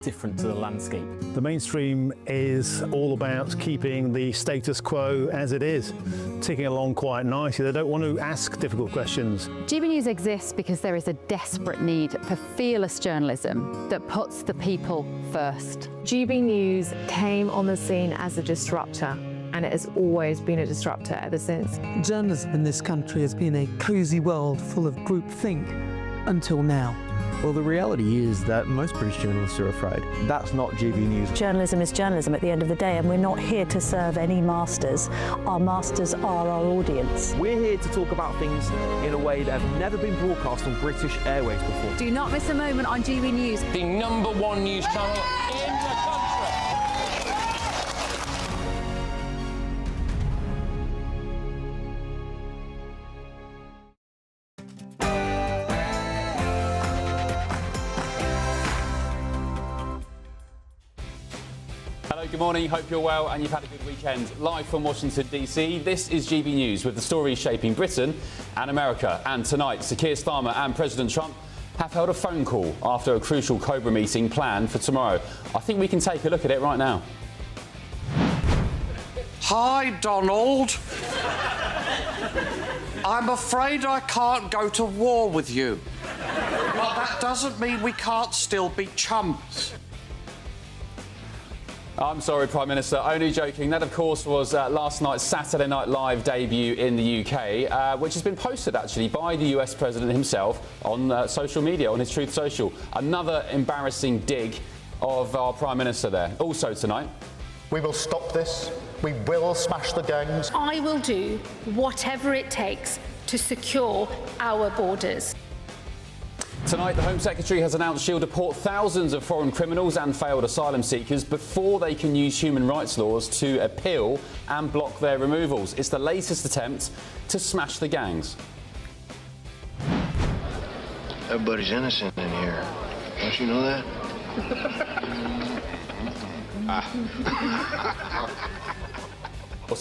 different to the landscape. The mainstream is all about keeping the status quo as it is, ticking along quite nicely. They don't want to ask difficult questions. GBNews exists because there is a desperate need for fearless journalism that puts the people first. GBNews came on the scene as a disruptor, and it has always been a disruptor ever since. Journalism in this country has been a cosy world full of groupthink until now. Well, the reality is that most British journalists are afraid. That's not GBNews. Journalism is journalism at the end of the day, and we're not here to serve any masters. Our masters are our audience. We're here to talk about things in a way that have never been broadcast on British airwaves before. Do not miss a moment on GBNews. The #1 news channel in the country. Hello, good morning, hope you're well and you've had a good weekend. Live from Washington DC, this is GB News with the stories shaping Britain and America. And tonight, Sir Keir Starmer and President Trump have held a phone call after a crucial Cobra meeting planned for tomorrow. I think we can take a look at it right now. Hi, Donald. I'm afraid I can't go to war with you. But that doesn't mean we can't still be chums. I'm sorry, Prime Minister, only joking. That, of course, was last night's Saturday Night Live debut in the UK, which has been posted, actually, by the US President himself on social media, on his Truth Social. Another embarrassing dig of our Prime Minister there. Also tonight, we will stop this. We will smash the gangs. I will do whatever it takes to secure our borders. Tonight, the Home Secretary has announced she'll deport thousands of foreign criminals and failed asylum seekers before they can use human rights laws to appeal and block their removals. It's the latest attempt to smash the gangs. Everybody's innocent in here. Don't you know that?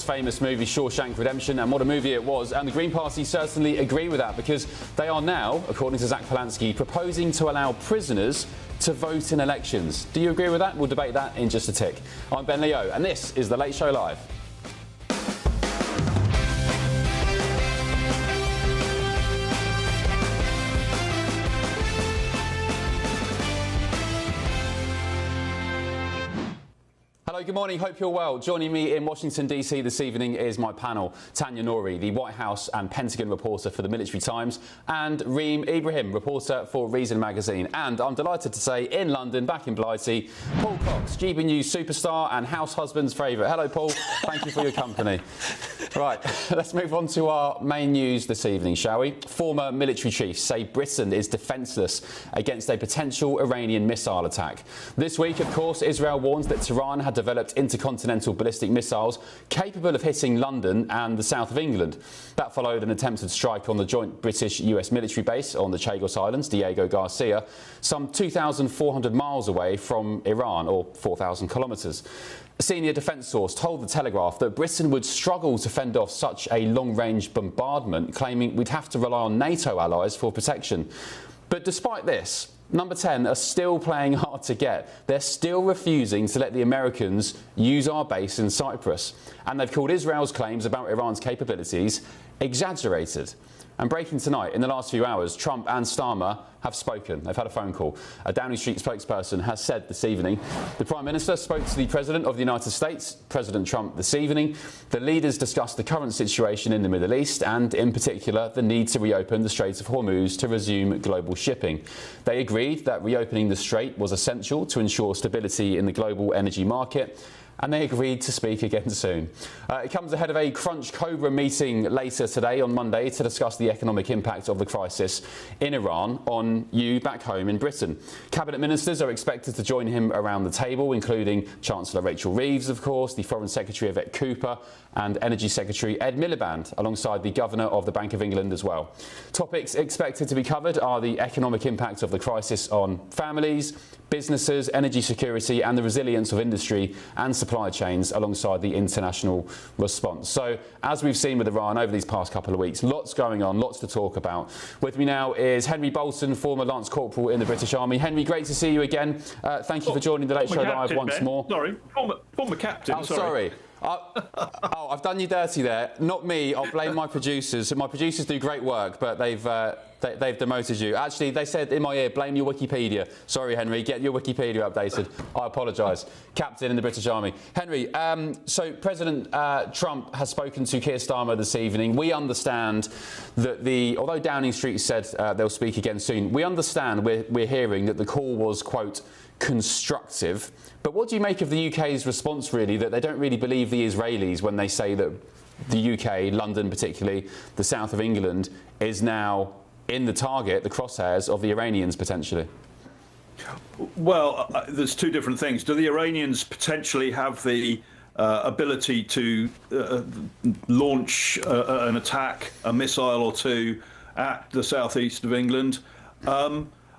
Famous movie Shawshank Redemption, and what a movie it was. And the Green Party certainly agree with that, because they are now, according to Zach Polanski, proposing to allow prisoners to vote in elections. Do you agree with that? We'll debate that in just a tick. I'm Ben Leo, and this is The Late Show Live. Hello, good morning, hope you're well. Joining me in Washington DC this evening is my panel, Tanya Nouri, the White House and Pentagon reporter for the Military Times, and Reem Ibrahim, reporter for Reason magazine. And I'm delighted to say, in London, back in Blighty, Paul Cox, GB News superstar and house husband's favourite. Hello, Paul. Thank you for your company. Right, let's move on to our main news this evening, shall we? Former military chiefs say Britain is defenceless against a potential Iranian missile attack. This week, of course, Israel warns that Tehran had developed intercontinental ballistic missiles capable of hitting London and the south of England. That followed an attempted strike on the joint British-US military base on the Chagos Islands, Diego Garcia, some 2,400 miles away from Iran, or 4,000 kilometres. A senior defence source told The Telegraph that Britain would struggle to fend off such a long-range bombardment, claiming we'd have to rely on NATO allies for protection. But despite this, Number 10 are still playing hard to get. They're still refusing to let the Americans use our base in Cyprus. And they've called Israel's claims about Iran's capabilities exaggerated. And breaking tonight, in the last few hours, Trump and Starmer have spoken. They've had a phone call. A Downing Street spokesperson has said this evening the Prime Minister spoke to the President of the United States, President Trump, this evening. The leaders discussed the current situation in the Middle East and, in particular, the need to reopen the Strait of Hormuz to resume global shipping. They agreed that reopening the strait was essential to ensure stability in the global energy market, and they agreed to speak again soon. It comes ahead of a Crunch Cobra meeting later today on Monday to discuss the economic impact of the crisis in Iran on you back home in Britain. Cabinet ministers are expected to join him around the table, including Chancellor Rachel Reeves, of course, the Foreign Secretary Yvette Cooper, and Energy Secretary Ed Miliband, alongside the Governor of the Bank of England as well. Topics expected to be covered are the economic impact of the crisis on families, businesses, energy security, and the resilience of industry and supply supply chains alongside the international response. So, as we've seen with Iran over these past couple of weeks, lots going on, lots to talk about. With me now is Henry Bolton, former Lance Corporal in the British Army. Henry, great to see you again. Thank you for joining the Late Show Live once more. Sorry, former captain. Oh, sorry. I've done you dirty there. Not me. I'll blame my producers. My producers do great work, but they've demoted you. Actually, they said in my ear, blame your Wikipedia. Sorry, Henry. Get your Wikipedia updated. I apologise. Captain in the British Army. Henry, so President Trump has spoken to Keir Starmer this evening. We understand that although Downing Street said they'll speak again soon, we understand, we're hearing that the call was, quote, constructive. But what do you make of the UK's response, really, that they don't really believe the Israelis when they say that the UK, London particularly, the south of England, is now in the target, the crosshairs of the Iranians potentially? Well, there's two different things. Do the Iranians potentially have the ability to launch an attack, a missile or two, at the southeast of England?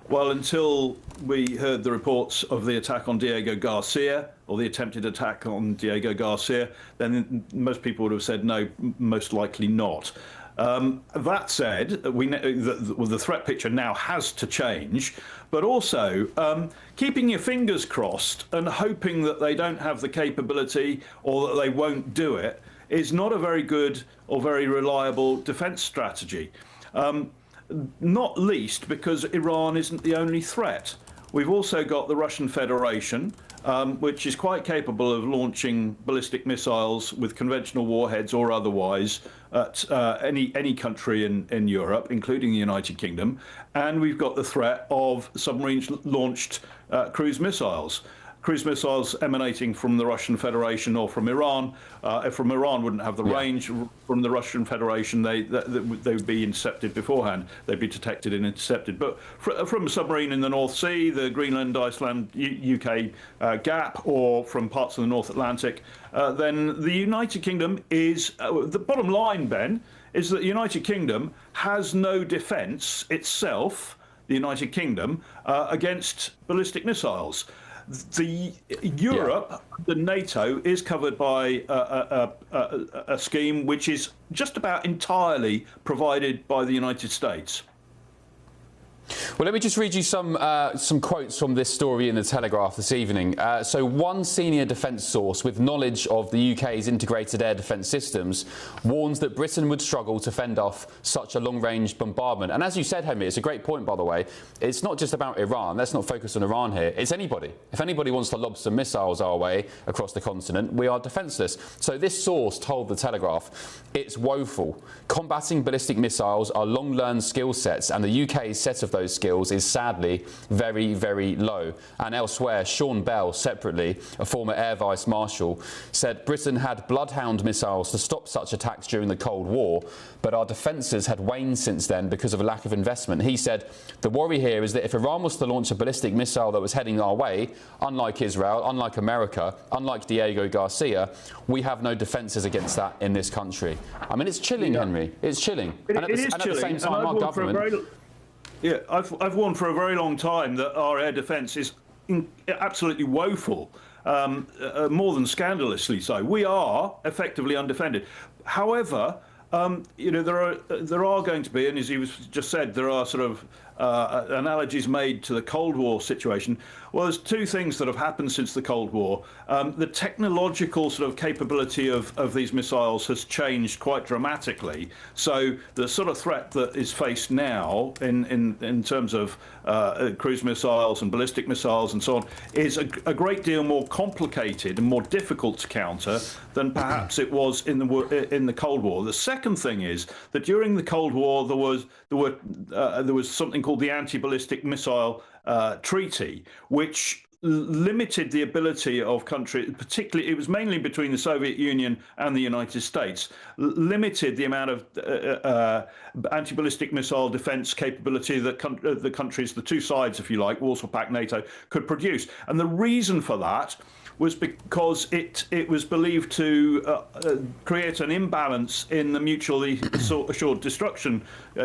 Well, until we heard the reports of the attack on Diego Garcia, or the attempted attack on Diego Garcia, then most people would have said no, most likely not. That said, we know the threat picture now has to change, but also keeping your fingers crossed and hoping that they don't have the capability or that they won't do it is not a very good or very reliable defence strategy. Not least because Iran isn't the only threat. We've also got the Russian Federation, which is quite capable of launching ballistic missiles with conventional warheads or otherwise at any country in Europe, including the United Kingdom. And we've got the threat of submarine-launched cruise missiles. Cruise missiles emanating from the Russian Federation or from Iran. From Iran wouldn't have the range. From the Russian Federation, they would be intercepted beforehand. They'd be detected and intercepted. But from a submarine in the North Sea, the Greenland, Iceland, UK gap, or from parts of the North Atlantic, then the United Kingdom is... the bottom line, Ben, is that the United Kingdom has no defence itself, the United Kingdom, against ballistic missiles. Europe, the NATO, is covered by a scheme which is just about entirely provided by the United States. Well, let me just read you some quotes from this story in the Telegraph this evening. So one senior defence source with knowledge of the UK's integrated air defence systems warns that Britain would struggle to fend off such a long-range bombardment. And as you said, Henry, it's a great point, by the way. It's not just about Iran. Let's not focus on Iran here. It's anybody. If anybody wants to lob some missiles our way across the continent, we are defenceless. So this source told the Telegraph it's woeful. Combating ballistic missiles are long-learned skill sets, and the UK's set of those skills is sadly very, very low. And elsewhere, Sean Bell, separately, a former Air Vice Marshal, said Britain had bloodhound missiles to stop such attacks during the Cold War, but our defences had waned since then because of a lack of investment. He said the worry here is that if Iran was to launch a ballistic missile that was heading our way, unlike Israel, unlike America, unlike Diego Garcia, we have no defences against that in this country. I mean, it's chilling, Henry. It's chilling. And at the same time, our government... Yeah, I've warned for a very long time that our air defence is absolutely woeful, more than scandalously so. We are effectively undefended. However, you know, there are going to be, and as you just said, there are sort of analogies made to the Cold War situation. Well, there's two things that have happened since the Cold War. The technological sort of capability of these missiles has changed quite dramatically. So the sort of threat that is faced now in terms of cruise missiles and ballistic missiles and so on is a great deal more complicated and more difficult to counter than perhaps it was in the Cold War. The second thing is that during the Cold War there was something called the Anti-Ballistic Missile Treaty, which limited the ability of countries, particularly it was mainly between the Soviet Union and the United States, limited the amount of anti-ballistic missile defense capability that the countries, the two sides, if you like, Warsaw Pact, NATO, could produce. And the reason for that was because it was believed to create an imbalance in the mutually assured destruction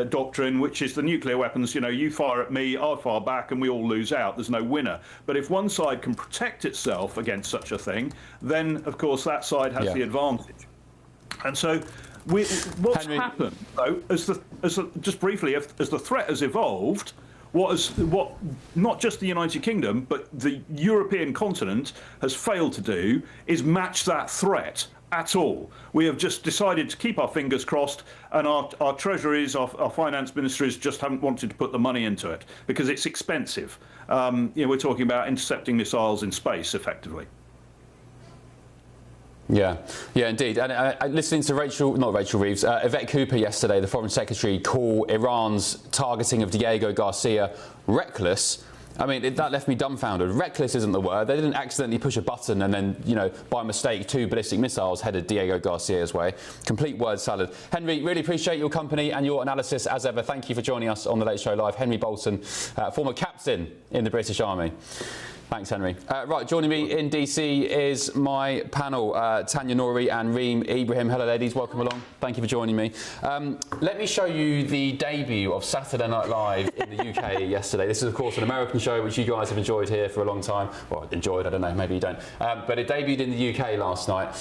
doctrine, which is the nuclear weapons. You know, you fire at me, I fire back, and we all lose out. There's no winner. But if one one side can protect itself against such a thing, then of course that side has the advantage. And so what's happened, though, just briefly, as the threat has evolved, what not just the United Kingdom, but the European continent has failed to do is match that threat at all. We have just decided to keep our fingers crossed, and our treasuries, our finance ministries just haven't wanted to put the money into it because it's expensive. We're talking about intercepting missiles in space, effectively. Yeah, indeed. And listening to Yvette Cooper yesterday, the Foreign Secretary, call Iran's targeting of Diego Garcia reckless. I mean, that left me dumbfounded. Reckless isn't the word. They didn't accidentally push a button and then, by mistake, 2 ballistic missiles headed Diego Garcia's way. Complete word salad. Henry, really appreciate your company and your analysis as ever. Thank you for joining us on The Late Show Live. Henry Bolton, former captain in the British Army. Thanks, Henry. Right, joining me in DC is my panel, Tanya Nouri and Reem Ibrahim. Hello, ladies. Welcome along. Thank you for joining me. Let me show you the debut of Saturday Night Live in the UK yesterday. This is, of course, an American show which you guys have enjoyed here for a long time. Well, enjoyed, I don't know, maybe you don't. But it debuted in the UK last night.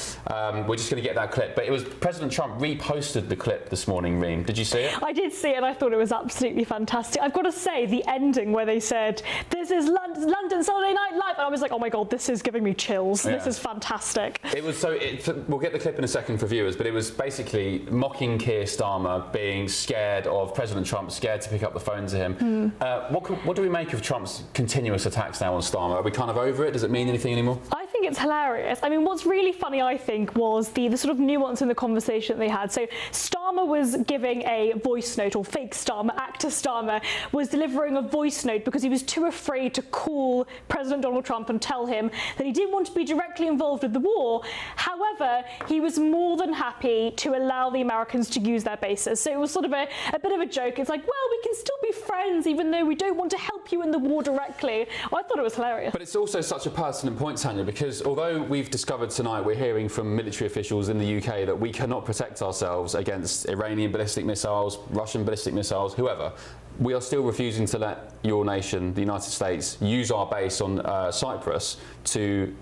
We're just going to get that clip. But it was President Trump reposted the clip this morning, Reem. Did you see it? I did see it, and I thought it was absolutely fantastic. I've got to say, the ending where they said, "This is London Saturday Night Live," and I was like, oh my god, this is giving me chills. Yeah. This is fantastic. It was we'll get the clip in a second for viewers, but it was basically mocking Keir Starmer being scared of President Trump, scared to pick up the phone to him. What do we make of Trump's continuous attacks now on Starmer? Are we kind of over it? Does it mean anything anymore? I think it's hilarious. I mean, what's really funny, I think, was the sort of nuance in the conversation that they had. So Starmer was giving a voice note, or fake Starmer, actor Starmer, was delivering a voice note because he was too afraid to call President Donald Trump and tell him that he didn't want to be directly involved with the war. However, he was more than happy to allow the Americans to use their bases. So it was sort of a bit of a joke. It's like, well, we can still be friends even though we don't want to help you in the war directly. Well, I thought it was hilarious. But it's also such a pertinent point, Tanya, because although we've discovered tonight, we're hearing from military officials in the UK that we cannot protect ourselves against Iranian ballistic missiles, Russian ballistic missiles, whoever, we are still refusing to let your nation, the United States, use our base on Cyprus to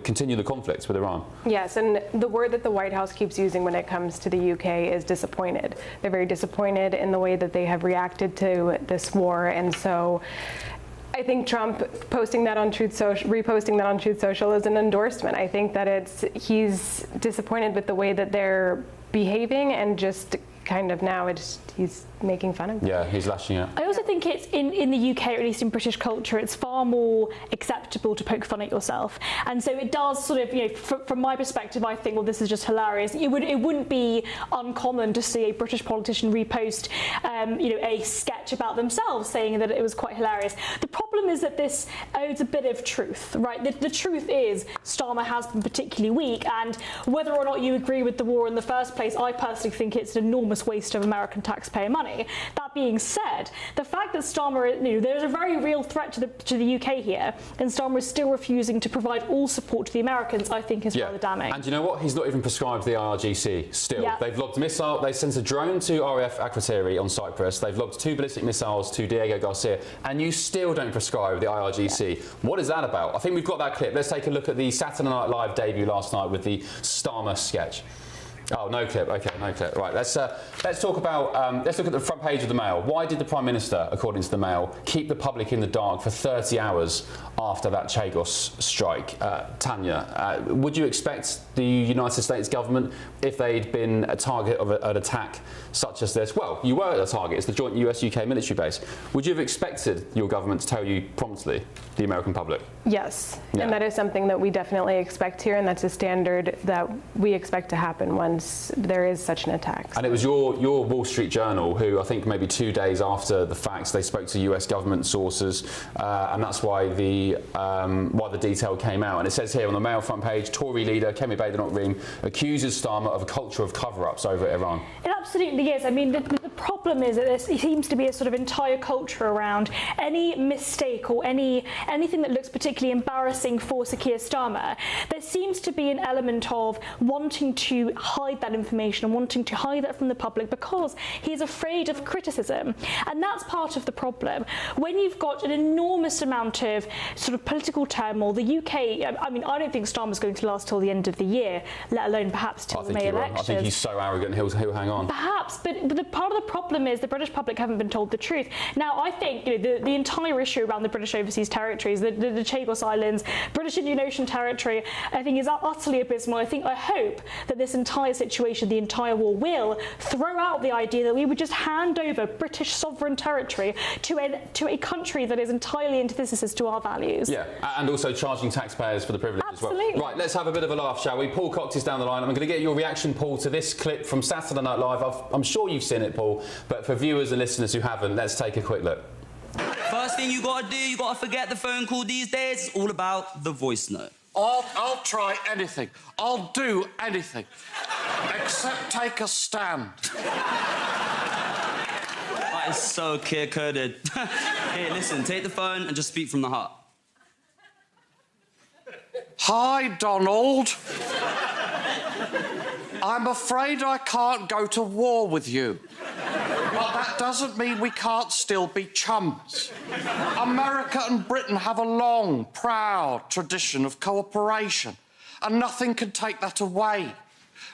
continue the conflict with Iran. Yes, and the word that the White House keeps using when it comes to the UK is disappointed. They're very disappointed in the way that they have reacted to this war, and so I think Trump reposting that on Truth Social is an endorsement. I think that he's disappointed with the way that they're behaving, and just kind of now he's making fun of them. Yeah, he's lashing out. I also think it's in the UK, or at least in British culture, it's far more acceptable to poke fun at yourself. And so it does sort of, from my perspective, I think, well, this is just hilarious. It wouldn't be uncommon to see a British politician repost, a sketch about themselves saying that it was quite hilarious. The problem is that this owes a bit of truth, right? The truth is Starmer has been particularly weak, and whether or not you agree with the war in the first place, I personally think it's an enormous waste of American taxpayer money. That being said, the fact that Starmer, there's a very real threat to the UK here, and Starmer is still refusing to provide all support to the Americans, I think is rather damning. And you know what? He's not even prescribed the IRGC still. Yeah. They've logged missile, they sent a drone to RAF Akrotiri on Cyprus, they've logged 2 ballistic missiles to Diego Garcia, and you still don't prescribe the IRGC. Yeah. What is that about? I think we've got that clip. Let's take a look at the Saturday Night Live debut last night with the Starmer sketch. Oh, no clip. Okay, no clip. Right, let's talk about. Let's look at the front page of the Mail. Why did the Prime Minister, according to the Mail, keep the public in the dark for 30 hours after that Chagos strike? Tanya, would you expect the United States government, if they'd been a target of an attack such as this? Well, you were a target. It's the joint US-UK military base. Would you have expected your government to tell you promptly, the American public? Yes, and that is something that we definitely expect here, and that's a standard that we expect to happen once there is such an attack. And it was your Wall Street Journal who, I think maybe 2 days after the facts, they spoke to US government sources, and that's why the detail came out. And it says here on the Mail front page, Tory leader Kemi Badenoch-Reem accuses Starmer of a culture of cover-ups over Iran. It absolutely is. I mean, the problem is that there seems to be a sort of entire culture around any mistake or anything that looks particularly embarrassing for Sir Keir Starmer. There seems to be an element of wanting to hide hide that information and wanting to hide that from the public because he's afraid of criticism. And that's part of the problem. When you've got an enormous amount of sort of political turmoil, the UK, I mean, I don't think Starmer's going to last till the end of the year, let alone perhaps till the May elections. I think he's so arrogant he'll hang on. Perhaps, but the part of the problem is the British public haven't been told the truth. Now, I think the entire issue around the British overseas territories, the Chagos Islands, British Indian Ocean territory, I think is utterly abysmal. I hope that this entire situation, the entire war, will throw out the idea that we would just hand over British sovereign territory to a country that is entirely antithesis to our values. Yeah, and also charging taxpayers for the privilege as well. Right, let's have a bit of a laugh, shall we? Paul Cox is down the line. I'm going to get your reaction, Paul, to this clip from Saturday Night Live. I'm sure you've seen it, Paul, but for viewers and listeners who haven't, let's take a quick look. First thing you gotta do, you gotta forget the phone call these days. It's all about the voice note. I'll try anything. I'll do anything. Except take a stand. That is so clear-coded. Hey, listen, take the phone and just speak from the heart. Hi, Donald. I'm afraid I can't go to war with you. But that doesn't mean we can't still be chums. America and Britain have a long, proud tradition of cooperation, and nothing can take that away.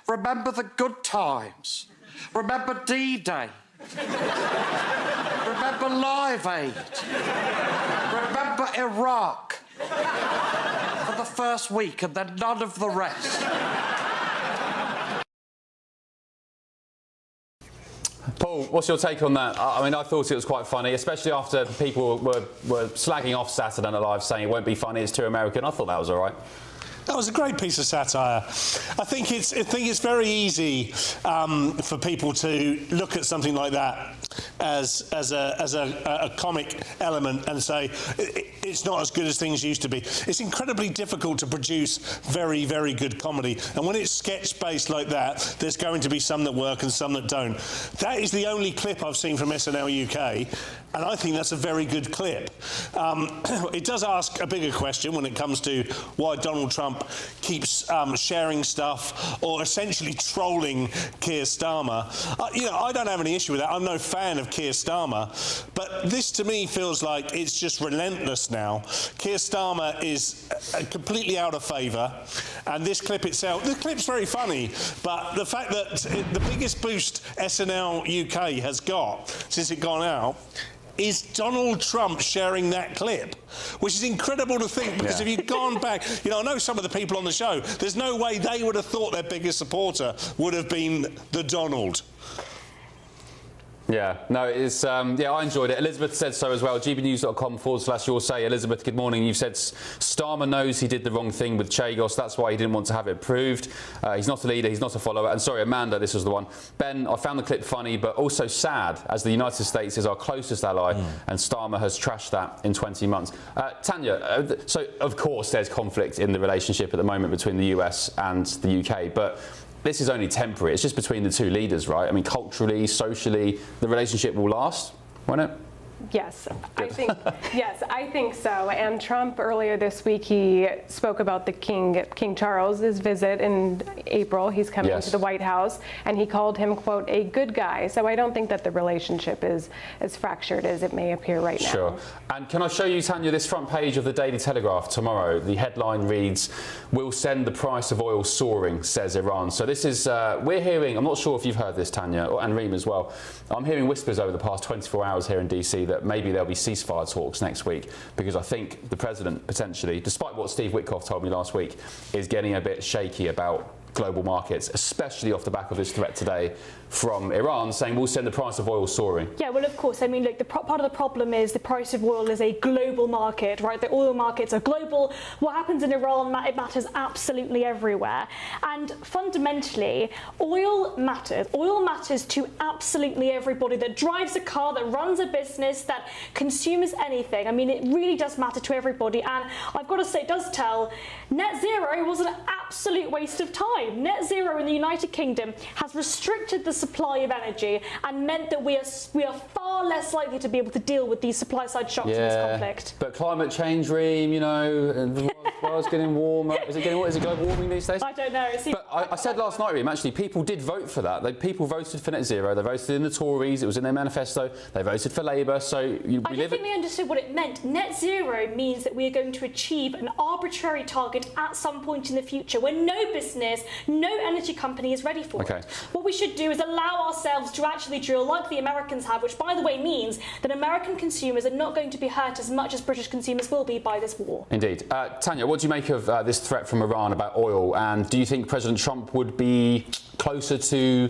Remember the good times. Remember D-Day. Remember Live Aid. Remember Iraq. For the first week and then none of the rest. Paul, what's your take on that? I mean, I thought it was quite funny, especially after people were slagging off Saturday Night Live, saying it won't be funny, it's too American. I thought that was all right. That was a great piece of satire. I think it's very easy for people to look at something like that as a comic element and say it's not as good as things used to be. It's incredibly difficult to produce very, very good comedy, and when it's sketch-based like that, there's going to be some that work and some that don't. That is the only clip I've seen from SNL UK, and I think that's a very good clip. It does ask a bigger question when it comes to why Donald Trump keeps sharing stuff or essentially trolling Keir Starmer. I don't have any issue with that. I'm no fan of Keir Starmer, but this to me feels like it's just relentless now. Keir Starmer is completely out of favour, and this clip itself, the clip's very funny, but the fact that the biggest boost SNL UK has got since it gone out is Donald Trump sharing that clip, which is incredible to think, because if you'd gone back, I know some of the people on the show, there's no way they would have thought their biggest supporter would have been the Donald. Yeah, no, it's I enjoyed it. Elizabeth said so as well. GBNews.com/you'll say. Elizabeth, good morning. You've said Starmer knows he did the wrong thing with Chagos. That's why he didn't want to have it proved. He's not a leader. He's not a follower. And sorry, Amanda, this was the one. Ben, I found the clip funny, but also sad, as the United States is our closest ally, and Starmer has trashed that in 20 months. Tanya, so of course there's conflict in the relationship at the moment between the US and the UK, but this is only temporary. It's just between the two leaders, right? I mean, culturally, socially, the relationship will last, won't it? Yes, I think so. And Trump earlier this week, he spoke about the King Charles's visit in April. He's coming to the White House, and he called him, quote, a good guy. So I don't think that the relationship is as fractured as it may appear right now. Sure. And can I show you, Tanya, this front page of the Daily Telegraph tomorrow? The headline reads, "We'll send the price of oil soaring, says Iran." So this is, we're hearing, I'm not sure if you've heard this, Tanya, and Reem as well. I'm hearing whispers over the past 24 hours here in DC that maybe there'll be ceasefire talks next week, because I think the president potentially, despite what Steve Witkoff told me last week, is getting a bit shaky about global markets, especially off the back of this threat today from Iran, saying we'll send the price of oil soaring. Yeah, well, of course. I mean, look, part of the problem is the price of oil is a global market, right? The oil markets are global. What happens in Iran, it matters absolutely everywhere. And fundamentally, oil matters. Oil matters to absolutely everybody that drives a car, that runs a business, that consumes anything. I mean, it really does matter to everybody. And I've got to say, it does tell, net zero was an absolute waste of time. Net zero in the United Kingdom has restricted the supply of energy and meant that we are far less likely to be able to deal with these supply side shocks in this conflict. But climate change, Reem, the world's world's getting warmer. Is it global warming these days? I don't know. But I said last night, Reem, actually, people did vote for that. People voted for net zero. They voted in the Tories. It was in their manifesto. They voted for Labour. So I don't think they understood what it meant. Net zero means that we are going to achieve an arbitrary target at some point in the future when no business, no energy company is ready for it. What we should do is allow ourselves to actually drill like the Americans have, which, by the way, means that American consumers are not going to be hurt as much as British consumers will be by this war. Indeed. Tanya, what do you make of this threat from Iran about oil? And do you think President Trump would be closer to,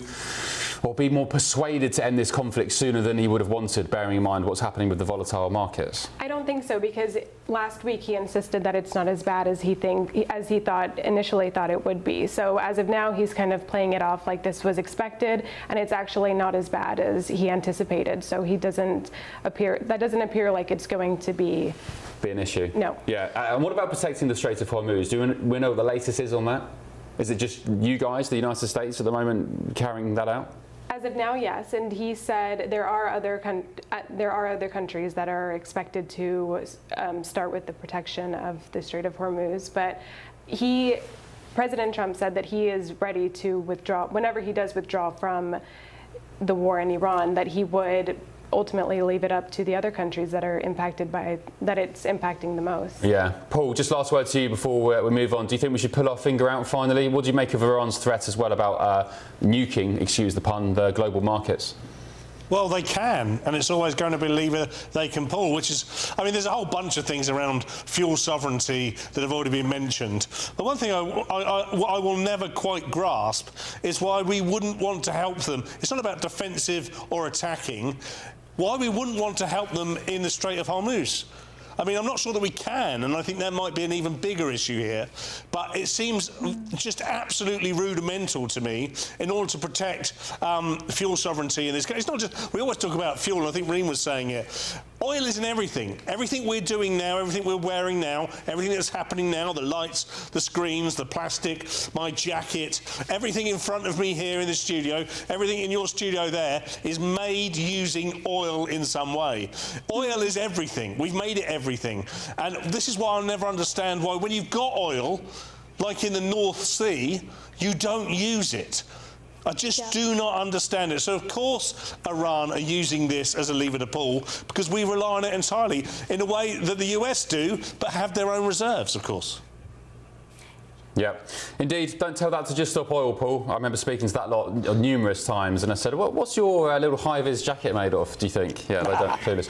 or be more persuaded to end this conflict sooner than he would have wanted, bearing in mind what's happening with the volatile markets? I don't think so, because last week he insisted that it's not as bad as he initially thought it would be. So as of now, he's kind of playing it off like this was expected, and it's actually not as bad as he anticipated. So that doesn't appear like it's going to be an issue. No. Yeah. And what about protecting the Strait of Hormuz? Do we know what the latest is on that? Is it just you guys, the United States, at the moment carrying that out? As of now, yes, and he said there are other countries that are expected to start with the protection of the Strait of Hormuz, but President Trump said that he is ready to withdraw whenever he does withdraw from the war in Iran, that he would ultimately leave it up to the other countries that are impacted by that it's impacting the most. Yeah. Paul, just last word to you before we move on. Do you think we should pull our finger out finally? What do you make of Iran's threat as well about nuking, excuse the pun, the global markets? Well, they can, and it's always going to be a lever they can pull, which is, I mean, there's a whole bunch of things around fuel sovereignty that have already been mentioned. The one thing I will never quite grasp is why we wouldn't want to help them. It's not about defensive or attacking. Why we wouldn't want to help them in the Strait of Hormuz. I mean, I'm not sure that we can, and I think that might be an even bigger issue here. But it seems just absolutely rudimental to me in order to protect fuel sovereignty in this case. It's not just, we always talk about fuel, and I think Reem was saying it. Oil is in everything. Everything we're doing now, everything we're wearing now, everything that's happening now, the lights, the screens, the plastic, my jacket, everything in front of me here in the studio, everything in your studio there is made using oil in some way. Oil is everything. We've made it everything. And this is why I'll never understand why when you've got oil, like in the North Sea, you don't use it. I just do not understand it. So, of course, Iran are using this as a lever to pull because we rely on it entirely in a way that the US do, but have their own reserves, of course. Yeah, indeed. Don't tell that to just stop oil, Paul. I remember speaking to that lot numerous times, and I said, "What's your little high-vis jacket made of, do you think?" Yeah, they don't clueless.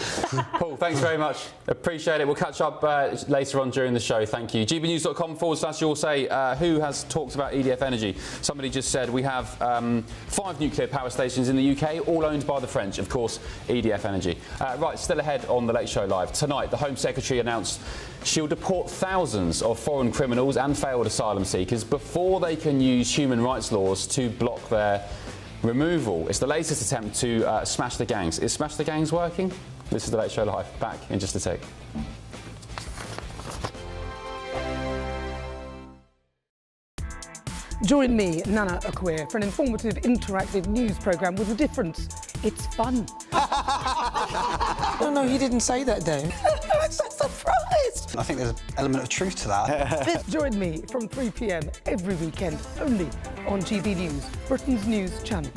Paul, thanks very much. Appreciate it. We'll catch up later on during the show. Thank you. GBnews.com/you'll say who has talked about EDF Energy. Somebody just said we have 5 nuclear power stations in the UK, all owned by the French, of course, EDF Energy. Right, still ahead on the Late Show Live. Tonight, the Home Secretary announced she'll deport thousands of foreign criminals and failed asylum seekers before they can use human rights laws to block their removal. It's the latest attempt to smash the gangs. Is Smash the Gangs working? This is the Late Show Live. Back in just a sec. Join me, Nana Akwe, for an informative, interactive news programme with a difference. It's fun. No, he didn't say that, Dave. I'm so surprised. I think there's an element of truth to that. Join me from 3 p.m. every weekend, only on GB News, Britain's news channel.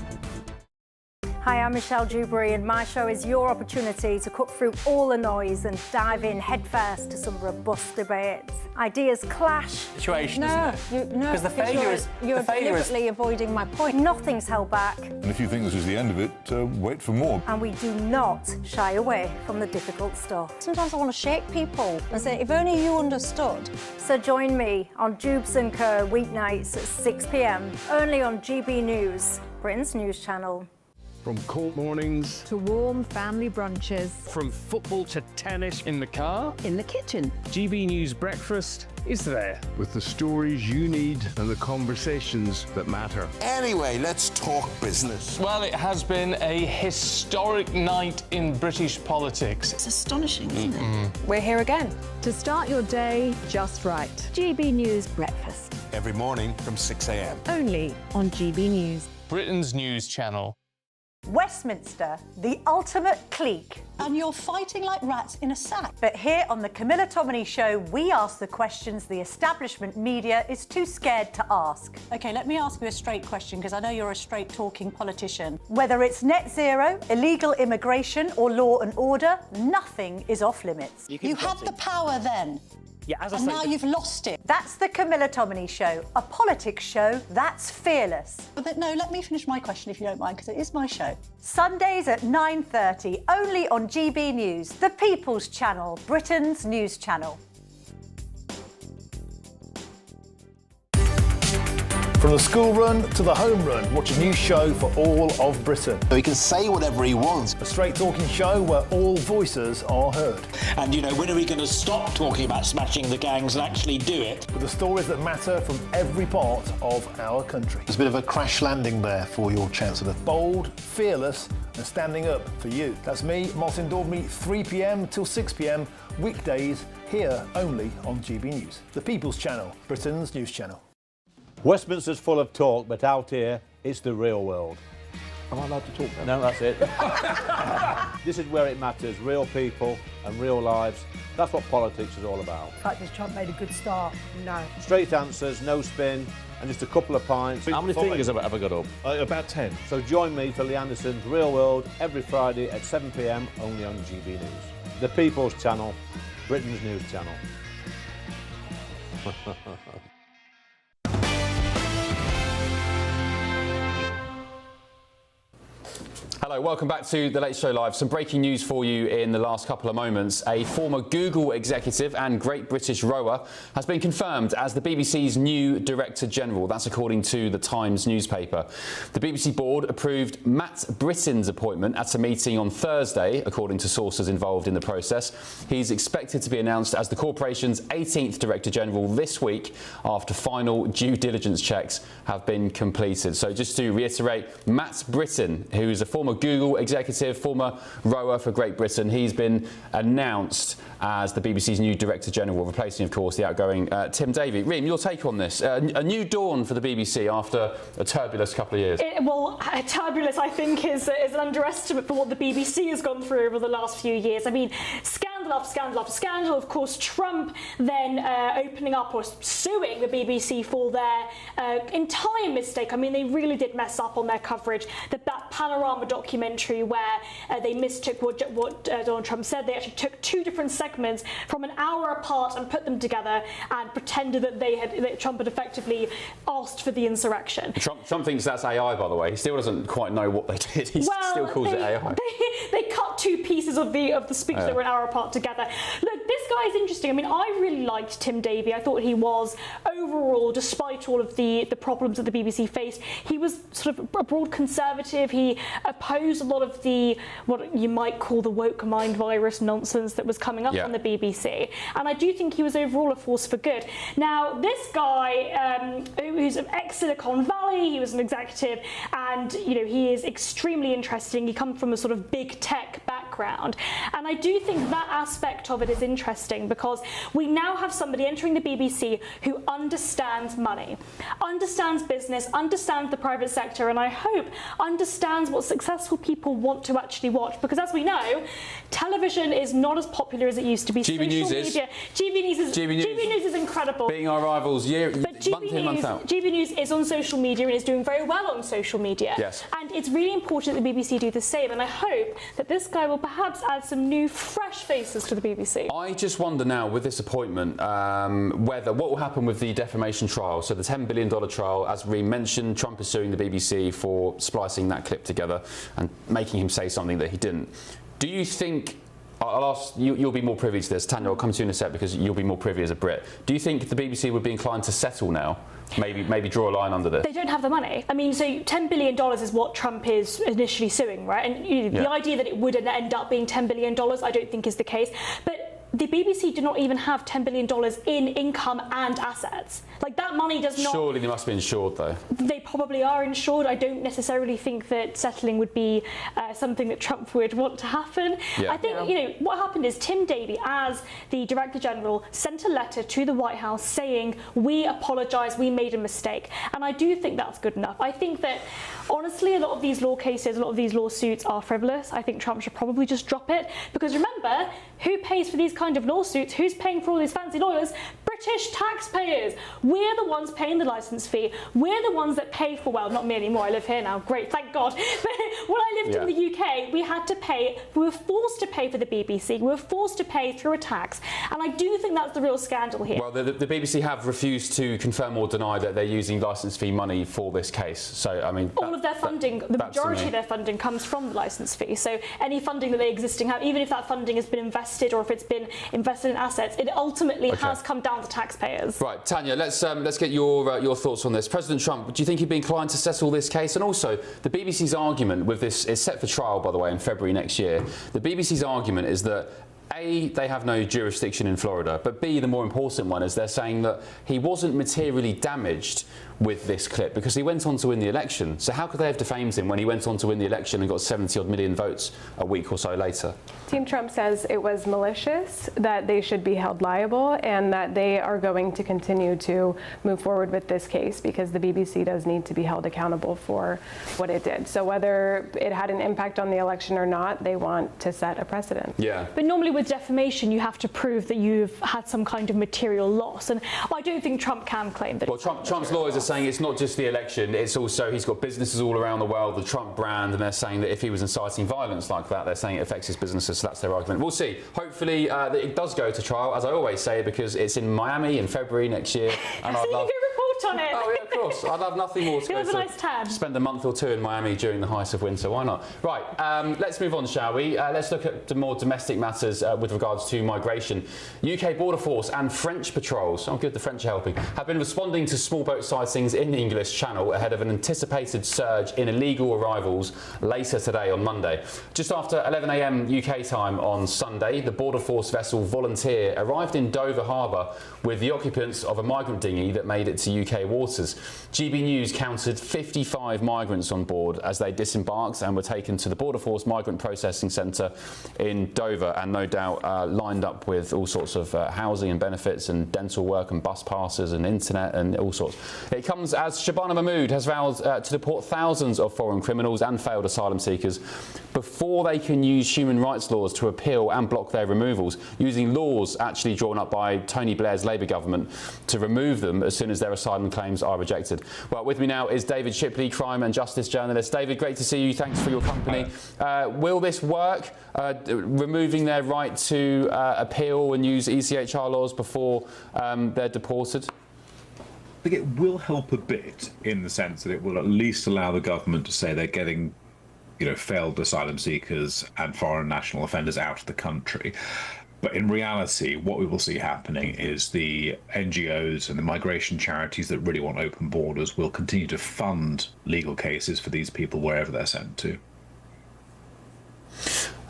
Hi, I'm Michelle Dewberry, and my show is your opportunity to cut through all the noise and dive in headfirst to some robust debates. Ideas clash. Situation, No, isn't it? no, Because the failure is you're deliberately avoiding my point. Nothing's held back. And if you think this is the end of it, wait for more. And we do not shy away from the difficult stuff. Sometimes I want to shake people and say, if only you understood. So join me on Jubes & Co. weeknights at 6 p.m, only on GB News, Britain's news channel. From cold mornings to warm family brunches, from football to tennis, in the car, in the kitchen, GB News Breakfast is there. With the stories you need and the conversations that matter. Anyway, let's talk business. Well, it has been a historic night in British politics. It's astonishing, isn't it? We're here again. To start your day just right. GB News Breakfast. Every morning from 6 a.m. Only on GB News. Britain's news channel. Westminster, the ultimate clique. And you're fighting like rats in a sack. But here on the Camilla Tominey Show, we ask the questions the establishment media is too scared to ask. OK, let me ask you a straight question, because I know you're a straight-talking politician. Whether it's net zero, illegal immigration or law and order, nothing is off limits. You had the power then. Yeah, as I and say, now you've lost it. That's the Camilla Tominey Show, a politics show that's fearless. But no, let me finish my question if you don't mind, because it is my show. Sundays at 9:30, only on GB News, the People's Channel, Britain's news channel. From the school run to the home run, watch a new show for all of Britain. So he can say whatever he wants. A straight talking show where all voices are heard. And, you know, when are we going to stop talking about smashing the gangs and actually do it? With the stories that matter from every part of our country. There's a bit of a crash landing there for your Chancellor. Bold, fearless and standing up for you. That's me, Martin Dormy, 3 p.m. till 6 p.m, weekdays, here only on GB News. The People's Channel, Britain's news channel. Westminster's full of talk, but out here, it's the real world. Am I allowed to talk No, now? that's it. This is where it matters, real people and real lives. That's what politics is all about. In fact, has Trump made a good start? No. Straight answers, no spin, and just a couple of pints. How many fingers have I ever got up? About 10. So join me for Lee Anderson's Real World every Friday at 7 p.m, only on GB News. The People's Channel, Britain's news channel. Hello, welcome back to The Late Show Live. Some breaking news for you in the last couple of moments. A former Google executive and Great British rower has been confirmed as the BBC's new Director General. That's according to the Times newspaper. The BBC board approved Matt Britton's appointment at a meeting on Thursday, according to sources involved in the process. He's expected to be announced as the corporation's 18th Director General this week after final due diligence checks have been completed. So just to reiterate, Matt Britton, who is a former Google executive, former rower for Great Britain, he's been announced as the BBC's new Director General, replacing, of course, the outgoing Tim Davie. Reem, your take on this? A new dawn for the BBC after a turbulent couple of years. Turbulence, I think, is an underestimate for what the BBC has gone through over the last few years. I mean, scandal after scandal after scandal. Of course, Trump then opening up or suing the BBC for their entire mistake. I mean, they really did mess up on their coverage. That Panorama documentary where they mistook what Donald Trump said. They actually took two different segments from an hour apart and put them together and pretended that Trump had effectively asked for the insurrection. Trump thinks that's AI, by the way. He still doesn't quite know what they did. He still calls it AI. They cut two pieces of the speech that were an hour apart together. Look, this guy is interesting. I mean, I really liked Tim Davie. I thought he was overall, despite all of the problems that the BBC faced, he was sort of a broad conservative. He opposed a lot of what you might call the woke mind virus nonsense that was coming up on the BBC. And I do think he was overall a force for good. Now, this guy, who's an ex-Silicon Valley, he was an executive, and he is extremely interesting. He comes from a sort of big tech background. And I do think that aspect of it is interesting because we now have somebody entering the BBC who understands money, understands business, understands the private sector, and I hope understands what successful people want to actually watch. Because as we know, television is not as popular as it used to be. GB News is. GB News is incredible. Being our rivals month in, month out. GB News is on social media and is doing very well on social media. Yes. And it's really important that the BBC do the same. And I hope that this guy will perhaps add some new, fresh faces to the BBC. I just wonder now, with this appointment, what will happen with the defamation trial. So the $10 billion trial, as Reem mentioned, Trump is suing the BBC for splicing that clip together and making him say something that he didn't. Do you think... I'll ask you, you'll be more privy to this. Tanya, I'll come to you in a sec because you'll be more privy as a Brit. Do you think the BBC would be inclined to settle now? Maybe draw a line under this? They don't have the money. I mean, so $10 billion is what Trump is initially suing, right? And the idea that it would end up being $10 billion, I don't think is the case. But the BBC do not even have $10 billion in income and assets. Like, that money does not... Surely they must be insured, though. They probably are insured. I don't necessarily think that settling would be something that Trump would want to happen. Yeah. I think, you know, what happened is Tim Davie, as the Director General, sent a letter to the White House saying, we apologise, we made a mistake. And I do think that's good enough. I think that, honestly, a lot of these law cases, a lot of these lawsuits are frivolous. I think Trump should probably just drop it. Because remember, who pays for these kind of lawsuits? Who's paying for all these fancy lawyers? British taxpayers. We're the ones paying the licence fee. We're the ones that pay for, well, not me anymore, I live here now, great, thank God. But when I lived in the UK, we had to pay, we were forced to pay for the BBC, we were forced to pay through a tax. And I do think that's the real scandal here. Well, the BBC have refused to confirm or deny that they're using licence fee money for this case. So, I mean... All of their funding, the majority of their funding comes from the licence fee. So any funding that they existing have, even if that funding has been invested or if it's been invested in assets, it ultimately has come down to taxpayers. Right, Tanya, let's get your thoughts on this. President Trump, do you think he'd be inclined to settle this case? And also, the BBC's argument with this is set for trial, by the way, in February next year. The BBC's argument is that A, they have no jurisdiction in Florida, but B, the more important one is they're saying that he wasn't materially damaged with this clip because he went on to win the election. So how could they have defamed him when he went on to win the election and got 70-odd million votes a week or so later? Team Trump says it was malicious, that they should be held liable, and that they are going to continue to move forward with this case because the BBC does need to be held accountable for what it did. So whether it had an impact on the election or not, they want to set a precedent. Yeah. But normally with defamation, you have to prove that you've had some kind of material loss, and I don't think Trump can claim that. Well, Trump's lawyers are saying it's not just the election, it's also he's got businesses all around the world, the Trump brand, and they're saying that if he was inciting violence like that, they're saying it affects his businesses, so that's their argument. We'll see. Hopefully that it does go to trial, as I always say, because it's in Miami in February next year. And so you can report on it. Oh, yeah, of course. I'd have nothing more to go to. Nice tan. Spend a month or two in Miami during the height of winter. Why not? Right, let's move on, shall we? Let's look at the more domestic matters with regards to migration. UK Border Force and French patrols, oh good, the French are helping, have been responding to small boat sightings in the English Channel ahead of an anticipated surge in illegal arrivals later today on Monday. Just after 11 a.m. UK time on Sunday, the Border Force vessel Volunteer arrived in Dover Harbour with the occupants of a migrant dinghy that made it to UK waters. GB News counted 55 migrants on board as they disembarked and were taken to the Border Force Migrant Processing Centre in Dover, and no doubt lined up with all sorts of housing and benefits and dental work and bus passes and internet and all sorts. It comes as Shabana Mahmood has vowed to deport thousands of foreign criminals and failed asylum seekers before they can use human rights laws to appeal and block their removals, using laws actually drawn up by Tony Blair's Labour government to remove them as soon as their asylum claims are rejected. Well, with me now is David Shipley, crime and justice journalist. David, great to see you. Thanks for your company. Will this work, removing their right to appeal and use ECHR laws before they're deported? I think it will help a bit in the sense that it will at least allow the government to say they're getting, failed asylum seekers and foreign national offenders out of the country. But in reality, what we will see happening is the NGOs and the migration charities that really want open borders will continue to fund legal cases for these people wherever they're sent to.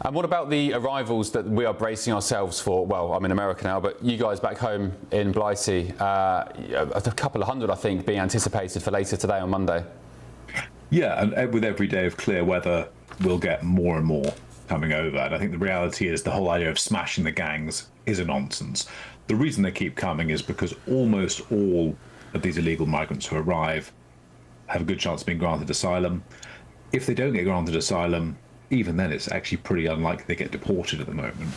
And what about the arrivals that we are bracing ourselves for? Well, I'm in America now, but you guys back home in Blighty, a couple of hundred, I think, being anticipated for later today on Monday. Yeah, and with every day of clear weather, we'll get more and more coming over. And I think the reality is the whole idea of smashing the gangs is a nonsense. The reason they keep coming is because almost all of these illegal migrants who arrive have a good chance of being granted asylum. If they don't get granted asylum, even then it's actually pretty unlikely they get deported at the moment.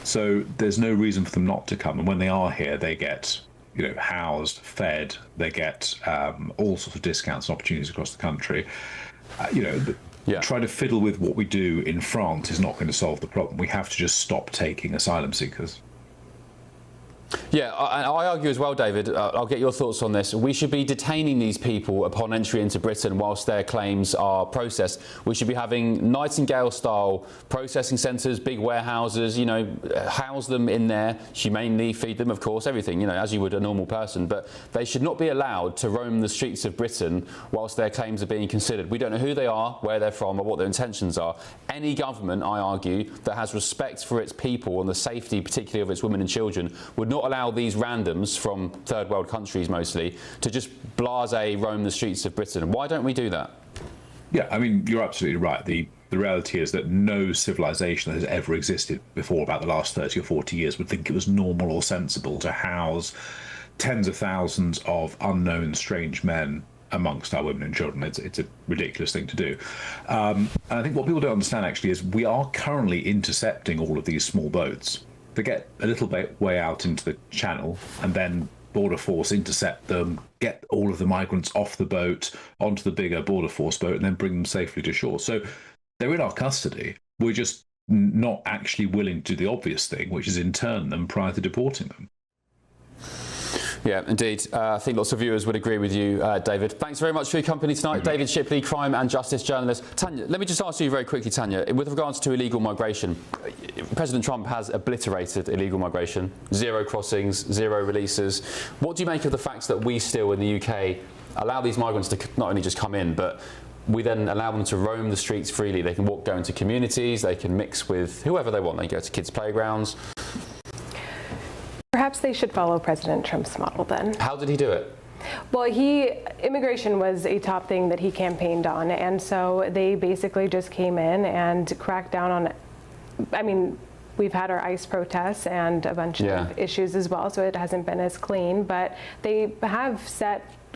So there's no reason for them not to come. And when they are here, they get housed, fed, they get all sorts of discounts and opportunities across the country. Trying to fiddle with what we do in France is not going to solve the problem. We have to just stop taking asylum seekers. Yeah, I argue as well, David. I'll get your thoughts on this. We should be detaining these people upon entry into Britain whilst their claims are processed. We should be having Nightingale-style processing centres, big warehouses, you know, house them in there, humanely feed them, of course, everything, you know, as you would a normal person. But they should not be allowed to roam the streets of Britain whilst their claims are being considered. We don't know who they are, where they're from, or what their intentions are. Any government, I argue, that has respect for its people and the safety, particularly of its women and children, would not allow these randoms from third world countries mostly to just blasé roam the streets of Britain. Why don't we do that? Yeah, I mean, you're absolutely right. The reality is that no civilization that has ever existed before about the last 30 or 40 years would think it was normal or sensible to house tens of thousands of unknown strange men amongst our women and children. It's a ridiculous thing to do. And I think what people don't understand actually is we are currently intercepting all of these small boats. They get a little bit way out into the channel and then Border Force intercept them, get all of the migrants off the boat onto the bigger Border Force boat and then bring them safely to shore. So they're in our custody. We're just not actually willing to do the obvious thing, which is intern them prior to deporting them. Yeah, indeed. I think lots of viewers would agree with you, David. Thanks very much for your company tonight. David Shipley, crime and justice journalist. Tanya, let me just ask you very quickly, Tanya, with regards to illegal migration, President Trump has obliterated illegal migration, 0 crossings, 0 releases. What do you make of the fact that we still in the UK allow these migrants to not only just come in, but we then allow them to roam the streets freely? They can go into communities, they can mix with whoever they want, they go to kids' playgrounds. Perhaps they should follow President Trump's model then. How did he do it? Well, immigration was a top thing that he campaigned on, and so they basically just came in and cracked down on, I mean, we've had our ICE protests and a bunch of issues as well, so it hasn't been as clean, but they have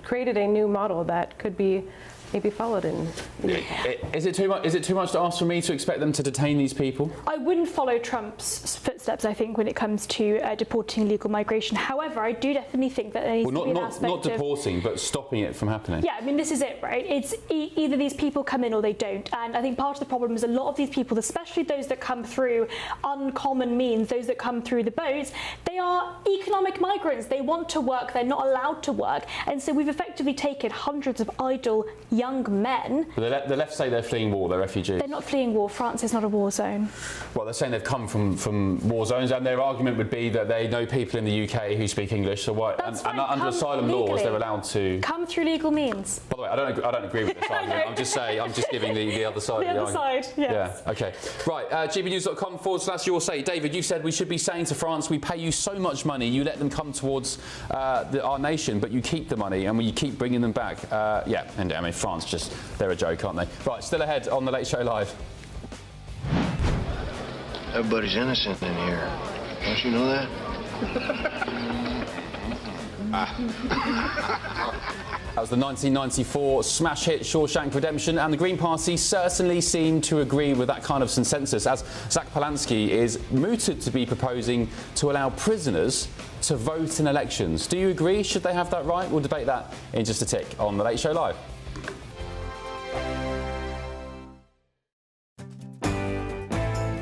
created a new model that could be maybe followed in the UK. Is it too much to ask for me to expect them to detain these people? I wouldn't follow Trump's footsteps, I think, when it comes to deporting illegal migration. However, I do definitely think that there needs to be an aspect not deporting, but stopping it from happening. Yeah, I mean, this is it, right? It's either these people come in or they don't. And I think part of the problem is a lot of these people, especially those that come through uncommon means, those that come through the boats, they are economic migrants. They want to work, they're not allowed to work. And so we've effectively taken hundreds of idle young men. The left say they're fleeing war, they're refugees. They're not fleeing war. France is not a war zone. Well, they're saying they've come from war zones, and their argument would be that they know people in the UK who speak English, so why? And under asylum laws, they're allowed to come through legal means. By the way, I don't agree with this argument. I'm just saying, I'm just giving the other side. The other side, yes. Yeah. Okay. Right. GBnews.com/your say. David, you said we should be saying to France, we pay you so much money, you let them come towards our nation, but you keep the money and you keep bringing them back. Yeah. And I mean, France they're a joke, aren't they? Right, still ahead on The Late Show Live. Everybody's innocent in here. Don't you know that? That was the 1994 smash hit Shawshank Redemption, and the Green Party certainly seem to agree with that kind of consensus, as Zach Polanski is mooted to be proposing to allow prisoners to vote in elections. Do you agree? Should they have that right? We'll debate that in just a tick on The Late Show Live.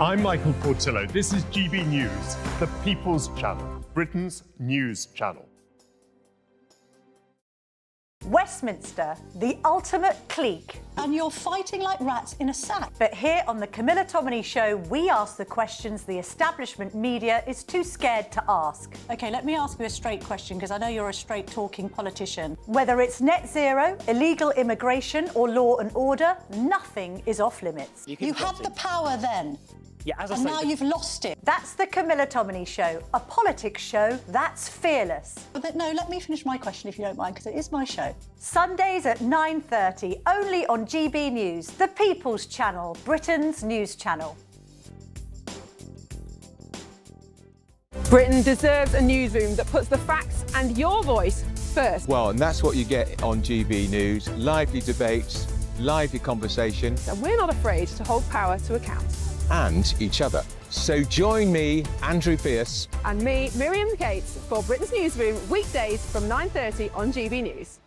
I'm Michael Portillo. This is GB News, the People's Channel, Britain's news channel. Westminster, the ultimate clique. And you're fighting like rats in a sack. But here on the Camilla Tominey Show, we ask the questions the establishment media is too scared to ask. OK, let me ask you a straight question, because I know you're a straight-talking politician. Whether it's net zero, illegal immigration or law and order, nothing is off limits. You had the power then. Yeah, as I and now you've lost it. That's the Camilla Tominey Show, a politics show that's fearless. But no, let me finish my question if you don't mind, because it is my show. Sundays at 9:30, only on GB News, the People's Channel, Britain's news channel. Britain deserves a newsroom that puts the facts and your voice first. Well, and that's what you get on GB News. Lively debates, lively conversation. And we're not afraid to hold power to account. And each other. So join me, Andrew Pierce. And me, Miriam Cates, for Britain's Newsroom, weekdays from 9:30 on GB News.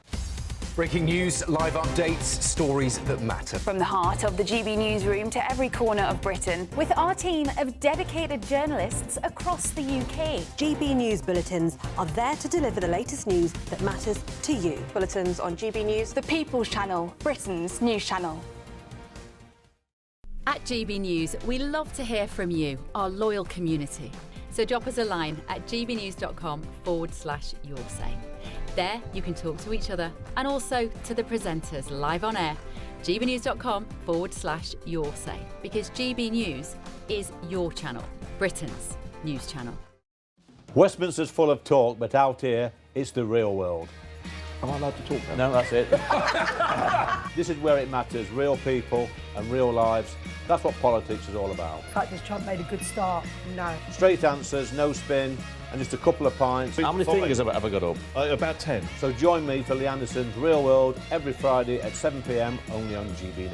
Breaking news, live updates, stories that matter. From the heart of the GB newsroom to every corner of Britain, with our team of dedicated journalists across the UK. GB News bulletins are there to deliver the latest news that matters to you. Bulletins on GB News, the People's Channel, Britain's news channel. At GB News, we love to hear from you, our loyal community. So drop us a line at gbnews.com/yoursay. There you can talk to each other and also to the presenters live on air. gbnews.com/yoursay, because GB News is your channel, Britain's news channel. Westminster's full of talk, but out here, it's the real world. Am I allowed to talk now? No, that's it. This is where it matters, real people and real lives. That's what politics is all about. In fact, has Trump made a good start? No. Straight answers, no spin, and just a couple of pints. How many fingers have I got up? About 10. So join me for Lee Anderson's Real World every Friday at 7 p.m. only on GB News.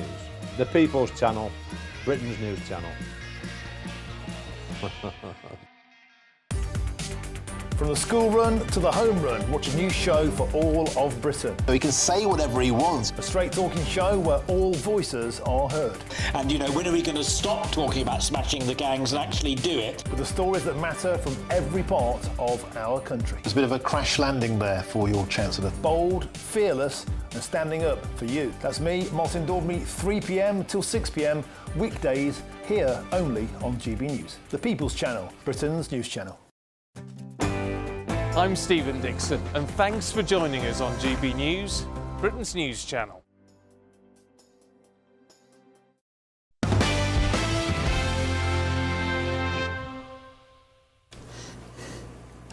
The People's Channel, Britain's news channel. From the school run to the home run, watch a new show for all of Britain. He can say whatever he wants. A straight-talking show where all voices are heard. And, you know, when are we going to stop talking about smashing the gangs and actually do it? With the stories that matter from every part of our country. There's a bit of a crash landing there for your Chancellor. Bold, fearless and standing up for you. That's me, Martin Daubney, 3 p.m. till 6 p.m. weekdays here only on GB News. The People's Channel, Britain's news channel. I'm Stephen Dixon, and thanks for joining us on GB News, Britain's news channel.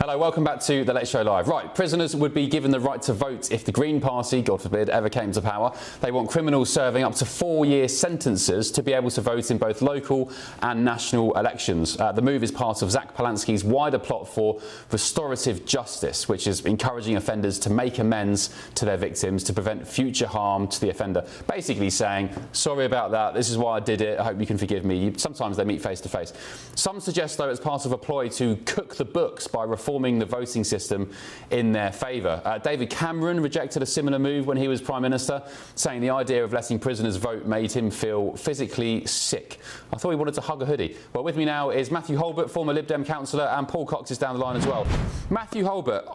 Hello, welcome back to the Late Show Live. Right, prisoners would be given the right to vote if the Green Party, God forbid, ever came to power. They want criminals serving up to 4-year sentences to be able to vote in both local and national elections. The move is part of Zach Polanski's wider plot for restorative justice, which is encouraging offenders to make amends to their victims to prevent future harm to the offender. Basically saying, sorry about that, this is why I did it, I hope you can forgive me. Sometimes they meet face to face. Some suggest, though, it's part of a ploy to cook the books by reforming the voting system in their favour. David Cameron rejected a similar move when he was Prime Minister, saying the idea of letting prisoners vote made him feel physically sick. I thought he wanted to hug a hoodie. Well, with me now is Matthew Holbert, former Lib Dem councillor, and Paul Cox is down the line as well. Matthew Holbert,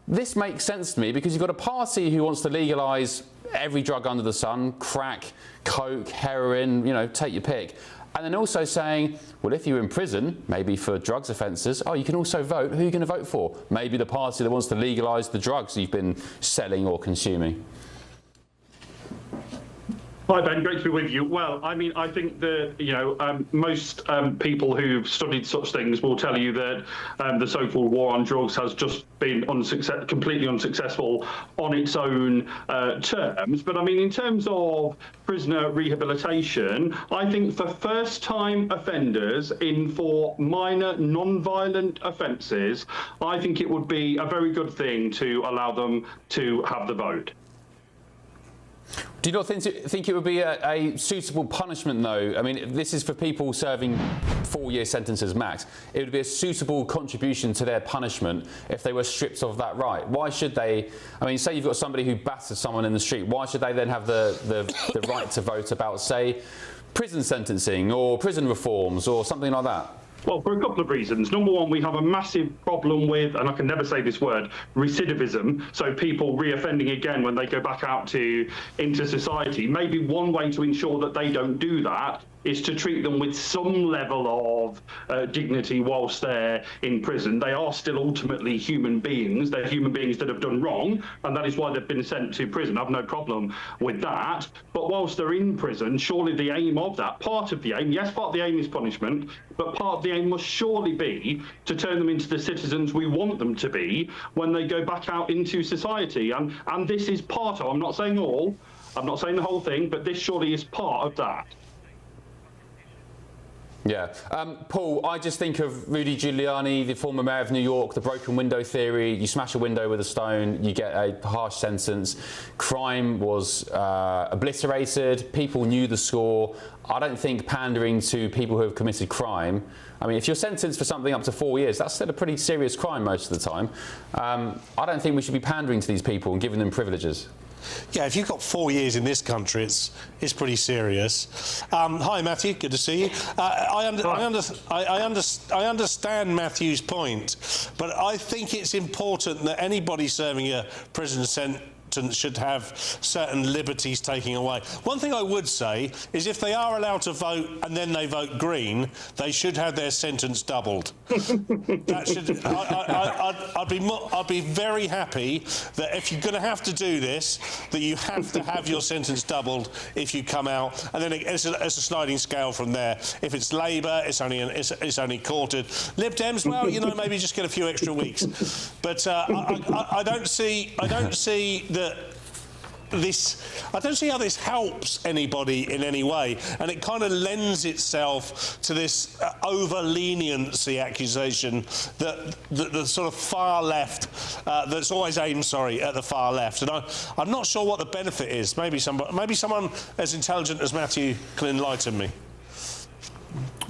this makes sense to me because you've got a party who wants to legalise every drug under the sun, crack, coke, heroin, you know, take your pick. And then also saying, well, if you're in prison, maybe for drugs offences, you can also vote. Who are you going to vote for? Maybe the party that wants to legalise the drugs you've been selling or consuming. Hi Ben, great to be with you. Well, I mean, I think that, most people who've studied such things will tell you that the so-called war on drugs has just been completely unsuccessful on its own terms. But I mean, in terms of prisoner rehabilitation, I think for first-time offenders for minor non-violent offences, I think it would be a very good thing to allow them to have the vote. Do you not think it would be a suitable punishment, though? I mean, this is for people serving 4-year sentences max. It would be a suitable contribution to their punishment if they were stripped of that right. Why should they? I mean, say you've got somebody who batters someone in the street. Why should they then have the right to vote about, say, prison sentencing or prison reforms or something like that? Well, for a couple of reasons. Number one, we have a massive problem with, and I can never say this word, recidivism. So people reoffending again when they go back out into society. Maybe one way to ensure that they don't do that is to treat them with some level of dignity whilst they're in prison. They are still ultimately human beings. They're human beings that have done wrong, and that is why they've been sent to prison. I've no problem with that. But whilst they're in prison, surely the aim of that, part of the aim, yes, part of the aim is punishment, but part of the aim must surely be to turn them into the citizens we want them to be when they go back out into society. And this is part of, I'm not saying all, I'm not saying the whole thing, but this surely is part of that. Yeah. Paul, I just think of Rudy Giuliani, the former mayor of New York, the broken window theory. You smash a window with a stone, you get a harsh sentence. Crime was obliterated. People knew the score. I don't think pandering to people who have committed crime. I mean, if you're sentenced for something up to 4 years, that's still a pretty serious crime most of the time. I don't think we should be pandering to these people and giving them privileges. Yeah, if you've got 4 years in this country, it's pretty serious. Hi, Matthew. Good to see you. I understand Matthew's point, but I think it's important that anybody serving a prison sentence should have certain liberties taken away. One thing I would say is if they are allowed to vote and then they vote Green, they should have their sentence doubled. That should. I'd be very happy that if you're going to have to do this, that you have to have your sentence doubled if you come out, and then it's a sliding scale from there. If it's Labour, it's only quartered. Lib Dems, well, you know, maybe just get a few extra weeks. But I don't see that. I don't see how this helps anybody in any way, and it kind of lends itself to this over-leniency accusation that the sort of far left, that's always aimed, at the far left. And I'm not sure what the benefit is. Maybe someone as intelligent as Matthew can enlighten me.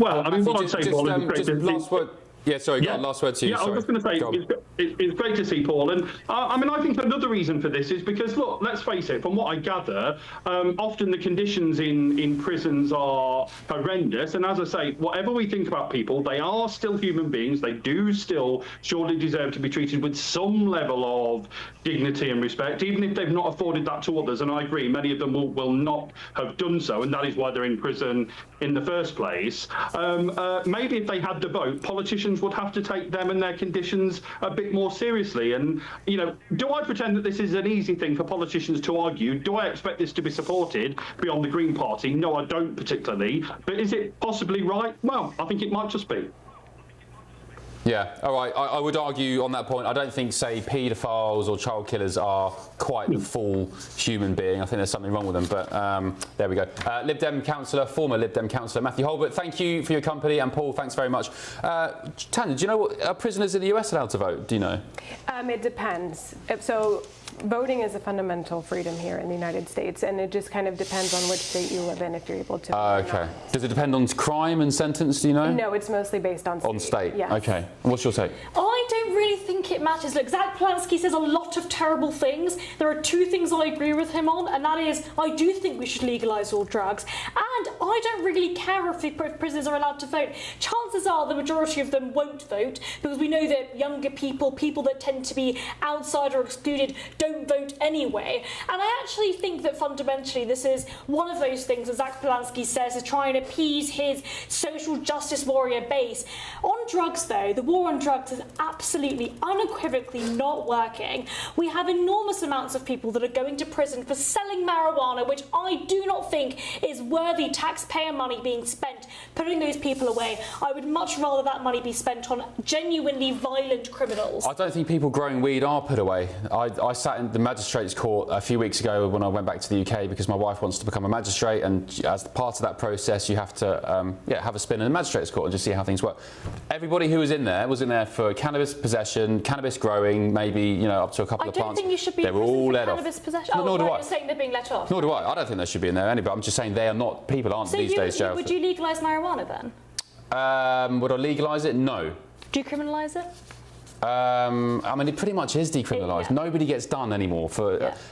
Well, I mean, what I'd say, Paul, is last word. Yeah, sorry, last word to you. Yeah, I was just going to say, it's great to see Paul. And I mean, I think another reason for this is because, look, let's face it, from what I gather, often the conditions in prisons are horrendous. And as I say, whatever we think about people, they are still human beings. They do still surely deserve to be treated with some level of dignity and respect, even if they've not afforded that to others. And I agree, many of them will not have done so, and that is why they're in prison in the first place. Maybe if they had the vote, politicians would have to take them and their conditions a bit more seriously. And, you know, do I pretend that this is an easy thing for politicians to argue? Do I expect this to be supported beyond the Green Party? No, I don't particularly. But is it possibly right? Well, I think it might just be. Yeah, all right. I would argue on that point. I don't think, say, paedophiles or child killers are quite the full human being. I think there's something wrong with them. But there we go. Lib Dem councillor, former Lib Dem councillor Matthew Holbert, thank you for your company. And Paul, thanks very much. Tanya, do you know what are prisoners in the US allowed to vote? Do you know? It depends. So voting is a fundamental freedom here in the United States, and it just kind of depends on which state you live in if you're able to. Okay. Does it depend on crime and sentence? Do you know? No, it's mostly based on state. On state. Yes. Okay. And what's your take? I don't really think it matters. Look, Zach Polanski says a lot of terrible things. There are two things I agree with him on, and that is I do think we should legalise all drugs, and I don't really care if the prisoners are allowed to vote. Chances are the majority of them won't vote, because we know that younger people, people that tend to be outside or excluded, don't vote anyway. And I actually think that fundamentally this is one of those things that Zach Polanski says to try and appease his social justice warrior base. On drugs, though, the war on drugs is absolutely unequivocally not working. We have enormous amounts of people that are going to prison for selling marijuana, which I do not think is worthy taxpayer money being spent putting those people away. I would much rather that money be spent on genuinely violent criminals. I don't think people growing weed are put away. I sat in the magistrates' court a few weeks ago when I went back to the UK because my wife wants to become a magistrate, and as part of that process you have to have a spin in the magistrates' court and just see how things work. Everybody who was in there for cannabis possession, cannabis growing, maybe up to a couple of plants. I don't think you should be they were all let off. Cannabis possession. Nor do I. You're saying they're being let off. Nor do I. I don't think they should be in there anyway. I'm just saying they are not. People aren't these days jailed. Would you legalise marijuana then? Would I legalise it? No. Decriminalise it? I mean, it pretty much is decriminalised. Nobody gets done anymore.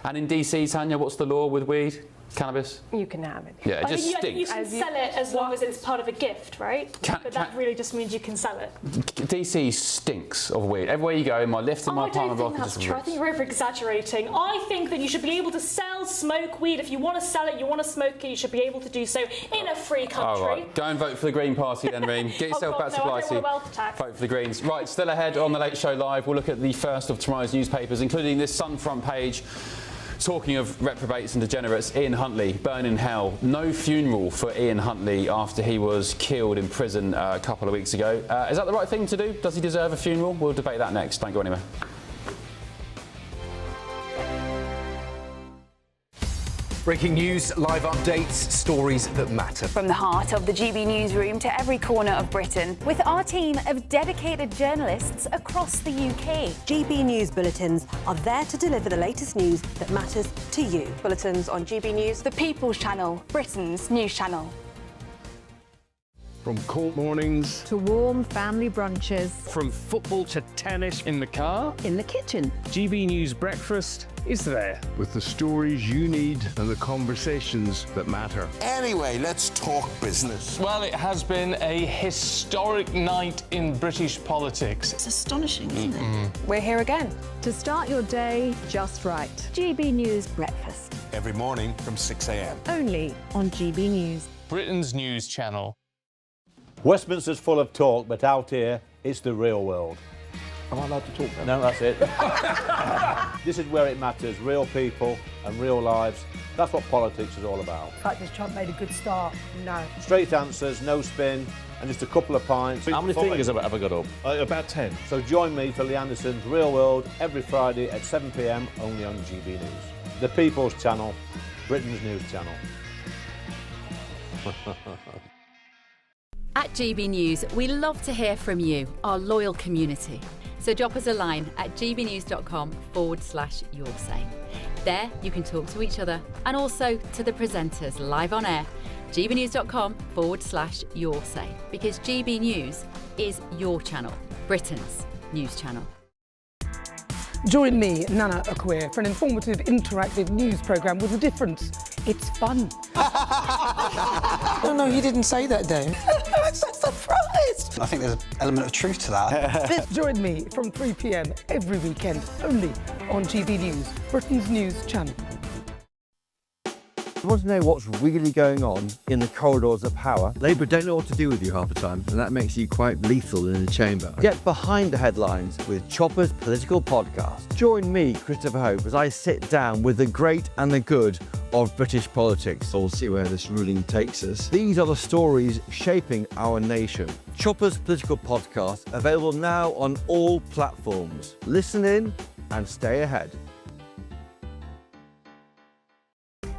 And in DC, Tanya, what's the law with weed? Cannabis? You can have it. Yeah, it just You stinks. can sell it as long as it's part of a gift, right? But that really just means you can sell it. DC stinks of weed. Everywhere you go, in my lift, in my apartment block, I don't think that's true. I think you're over-exaggerating. I think that you should be able to smoke weed. If you want to sell it, you want to smoke it, you should be able to do so in a free country. All right. Go and vote for the Green Party then, Reem. Get yourself back to Blighty. Vote for the Greens. Right, still ahead on the Late Show Live. We'll look at the first of tomorrow's newspapers, including this Sun front page. Talking of reprobates and degenerates, Ian Huntley, burn in hell. No funeral for Ian Huntley after he was killed in prison a couple of weeks ago. Is that the right thing to do? Does he deserve a funeral? We'll debate that next. Don't go anywhere. Breaking news, live updates, stories that matter. From the heart of the GB newsroom to every corner of Britain, with our team of dedicated journalists across the UK. GB News bulletins are there to deliver the latest news that matters to you. Bulletins on GB News, the People's Channel, Britain's news channel. From cold mornings to warm family brunches. From football to tennis in the car. In the kitchen. GB News Breakfast is there. With the stories you need and the conversations that matter. Anyway, let's talk business. Well, it has been a historic night in British politics. It's astonishing, isn't it? We're here again. To start your day just right. GB News Breakfast. Every morning from 6 a.m. Only on GB News. Britain's news channel. Westminster's full of talk, but out here, it's the real world. Am I allowed to talk now? No, that's it. This is where it matters, real people and real lives. That's what politics is all about. The fact that Trump made a good start, no. Straight answers, no spin, and just a couple of pints. How many fingers have I got up? About 10. So join me for Lee Anderson's Real World every Friday at 7 p.m. only on GB News. The People's Channel, Britain's news channel. At GB News, we love to hear from you, our loyal community. So drop us a line at gbnews.com/your say. There you can talk to each other and also to the presenters live on air. gbnews.com/your say, because GB News is your channel, Britain's news channel. Join me, Nana Akweer, for an informative, interactive news programme with a difference. It's fun. No, he didn't say that, Dave. I'm so surprised. I think there's an element of truth to that. Join me from 3 p.m. every weekend, only on GB News, Britain's news channel. You want to know what's really going on in the corridors of power? Labour don't know what to do with you half the time, and that makes you quite lethal in the chamber. Get behind the headlines with Chopper's political podcast. Join me, Christopher Hope, as I sit down with the great and the good of British politics. We'll see where this ruling takes us. These are the stories shaping our nation. Chopper's political podcast, available now on all platforms. Listen in and stay ahead.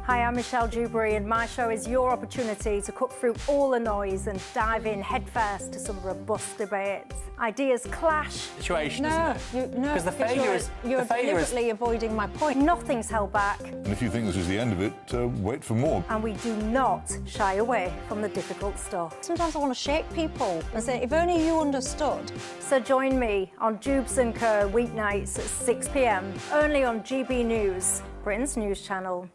Hi, I'm Michelle Dewberry, and my show is your opportunity to cut through all the noise and dive in headfirst to some robust debates. Ideas clash. Situation, No, isn't it? no, Because the failure is you're deliberately avoiding my point. Nothing's held back, And if you think this is the end of it, wait for more. and we do not shy away from the difficult stuff. Sometimes I want to shake people and say, if only you understood. So join me on Dubes & Co. weeknights at 6 p.m. only on GB News, Britain's news channel.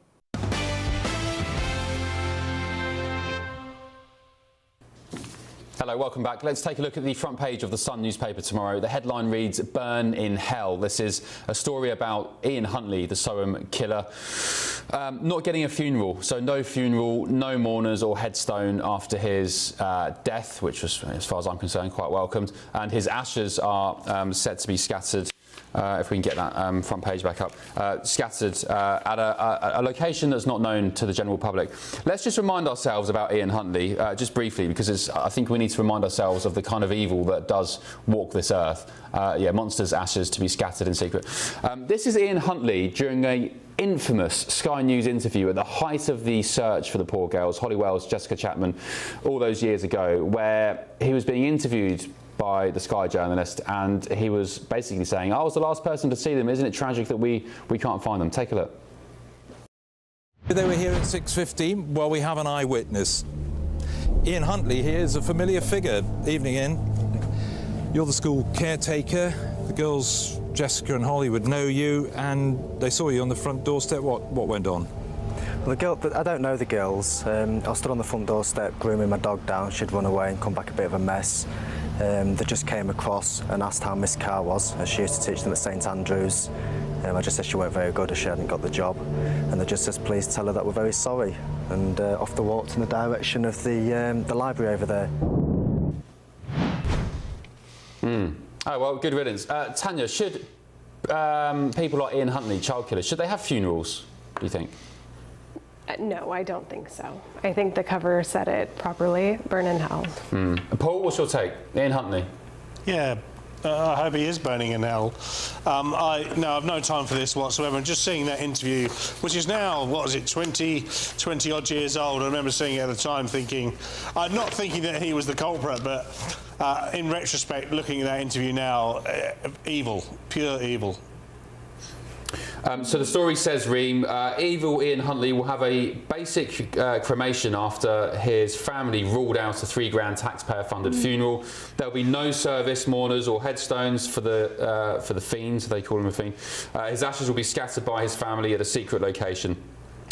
Hello, welcome back. Let's take a look at the front page of the Sun newspaper tomorrow. The headline reads, "Burn in Hell." This is a story about Ian Huntley, the Soham killer, not getting a funeral. So no funeral, no mourners or headstone after his death, which was, as far as I'm concerned, quite welcomed. And his ashes are set to be scattered. If we can get that front page back up, scattered at a location that's not known to the general public. Let's just remind ourselves about Ian Huntley, just briefly, because I think we need to remind ourselves of the kind of evil that does walk this earth. Monsters' ashes to be scattered in secret. This is Ian Huntley during a infamous Sky News interview at the height of the search for the poor girls, Holly Wells, Jessica Chapman, all those years ago, where he was being interviewed by the Sky journalist, and he was basically saying, I was the last person to see them. Isn't it tragic that we can't find them? Take a look. They were here at 6:15. Well, we have an eyewitness. Ian Huntley here is a familiar figure. Evening, Ian. You're the school caretaker. The girls, Jessica and Holly, would know you, and they saw you on the front doorstep. What went on? Well, I don't know the girls. I stood on the front doorstep grooming my dog down. She'd run away and come back a bit of a mess. They just came across and asked how Miss Carr was, as she used to teach them at St Andrews. I just said she weren't very good, as she hadn't got the job. And they just said, please tell her that we're very sorry. And off they walked in the direction of the library over there. Oh, well, good riddance. Tanya, should people like Ian Huntley, child killers, should they have funerals, do you think? No, I don't think so. I think the cover said it properly. Burn in hell. Paul, what's your take? Ian Huntley? Yeah, I hope he is burning in hell. I've no time for this whatsoever. And just seeing that interview, which is now, what is it, 20 odd years old. I remember seeing it at the time thinking, not thinking that he was the culprit, but in retrospect, looking at that interview now, evil, pure evil. So the story says, Reem, evil Ian Huntley will have a basic cremation after his family ruled out a £3,000 taxpayer-funded funeral. There'll be no service, mourners or headstones for the fiend, they call him a fiend. His ashes will be scattered by his family at a secret location.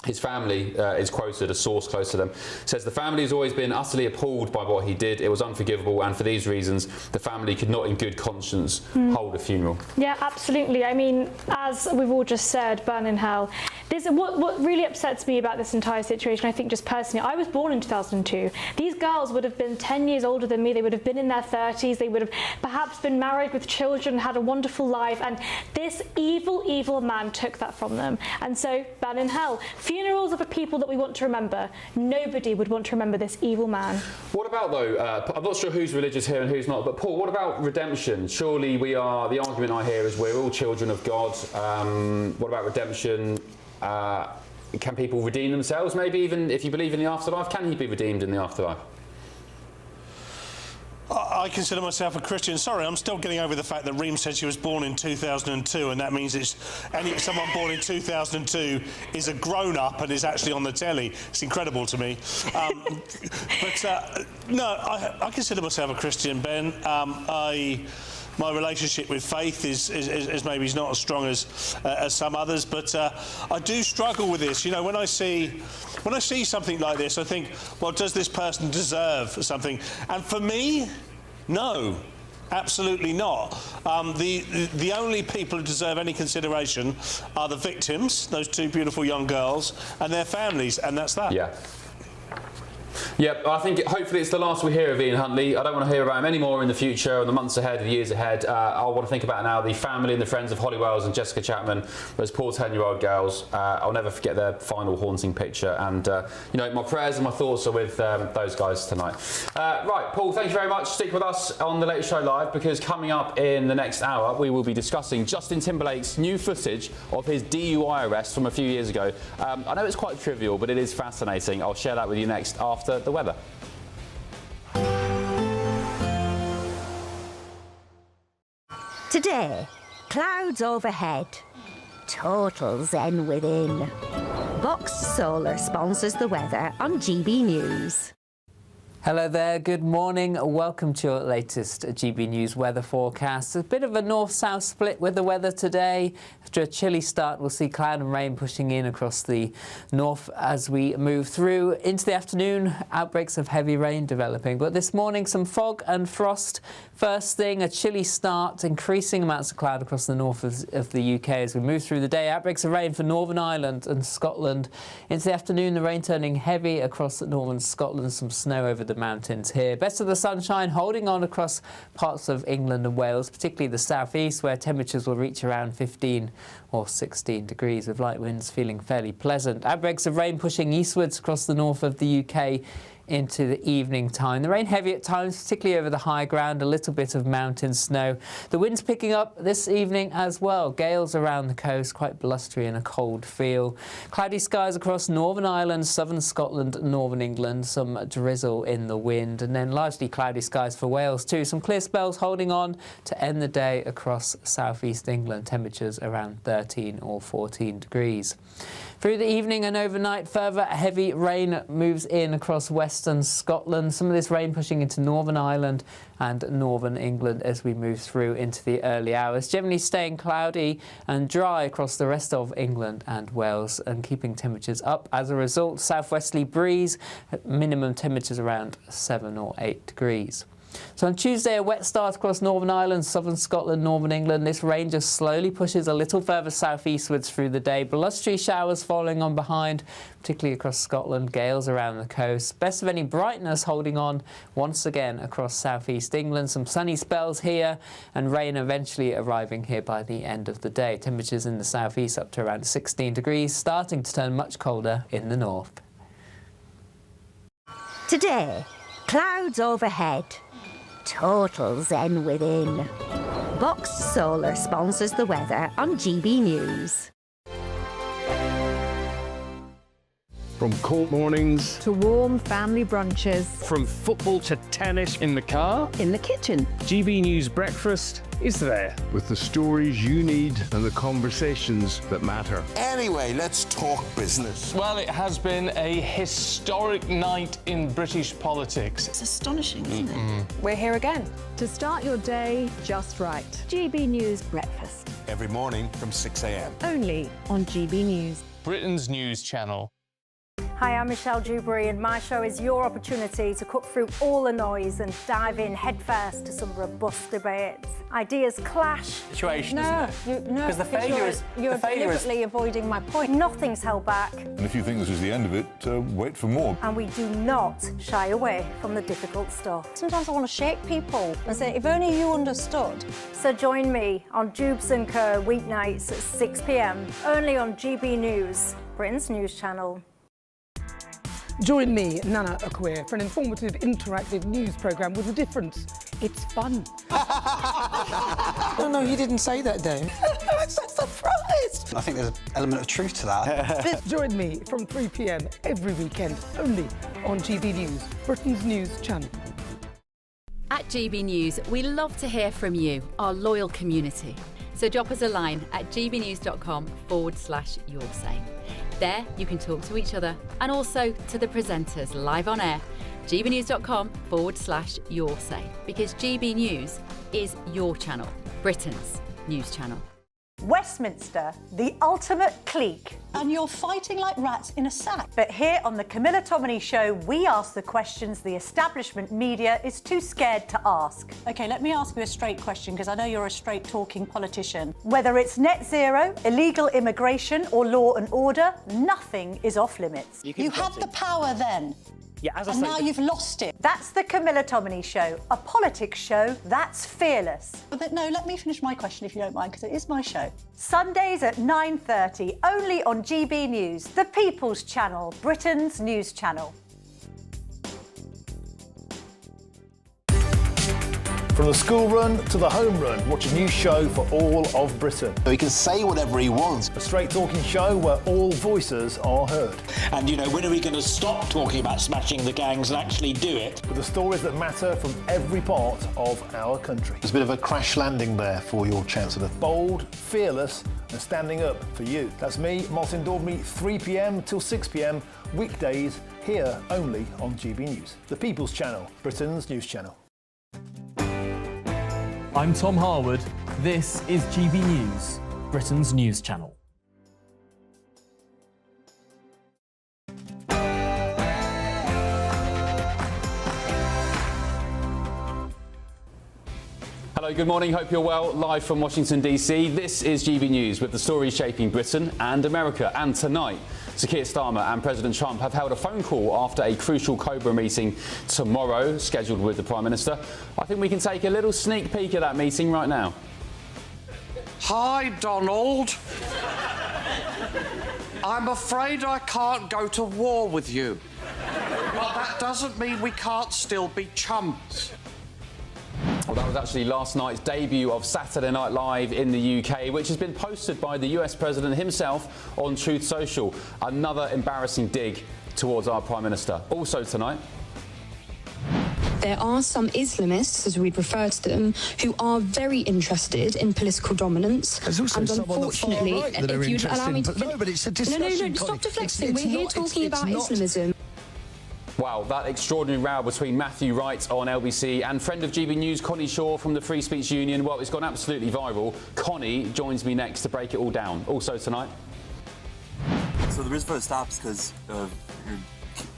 His family is quoted, a source close to them, says the family has always been utterly appalled by what he did. It was unforgivable, and for these reasons, the family could not in good conscience hold a funeral. Yeah, absolutely. I mean, as we've all just said, burn in hell. What really upsets me about this entire situation, I think just personally, I was born in 2002. These girls would have been 10 years older than me. They would have been in their 30s. They would have perhaps been married with children, had a wonderful life, and this evil, evil man took that from them. And so, burn in hell. Funerals are for people that we want to remember. Nobody would want to remember this evil man. What about, though, I'm not sure who's religious here and who's not, but Paul, what about redemption? Surely we are, the argument I hear is we're all children of God. What about redemption? Can people redeem themselves? Maybe even if you believe in the afterlife, can he be redeemed in the afterlife? I consider myself a Christian. Sorry, I'm still getting over the fact that Reem said she was born in 2002, and that means someone born in 2002 is a grown-up and is actually on the telly. It's incredible to me. No, I consider myself a Christian, Ben. My relationship with faith is maybe not as strong as some others, but I do struggle with this. You know, when I see something like this, I think, well, does this person deserve something? And for me, no, absolutely not. The only people who deserve any consideration are the victims, those two beautiful young girls, and their families, and that's that. Yeah. Yep, I think hopefully it's the last we hear of Ian Huntley. I don't want to hear about him anymore in the future, in the months ahead, the years ahead. I want to think about now the family and the friends of Holly Wells and Jessica Chapman, those poor 10-year-old girls. I'll never forget their final haunting picture. And, you know, my prayers and my thoughts are with those guys tonight. Right, Paul, thank you very much. Stick with us on The Late Show Live, because coming up in the next hour, we will be discussing Justin Timberlake's new footage of his DUI arrest from a few years ago. I know it's quite trivial, but it is fascinating. I'll share that with you next after the weather. Today, clouds overhead, total zen within. Boxed Solar sponsors the weather on GB News. Hello there, good morning. Welcome to your latest GB News weather forecast. A bit of a north-south split with the weather today. After a chilly start, we'll see cloud and rain pushing in across the north as we move through. Into the afternoon, outbreaks of heavy rain developing. But this morning, some fog and frost. First thing, a chilly start, increasing amounts of cloud across the north of the UK as we move through the day. Outbreaks of rain for Northern Ireland and Scotland. Into the afternoon, the rain turning heavy across northern Scotland. Some snow over the mountains here. Best of the sunshine holding on across parts of England and Wales, particularly the southeast, where temperatures will reach around 15 or 16 degrees, with light winds feeling fairly pleasant. Outbreaks of rain pushing eastwards across the north of the UK into the evening time. The rain heavy at times, particularly over the high ground, a little bit of mountain snow. The wind's picking up this evening as well. Gales around the coast, quite blustery and a cold feel. Cloudy skies across Northern Ireland, southern Scotland, northern England. Some drizzle in the wind, and then largely cloudy skies for Wales too. Some clear spells holding on to end the day across southeast England. Temperatures around 13 or 14 degrees. Through the evening and overnight, further heavy rain moves in across western Scotland. Some of this rain pushing into Northern Ireland and northern England as we move through into the early hours. Generally staying cloudy and dry across the rest of England and Wales, and keeping temperatures up as a result. Southwesterly breeze, minimum temperatures around 7 or 8 degrees. So on Tuesday, a wet start across Northern Ireland, southern Scotland, northern England. This rain just slowly pushes a little further southeastwards through the day. Blustery showers falling on behind, particularly across Scotland. Gales around the coast. Best of any brightness holding on once again across southeast England. Some sunny spells here, and rain eventually arriving here by the end of the day. Temperatures in the southeast up to around 16 degrees, starting to turn much colder in the north. Today, clouds overhead, total zen within. Boxed Solar sponsors the weather on GB News. From cold mornings to warm family brunches. From football to tennis in the car. In the kitchen. GB News Breakfast is there. With the stories you need and the conversations that matter. Anyway, let's talk business. Well, it has been a historic night in British politics. It's astonishing, isn't it? We're here again. To start your day just right. GB News Breakfast. Every morning from 6 a.m. Only on GB News. Britain's news channel. Hi, I'm Michelle Dewberry, and my show is your opportunity to cut through all the noise and dive in headfirst to some robust debates. Ideas clash. Situation, No, isn't it? Because the failure is... You're deliberately avoiding my point. Nothing's held back. And if you think this is the end of it, wait for more. And we do not shy away from the difficult stuff. Sometimes I want to shake people and say, if only you understood. So join me on Jubes & Co. weeknights at 6 p.m, only on GB News, Britain's news channel. Join me, Nana Akweer, for an informative, interactive news programme with a difference. It's fun. No, he didn't say that, Dave. I'm so surprised. I think there's an element of truth to that. Join me from 3 p.m. every weekend, only on GB News, Britain's news channel. At GB News, we love to hear from you, our loyal community. So drop us a line at gbnews.com/yoursay. There you can talk to each other and also to the presenters live on air. gbnews.com/yoursay, because GB News is your channel, Britain's news channel. Westminster, the ultimate clique. And you're fighting like rats in a sack. But here on the Camilla Tominey Show, we ask the questions the establishment media is too scared to ask. OK, let me ask you a straight question, because I know you're a straight-talking politician. Whether it's net zero, illegal immigration or law and order, nothing is off limits. You had the power then. Yeah, as I And say, now you've lost it. That's the Camilla Tominey Show, a politics show that's fearless. No, let me finish my question if you don't mind, because it is my show. Sundays at 9:30, only on GB News, the People's Channel, Britain's news channel. From the school run to the home run, watch a new show for all of Britain. He can say whatever he wants. A straight-talking show where all voices are heard. And, you know, when are we going to stop talking about smashing the gangs and actually do it? With the stories that matter from every part of our country. There's a bit of a crash landing there for your Chancellor. Bold, fearless and standing up for you. That's me, Martin Daubney, 3 p.m. till 6 p.m, weekdays, here only on GB News. The People's Channel, Britain's news channel. I'm Tom Harwood. This is GB News, Britain's news channel. Hello, good morning. Hope you're well. Live from Washington, D.C. This is GB News with the stories shaping Britain and America. And tonight, Sir Keir Starmer and President Trump have held a phone call after a crucial Cobra meeting tomorrow, scheduled with the Prime Minister. I think we can take a little sneak peek at that meeting right now. Hi, Donald. I'm afraid I can't go to war with you. But that doesn't mean we can't still be chums. Well, that was actually last night's debut of Saturday Night Live in the UK, which has been posted by the US President himself on Truth Social. Another embarrassing dig towards our Prime Minister. Also tonight... There are some Islamists, as we'd refer to them, who are very interested in political dominance. There's also and some on the far unfortunately, right that are if you'd allow me to... interested, but no, but it's a discussion. No, stop deflecting. It's We're here not- talking it's about not- Islamism. Wow, that extraordinary row between Matthew Wright on LBC and friend of GB News, Connie Shaw from the Free Speech Union. Well, it's gone absolutely viral. Connie joins me next to break it all down. Also tonight... So the reason for the stops because you're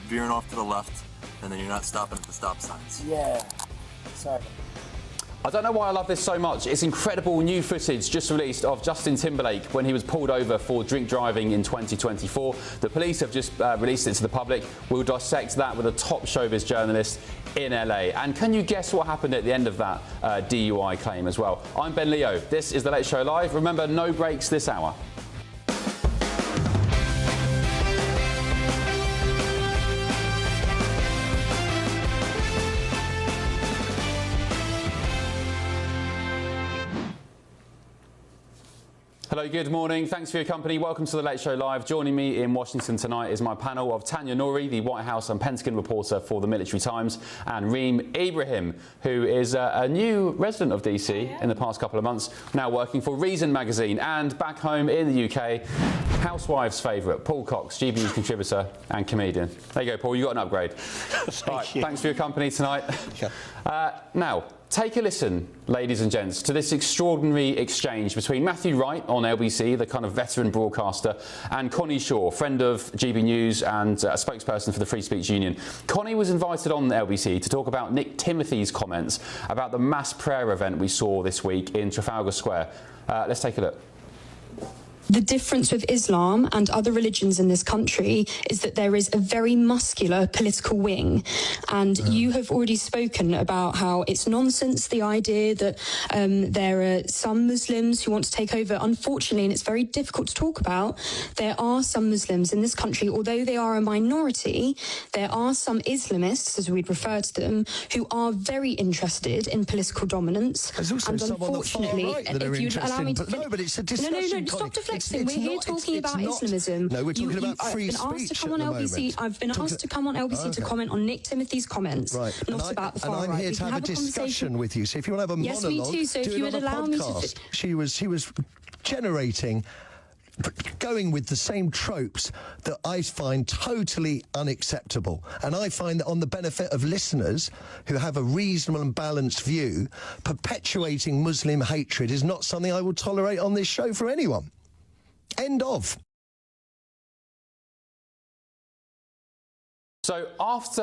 veering off to the left and then you're not stopping at the stop signs. Yeah, sorry. I don't know why I love this so much. It's incredible new footage just released of Justin Timberlake when he was pulled over for drink driving in 2024. The police have just released it to the public. We'll dissect that with a top showbiz journalist in LA. And can you guess what happened at the end of that DUI claim as well? I'm Ben Leo. This is The Late Show Live. Remember, no breaks this hour. Hello, good morning. Thanks for your company. Welcome to the Late Show Live. Joining me in Washington tonight is my panel of Tanya Nouri, the White House and Pentagon reporter for the Military Times, and Reem Ibrahim, who is a new resident of DC in the past couple of months, now working for Reason magazine. And back home in the UK, Housewives' favourite, Paul Cox, GB News contributor and comedian. There you go, Paul, you got an upgrade. Thanks for your company tonight. Now, take a listen, ladies and gents, to this extraordinary exchange between Matthew Wright on LBC, the kind of veteran broadcaster, and Connie Shaw, friend of GB News and a spokesperson for the Free Speech Union. Connie was invited on LBC to talk about Nick Timothy's comments about the mass prayer event we saw this week in Trafalgar Square. Let's take a look. The difference with Islam and other religions in this country is that there is a very muscular political wing. And you have already spoken about how it's nonsense, the idea that there are some Muslims who want to take over. Unfortunately, and it's very difficult to talk about, there are some Muslims in this country, although they are a minority, there are some Islamists, as we'd refer to them, who are very interested in political dominance. There's also and some on the far right that are interested. No, but it's a discussion. No, stop deflecting. We're here talking about Islamism. No, we're talking about free speech at the moment. I've been asked to come on LBC to comment on Nick Timothy's comments, not about the far right. And I'm here to have a discussion with you. So if you want to have a monologue, yes, me too. So if you would allow me to... She was generating, going with the same tropes that I find totally unacceptable. And I find that on the benefit of listeners who have a reasonable and balanced view, perpetuating Muslim hatred is not something I will tolerate on this show for anyone. End of. So after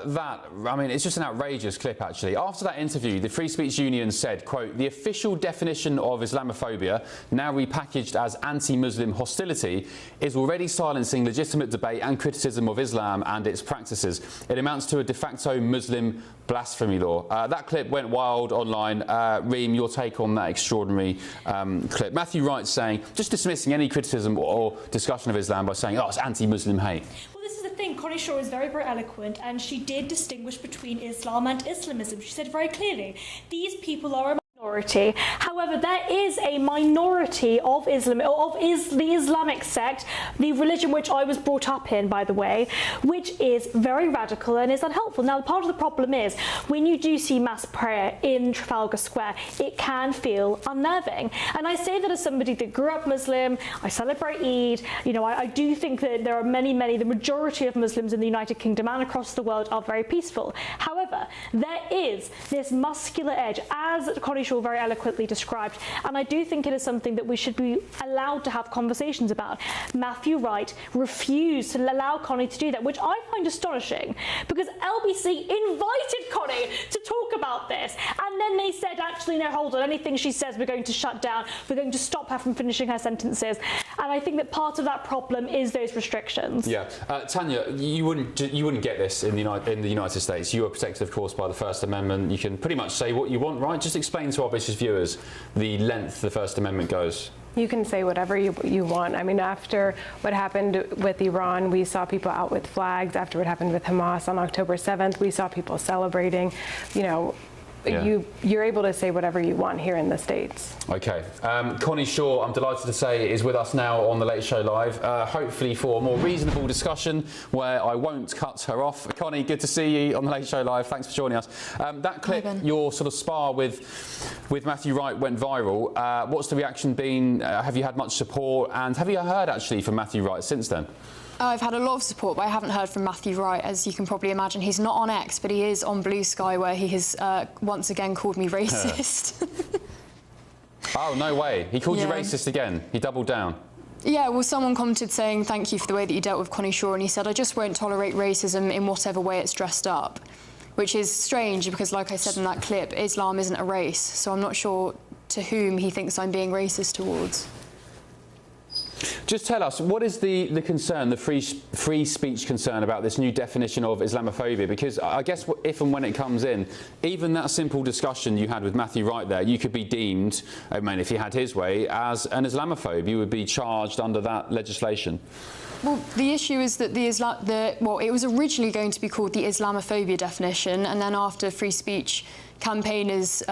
that, I mean, it's just an outrageous clip, actually. After that interview, the Free Speech Union said, quote, the official definition of Islamophobia, now repackaged as anti-Muslim hostility, is already silencing legitimate debate and criticism of Islam and its practices. It amounts to a de facto Muslim blasphemy law. That clip went wild online. Reem, your take on that extraordinary clip. Matthew Wright saying, just dismissing any criticism or discussion of Islam by saying, oh, it's anti-Muslim hate. This is the thing, Connie Shaw is very, very eloquent, and she did distinguish between Islam and Islamism. She said very clearly, these people are a minority. However, there is a minority of the Islamic sect, the religion which I was brought up in, by the way, which is very radical and is unhelpful. Now, part of the problem is when you do see mass prayer in Trafalgar Square, it can feel unnerving. And I say that as somebody that grew up Muslim, I celebrate Eid. You know, I do think that there are many, the majority of Muslims in the United Kingdom and across the world are very peaceful. However, there is this muscular edge, as Connie Shaw very eloquently described, and I do think it is something that we should be allowed to have conversations about. Matthew Wright refused to allow Connie to do that, which I find astonishing, because LBC invited Connie to talk about this, and then they said, actually, no, hold on, anything she says we're going to shut down, we're going to stop her from finishing her sentences. And I think that part of that problem is those restrictions. Yeah, Tanya, you wouldn't get this in the United States. You are protected, of course, by the First Amendment. You can pretty much say what you want, right? Just explain to our British viewers the length the First Amendment goes. You can say whatever you want. I mean, after what happened with Iran, we saw people out with flags. After what happened with Hamas on October 7th, we saw people celebrating. You know, you're able to say whatever you want here in the States. OK. Connie Shaw, I'm delighted to say, is with us now on The Late Show Live, hopefully for a more reasonable discussion where I won't cut her off. Connie, good to see you on The Late Show Live. Thanks for joining us. That clip, your sort of spar with Matthew Wright went viral. What's the reaction been? Have you had much support? And have you heard, actually, from Matthew Wright since then? I've had a lot of support, but I haven't heard from Matthew Wright. As you can probably imagine, he's not on X, but he is on Blue Sky, where he has once again called me racist. Oh, no way. He called you racist again. He doubled down. Yeah, well, someone commented saying, thank you for the way that you dealt with Connie Shaw, and he said, I just won't tolerate racism in whatever way it's dressed up, which is strange because, like I said in that clip, Islam isn't a race, so I'm not sure to whom he thinks I'm being racist towards. Just tell us, what is the concern, the free speech concern about this new definition of Islamophobia? Because I guess if and when it comes in, even that simple discussion you had with Matthew Wright there, you could be deemed, I mean, if he had his way, as an Islamophobe. You would be charged under that legislation. Well, the issue is that it was originally going to be called the Islamophobia definition, and then after Free Speech campaigners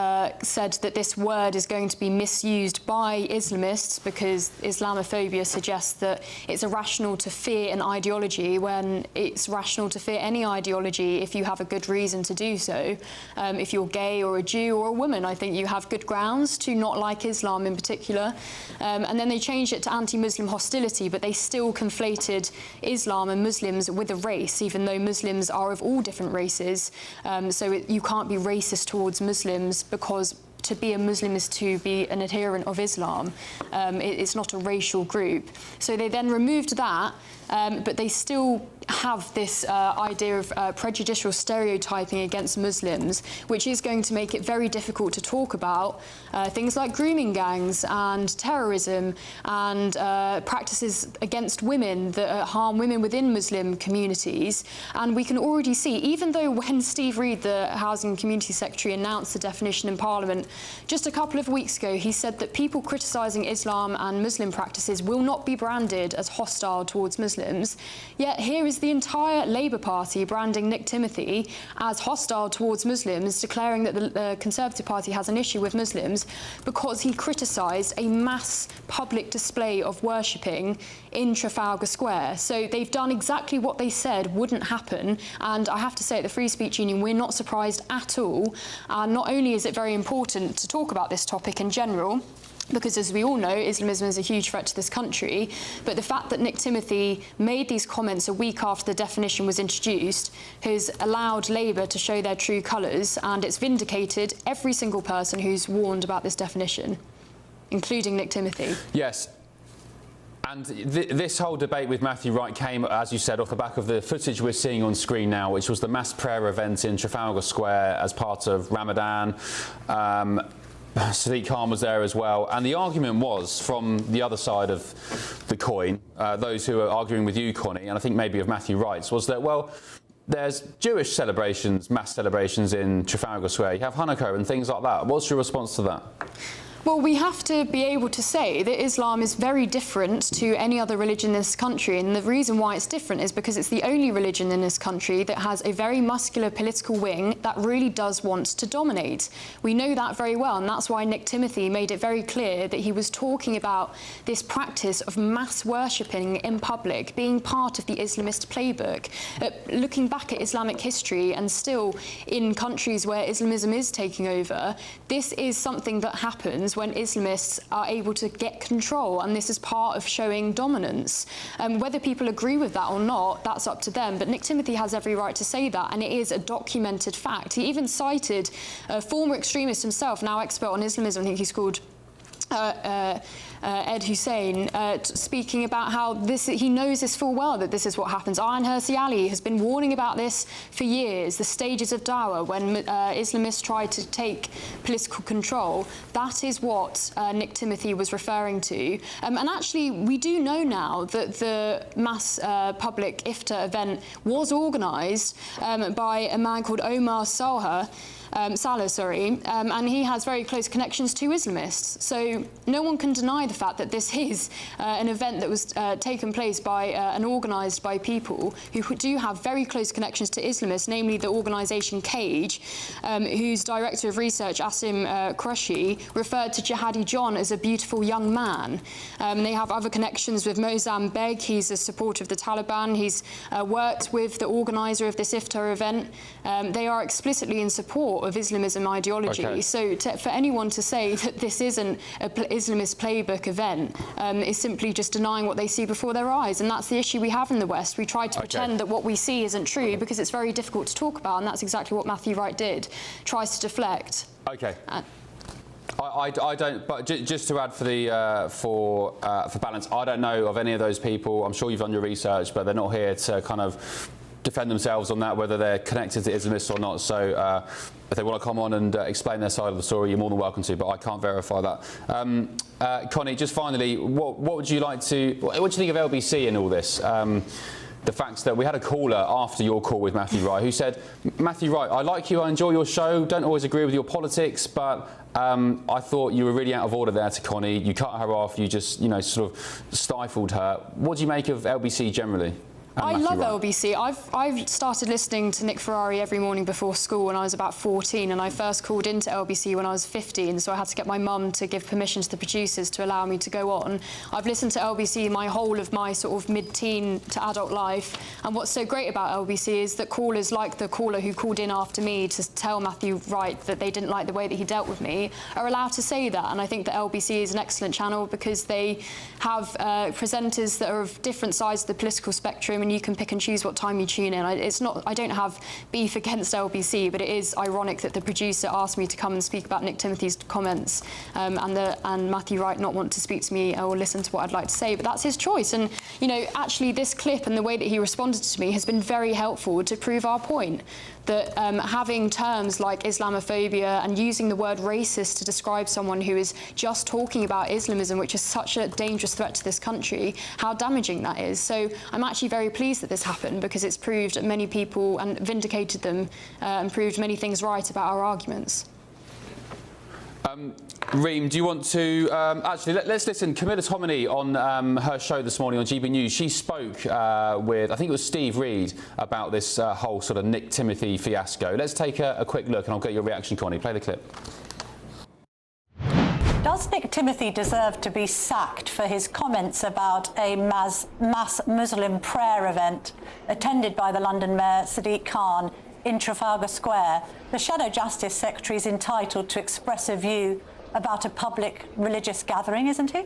said that this word is going to be misused by Islamists because Islamophobia suggests that it's irrational to fear an ideology when it's rational to fear any ideology if you have a good reason to do so. If you're gay or a Jew or a woman, I think you have good grounds to not like Islam in particular. And then they changed it to anti-Muslim hostility, but they still conflated Islam and Muslims with a race, even though Muslims are of all different races. You can't be racist towards Muslims because to be a Muslim is to be an adherent of Islam. It's not a racial group. So they then removed that, but they still have this idea of prejudicial stereotyping against Muslims, which is going to make it very difficult to talk about things like grooming gangs and terrorism and practices against women that harm women within Muslim communities. And we can already see, even though when Steve Reed, the Housing and Community Secretary, announced the definition in Parliament just a couple of weeks ago, he said that people criticising Islam and Muslim practices will not be branded as hostile towards Muslims. Yet here is the entire Labour Party branding Nick Timothy as hostile towards Muslims, declaring that the Conservative Party has an issue with Muslims because he criticised a mass public display of worshipping in Trafalgar Square. So they've done exactly what they said wouldn't happen, and I have to say at the Free Speech Union we're not surprised at all. And not only is it very important to talk about this topic in general, because as we all know, Islamism is a huge threat to this country, but the fact that Nick Timothy made these comments a week after the definition was introduced has allowed Labour to show their true colours, and it's vindicated every single person who's warned about this definition, including Nick Timothy. Yes. And this whole debate with Matthew Wright came, as you said, off the back of the footage we're seeing on screen now, which was the mass prayer event in Trafalgar Square as part of Ramadan. Sadiq Khan was there as well, and the argument was from the other side of the coin, those who are arguing with you, Connie, and I think maybe of Matthew Wright's, was that, well, there's Jewish celebrations, mass celebrations in Trafalgar Square, you have Hanukkah and things like that. What's your response to that? Well, we have to be able to say that Islam is very different to any other religion in this country, and the reason why it's different is because it's the only religion in this country that has a very muscular political wing that really does want to dominate. We know that very well, and that's why Nick Timothy made it very clear that he was talking about this practice of mass worshipping in public being part of the Islamist playbook. Looking back at Islamic history, and still in countries where Islamism is taking over, this is something that happens when Islamists are able to get control, and this is part of showing dominance. Whether people agree with that or not, that's up to them, but Nick Timothy has every right to say that, and it is a documented fact. He even cited a former extremist himself, now expert on Islamism, I think he's called Ed Hussein, speaking about how he knows this full well, that this is what happens. Ayaan Hirsi Ali has been warning about this for years, the stages of dawah, when Islamists try to take political control. That is what Nick Timothy was referring to. And actually, we do know now that the mass public iftar event was organised by a man called Omar Salah, and he has very close connections to Islamists. So no one can deny the fact that this is an event that was taken place by and organised by people who do have very close connections to Islamists, namely the organisation Cage, whose director of research, Asim Qureshi, referred to Jihadi John as a beautiful young man. They have other connections with Mozam Beg. He's a supporter of the Taliban. He's worked with the organiser of this iftar event. They are explicitly in support of Islamism ideology. Okay. So for anyone to say that this isn't an Islamist playbook event is simply just denying what they see before their eyes, and that's the issue we have in the West. We try to pretend that what we see isn't true because it's very difficult to talk about, and that's exactly what Matthew Wright did. Tries to deflect. Okay. I don't. But just to add for balance, I don't know of any of those people. I'm sure you've done your research, but they're not here to kind of defend themselves on that, whether they're connected to Islamists or not. So if they want to come on and explain their side of the story, you're more than welcome to, but I can't verify that. Connie, just finally, what would you like to... What do you think of LBC in all this? The fact that we had a caller after your call with Matthew Wright who said, Matthew Wright, I like you, I enjoy your show, don't always agree with your politics, but I thought you were really out of order there to Connie. You cut her off, you just, sort of stifled her. What do you make of LBC generally? I Matthew love Wright. LBC. I've started listening to Nick Ferrari every morning before school when I was about 14, and I first called into LBC when I was 15, so I had to get my mum to give permission to the producers to allow me to go on. I've listened to LBC my whole of my sort of mid-teen to adult life, and what's so great about LBC is that callers like the caller who called in after me to tell Matthew Wright that they didn't like the way that he dealt with me are allowed to say that, and I think that LBC is an excellent channel because they have presenters that are of different sides of the political spectrum, and you can pick and choose what time you tune in. I don't have beef against LBC, but it is ironic that the producer asked me to come and speak about Nick Timothy's comments and Matthew Wright not want to speak to me or listen to what I'd like to say, but that's his choice. And, you know, actually this clip and the way that he responded to me has been very helpful to prove our point, that having terms like Islamophobia and using the word racist to describe someone who is just talking about Islamism, which is such a dangerous threat to this country, how damaging that is. So I'm actually very pleased that this happened because it's proved many people and vindicated them and proved many things right about our arguments. Reem, do you want to... actually, let's listen. Camilla Tominey on her show this morning on GB News, she spoke with, I think it was Steve Reed, about this whole sort of Nick Timothy fiasco. Let's take a quick look and I'll get your reaction, Connie. Play the clip. Does Nick Timothy deserve to be sacked for his comments about a mass Muslim prayer event attended by the London Mayor Sadiq Khan in Trafalgar Square? The Shadow Justice Secretary is entitled to express a view about a public religious gathering, isn't he?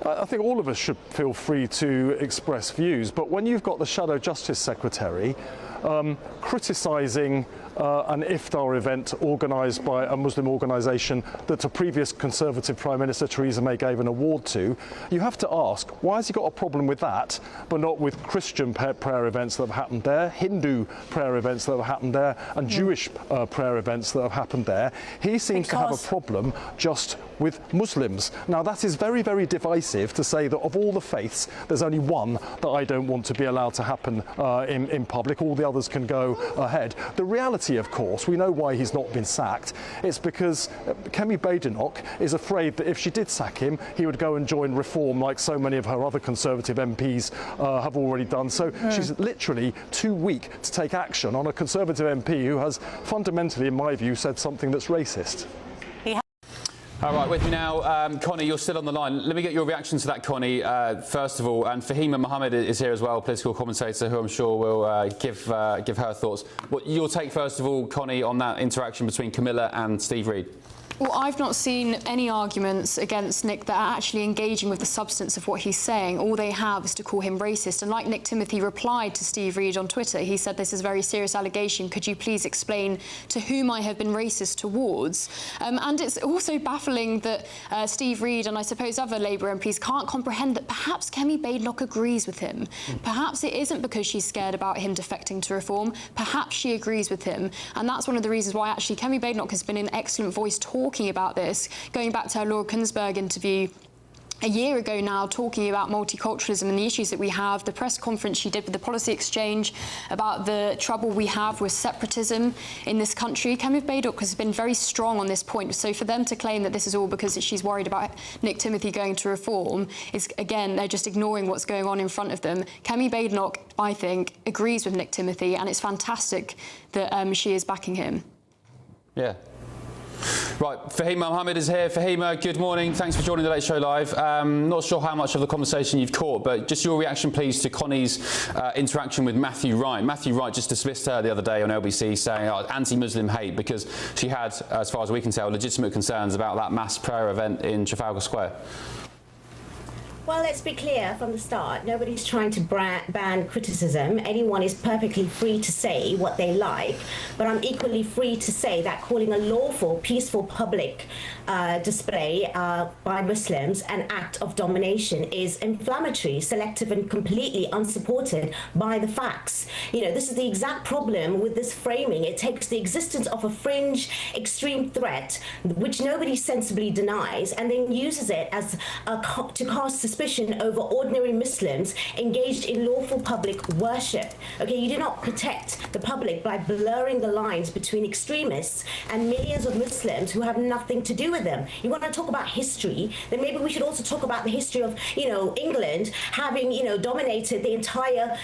I think all of us should feel free to express views, but when you've got the Shadow Justice Secretary criticising an iftar event organised by a Muslim organisation that a previous Conservative Prime Minister Theresa May gave an award to, you have to ask, why has he got a problem with that, but not with Christian prayer events that have happened there, Hindu prayer events that have happened there, and Jewish prayer events that have happened there? He seems to have a problem just with Muslims. Now, that is very, very divisive to say that of all the faiths, there's only one that I don't want to be allowed to happen in public. All the others can go ahead. The reality, of course, we know why he's not been sacked. It's because Kemi Badenoch is afraid that if she did sack him, he would go and join Reform like so many of her other Conservative MPs have already done. So she's literally too weak to take action on a Conservative MP who has fundamentally, in my view, said something that's racist. All right, with me now, Connie, you're still on the line. Let me get your reaction to that, Connie, first of all. And Fahima Mohammed is here as well, political commentator, who I'm sure will give her thoughts. What your take, first of all, Connie, on that interaction between Camilla and Steve Reed? Well, I've not seen any arguments against Nick that are actually engaging with the substance of what he's saying. All they have is to call him racist. And like Nick Timothy replied to Steve Reed on Twitter, he said, "This is a very serious allegation. Could you please explain to whom I have been racist towards?" And it's also baffling that Steve Reed and I suppose other Labour MPs can't comprehend that perhaps Kemi Badenoch agrees with him. Perhaps it isn't because she's scared about him defecting to Reform. Perhaps she agrees with him. And that's one of the reasons why actually Kemi Badenoch has been an excellent voice talking about this, going back to her Laura Kunsberg interview a year ago now, talking about multiculturalism and the issues that we have, the press conference she did with the Policy Exchange about the trouble we have with separatism in this country. Kemi Badenoch has been very strong on this point. So for them to claim that this is all because she's worried about Nick Timothy going to Reform is, again, they're just ignoring what's going on in front of them. Kemi Badenoch, I think, agrees with Nick Timothy, and it's fantastic that she is backing him. Yeah. Right, Fahima Mohammed is here. Fahima, good morning. Thanks for joining the Late Show Live. Not sure how much of the conversation you've caught, but just your reaction, please, to Connie's interaction with Matthew Wright. Matthew Wright just dismissed her the other day on LBC, saying anti-Muslim hate because she had, as far as we can tell, legitimate concerns about that mass prayer event in Trafalgar Square. Well, let's be clear from the start. Nobody's trying to ban criticism. Anyone is perfectly free to say what they like. But I'm equally free to say that calling a lawful, peaceful public display by Muslims an act of domination is inflammatory, selective, and completely unsupported by the facts. You know, this is the exact problem with this framing. It takes the existence of a fringe, extreme threat, which nobody sensibly denies, and then uses it as to cast suspicion suspicion over ordinary Muslims engaged in lawful public worship. Okay, you do not protect the public by blurring the lines between extremists and millions of Muslims who have nothing to do with them. You want to talk about history, then maybe we should also talk about the history of, England having, dominated the entire,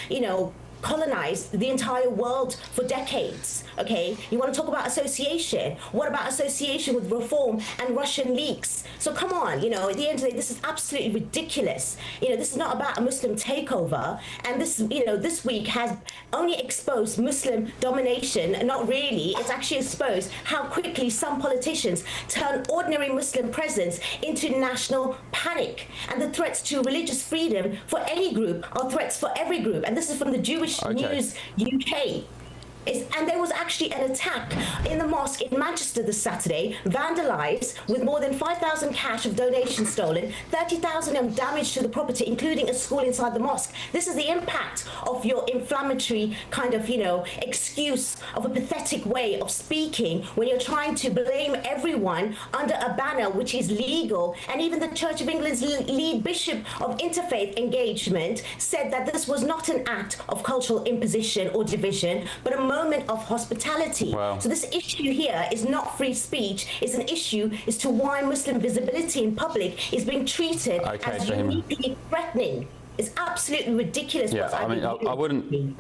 colonized the entire world for decades. Okay, you want to talk about association? What about association with reform and Russian leaks? So come on, at the end of the day, this is absolutely ridiculous. This is not about a Muslim takeover, and this, this week has only exposed Muslim domination. Not really. It's actually exposed how quickly some politicians turn ordinary Muslim presence into national panic, and the threats to religious freedom for any group are threats for every group. And this is from the Jewish News UK. And there was actually an attack in the mosque in Manchester this Saturday, vandalised, with more than 5,000 cash of donations stolen, 30,000 of damage to the property, including a school inside the mosque. This is the impact of your inflammatory kind of, excuse of a pathetic way of speaking when you're trying to blame everyone under a banner which is legal. And even the Church of England's lead bishop of interfaith engagement said that this was not an act of cultural imposition or division, but a moment of hospitality. Wow. So this issue here is not free speech. It's an issue as to why Muslim visibility in public is being treated as uniquely threatening. It's absolutely ridiculous. Yeah, I wouldn't.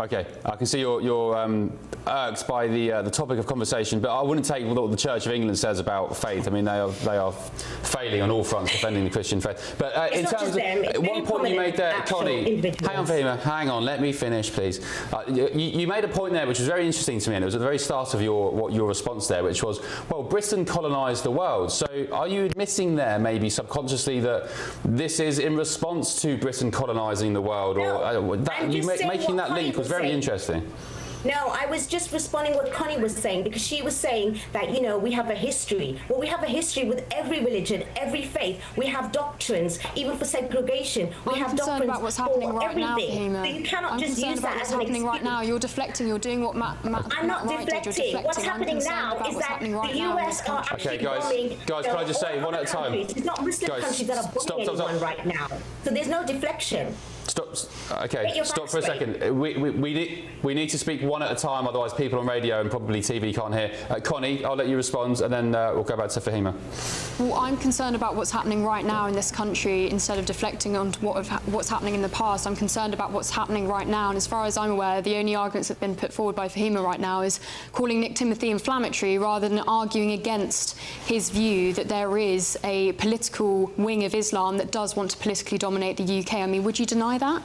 Okay, I can see you're irked by the topic of conversation, but I wouldn't take what the Church of England says about faith. I mean, they are failing on all fronts defending the Christian faith. But in terms of one point you made there, Connie, hang on, Fahima, hang on, let me finish, please. You made a point there which was very interesting to me, and it was at the very start of your response there, which was, well, Britain colonised the world. So are you admitting there, maybe subconsciously, that this is in response to Britain colonising the world, or making that link was very interesting. No, I was just responding what Connie was saying, because she was saying that, we have a history. Well, we have a history with every religion, every faith. We have doctrines, even for segregation. We have doctrines about what's happening for right now, everything. Fahima. So you cannot I'm just use that as an happening excuse. right now. You're deflecting. You're doing what Matt I'm not deflecting. What's happening now is that the US are actually bombing. Guys, can I just say one at a time? It's not Muslim countries that are bombing anyone right now. So there's no deflection. Stop. Okay, stop for a second. We need to speak one at a time, otherwise people on radio and probably TV can't hear. Connie, I'll let you respond, and then we'll go back to Fahima. Well, I'm concerned about what's happening right now in this country instead of deflecting on what's happening in the past. I'm concerned about what's happening right now, and as far as I'm aware, the only arguments that have been put forward by Fahima right now is calling Nick Timothy inflammatory rather than arguing against his view that there is a political wing of Islam that does want to politically dominate the UK. I mean, would you deny that?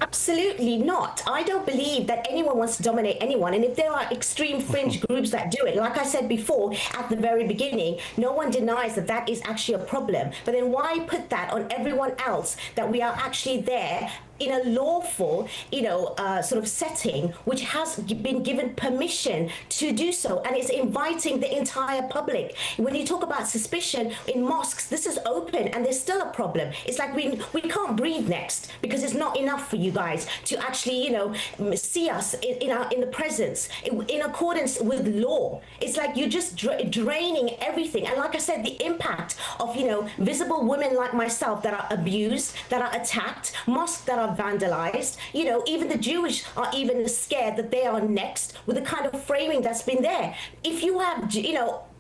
Absolutely not. I don't believe that anyone wants to dominate anyone. And if there are extreme fringe groups that do it, like I said before at the very beginning, no one denies that that is actually a problem. But then why put that on everyone else, that we are actually there in a lawful, sort of setting, which has been given permission to do so, and it's inviting the entire public. When you talk about suspicion in mosques, this is open, and there's still a problem. It's like we can't breathe next because it's not enough for you guys to actually, see us in the presence in accordance with law. It's like you're just draining everything. And like I said, the impact of visible women like myself that are abused, that are attacked, mosques that are vandalized, even the Jewish are even scared that they are next with the kind of framing that's been there. If you have,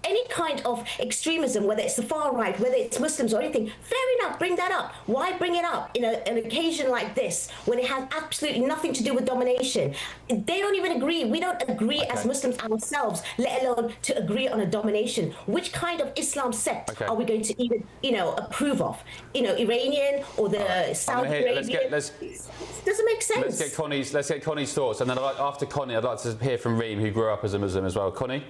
any kind of extremism, whether it's the far right, whether it's Muslims or anything, fair enough, bring that up. Why bring it up in an occasion like this when it has absolutely nothing to do with domination? They don't even agree. We don't agree as Muslims ourselves, let alone to agree on a domination. Which kind of Islam sect are we going to even, approve of? Iranian or the Saudi Arabian? Doesn't make sense. Let's get Connie's thoughts, and then after Connie, I'd like to hear from Reem, who grew up as a Muslim as well. Connie?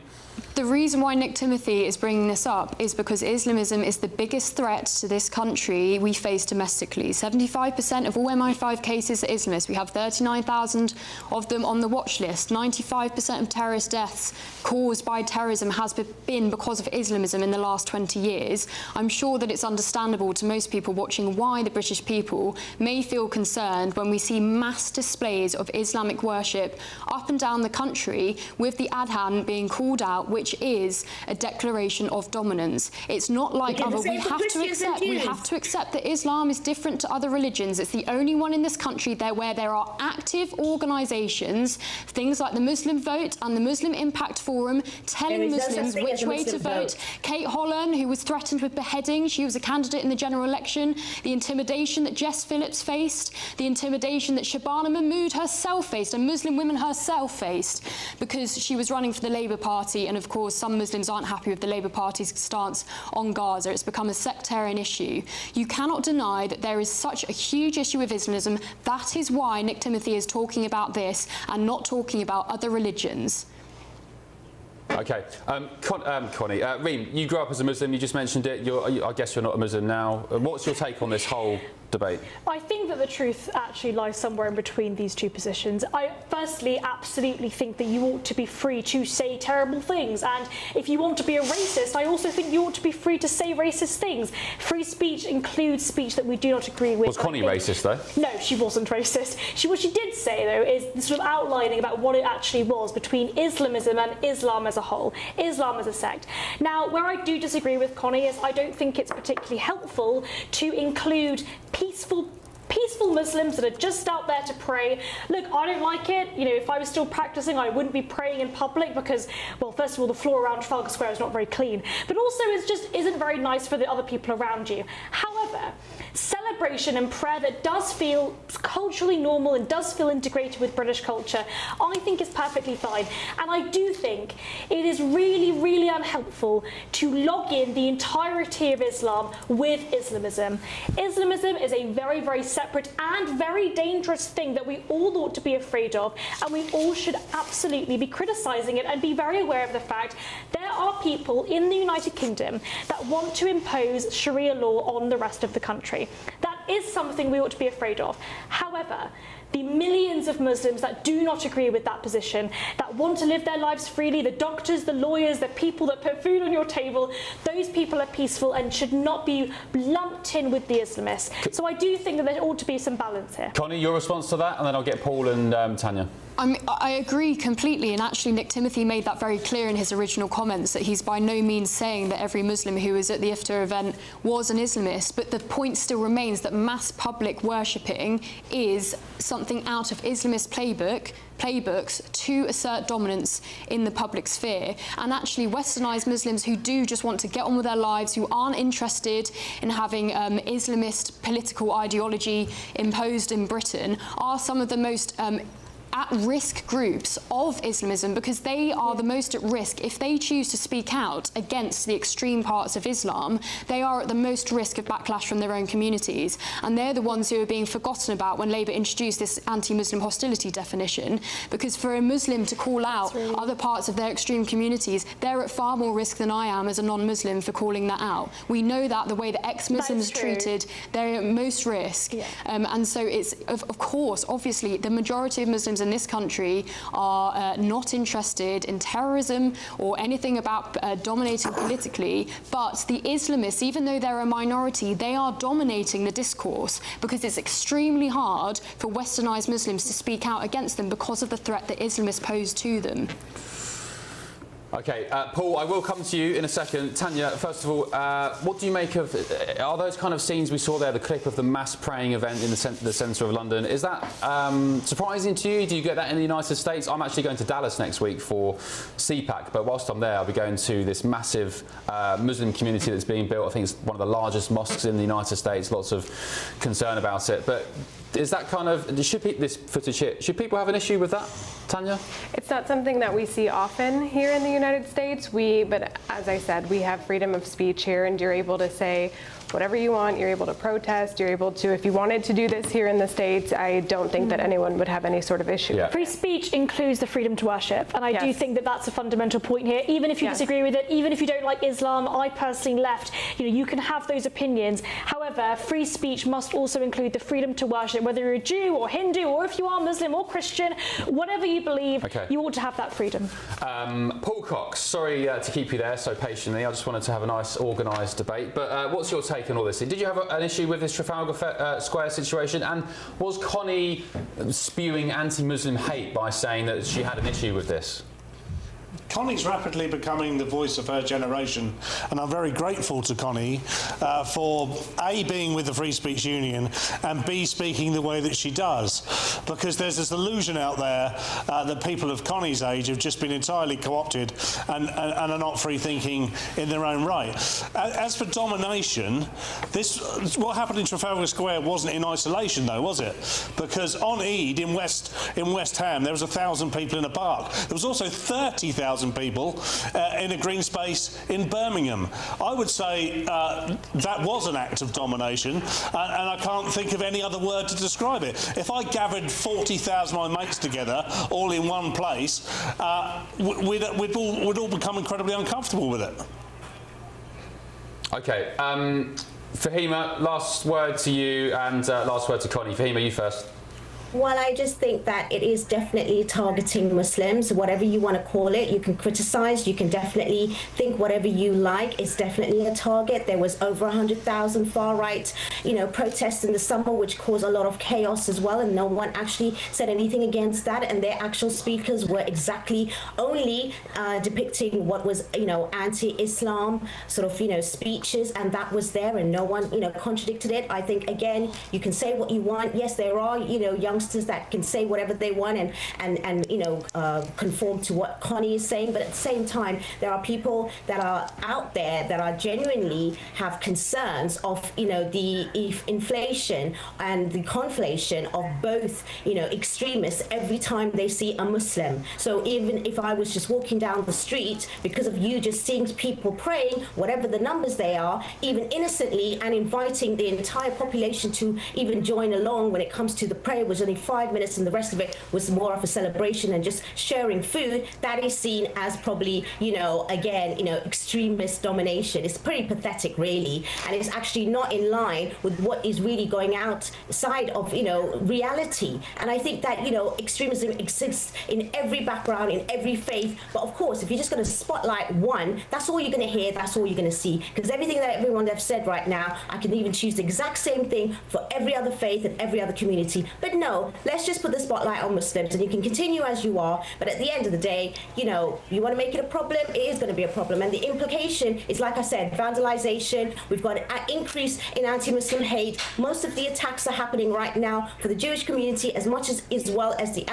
The reason why Nick Timothy is bringing this up is because Islamism is the biggest threat to this country we face domestically. 75% of all MI5 cases are Islamists. We have 39,000 of them on the watch list. 95% of terrorist deaths caused by terrorism has been because of Islamism in the last 20 years. I'm sure that it's understandable to most people watching why the British people may feel concerned when we see mass displays of Islamic worship up and down the country, with the Adhan being called out, which is a a declaration of dominance. It's not like other. We have to accept that Islam is different to other religions. It's the only one in this country where there are active organisations, things like the Muslim Vote and the Muslim Impact Forum, telling Muslims which way to vote. Kate Holland, who was threatened with beheading, she was a candidate in the general election. The intimidation that Jess Phillips faced, the intimidation that Shabana Mahmood herself faced, a Muslim woman herself faced, because she was running for the Labour Party, and of course some Muslims aren't happy with the Labour Party's stance on Gaza. It's become a sectarian issue. You cannot deny that there is such a huge issue with Islamism. That is why Nick Timothy is talking about this and not talking about other religions. Okay, Connie, Reem, you grew up as a Muslim, you just mentioned it, I guess you're not a Muslim now. What's your take on this whole debate? I think that the truth actually lies somewhere in between these two positions. I firstly absolutely think that you ought to be free to say terrible things, and if you want to be a racist, I also think you ought to be free to say racist things. Free speech includes speech that we do not agree with. Was Connie racist though? No, she wasn't racist. What she did say though is the sort of outlining about what it actually was between Islamism and Islam as a whole, Islam as a sect. Now, where I do disagree with Connie is I don't think it's particularly helpful to include peaceful Muslims that are just out there to pray. Look, I don't like it. You know, if I was still practicing, I wouldn't be praying in public because, well, first of all, the floor around Trafalgar Square is not very clean, but also it just isn't very nice for the other people around you. However, celebration and prayer that does feel culturally normal and does feel integrated with British culture, I think is perfectly fine. And I do think it is really, really unhelpful to log in the entirety of Islam with Islamism. Islamism is a very, very separate and very dangerous thing that we all ought to be afraid of, and we all should absolutely be criticising it and be very aware of the fact there are people in the United Kingdom that want to impose Sharia law on the rest of the country. That is something we ought to be afraid of. However, the millions of Muslims that do not agree with that position, that want to live their lives freely, the doctors, the lawyers, the people that put food on your table, those people are peaceful and should not be lumped in with the Islamists. So I do think that there ought to be some balance here. Connie, your response to that, and then I'll get Paul and Tanya. I agree completely, and actually Nick Timothy made that very clear in his original comments, that he's by no means saying that every Muslim who was at the iftar event was an Islamist, but the point still remains that mass public worshipping is something out of Islamist playbooks to assert dominance in the public sphere. And actually westernised Muslims who do just want to get on with their lives, who aren't interested in having Islamist political ideology imposed in Britain, are some of the most at-risk groups of Islamism, because they are the most at risk. If they choose to speak out against the extreme parts of Islam, they are at the most risk of backlash from their own communities. And they're the ones who are being forgotten about when Labour introduced this anti-Muslim hostility definition, because for a Muslim to call out other parts of their extreme communities, they're at far more risk than I am as a non-Muslim for calling that out. We know that the way that ex-Muslims are treated, they're at most risk. Yeah. And so it's, of course, obviously, the majority of Muslims in this country are not interested in terrorism or anything about dominating politically, but the Islamists, even though they're a minority, they are dominating the discourse, because it's extremely hard for westernised Muslims to speak out against them because of the threat that Islamists pose to them. Okay, Paul, I will come to you in a second. Tanya, first of all, what do you make of, are those kind of scenes we saw there, the clip of the mass praying event in the centre of London, is that surprising to you? Do you get that in the United States? I'm actually going to Dallas next week for CPAC, but whilst I'm there, I'll be going to this massive Muslim community that's being built. I think it's one of the largest mosques in the United States, lots of concern about it. But is that kind of, this footage here, should people have an issue with that, Tanya? It's not something that we see often here in the United States. But as I said, we have freedom of speech here, and you're able to say whatever you want, you're able to protest, you're able to, if you wanted to do this here in the States, I don't think that anyone would have any sort of issue. Yeah. Free speech includes the freedom to worship, and I do think that that's a fundamental point here. Even if you disagree with it, even if you don't like Islam, I personally left, you can have those opinions. However, free speech must also include the freedom to worship, whether you're a Jew or Hindu, or if you are Muslim or Christian, whatever you believe, you ought to have that freedom. Paul Cox, sorry to keep you there so patiently. I just wanted to have a nice organised debate, but what's your take on all this? Did you have an issue with this Trafalgar Square situation, and was Connie spewing anti-Muslim hate by saying that she had an issue with this? Connie's rapidly becoming the voice of her generation, and I'm very grateful to Connie for A, being with the Free Speech Union, and B, speaking the way that she does, because there's this illusion out there that people of Connie's age have just been entirely co-opted and are not free thinking in their own right. As for domination, what happened in Trafalgar Square wasn't in isolation, though, was it? Because on Eid in West Ham there was 1,000 people in a park. There was also 30,000 people in a green space in Birmingham. I would say that was an act of domination, and I can't think of any other word to describe it. If I gathered 40,000 of my mates together, all in one place, we'd all become incredibly uncomfortable with it. OK, Fahima, last word to you and last word to Connie. Fahima, you first. Well, I just think that it is definitely targeting Muslims, whatever you want to call it. You can criticize, you can definitely think whatever you like. It's definitely a target. There was over 100,000 far-right, protests in the summer, which caused a lot of chaos as well, and no one actually said anything against that. And their actual speakers were exactly only depicting what was, anti-Islam sort of, speeches, and that was there, and no one, contradicted it. I think, again, you can say what you want. Yes, there are, youngsters that can say whatever they want and conform to what Connie is saying, but at the same time there are people that are out there that are genuinely have concerns of the inflation and the conflation of both extremists every time they see a Muslim. So even if I was just walking down the street, because of you just seeing people praying, whatever the numbers they are, even innocently, and inviting the entire population to even join along when it comes to the prayer, was only 5 minutes and the rest of it was more of a celebration and just sharing food, that is seen as probably, extremist domination. It's pretty pathetic, really, and it's actually not in line with what is really going outside of, reality. And I think that, extremism exists in every background, in every faith, but of course, if you're just going to spotlight one, that's all you're going to hear, that's all you're going to see, because everything that everyone have said right now, I can even choose the exact same thing for every other faith and every other community. But no, let's just put the spotlight on Muslims, and you can continue as you are, but at the end of the day, you want to make it a problem, it is going to be a problem. And the implication is, like I said, vandalization. We've got an increase in anti-Muslim hate. Most of the attacks are happening right now for the Jewish community as much as well as the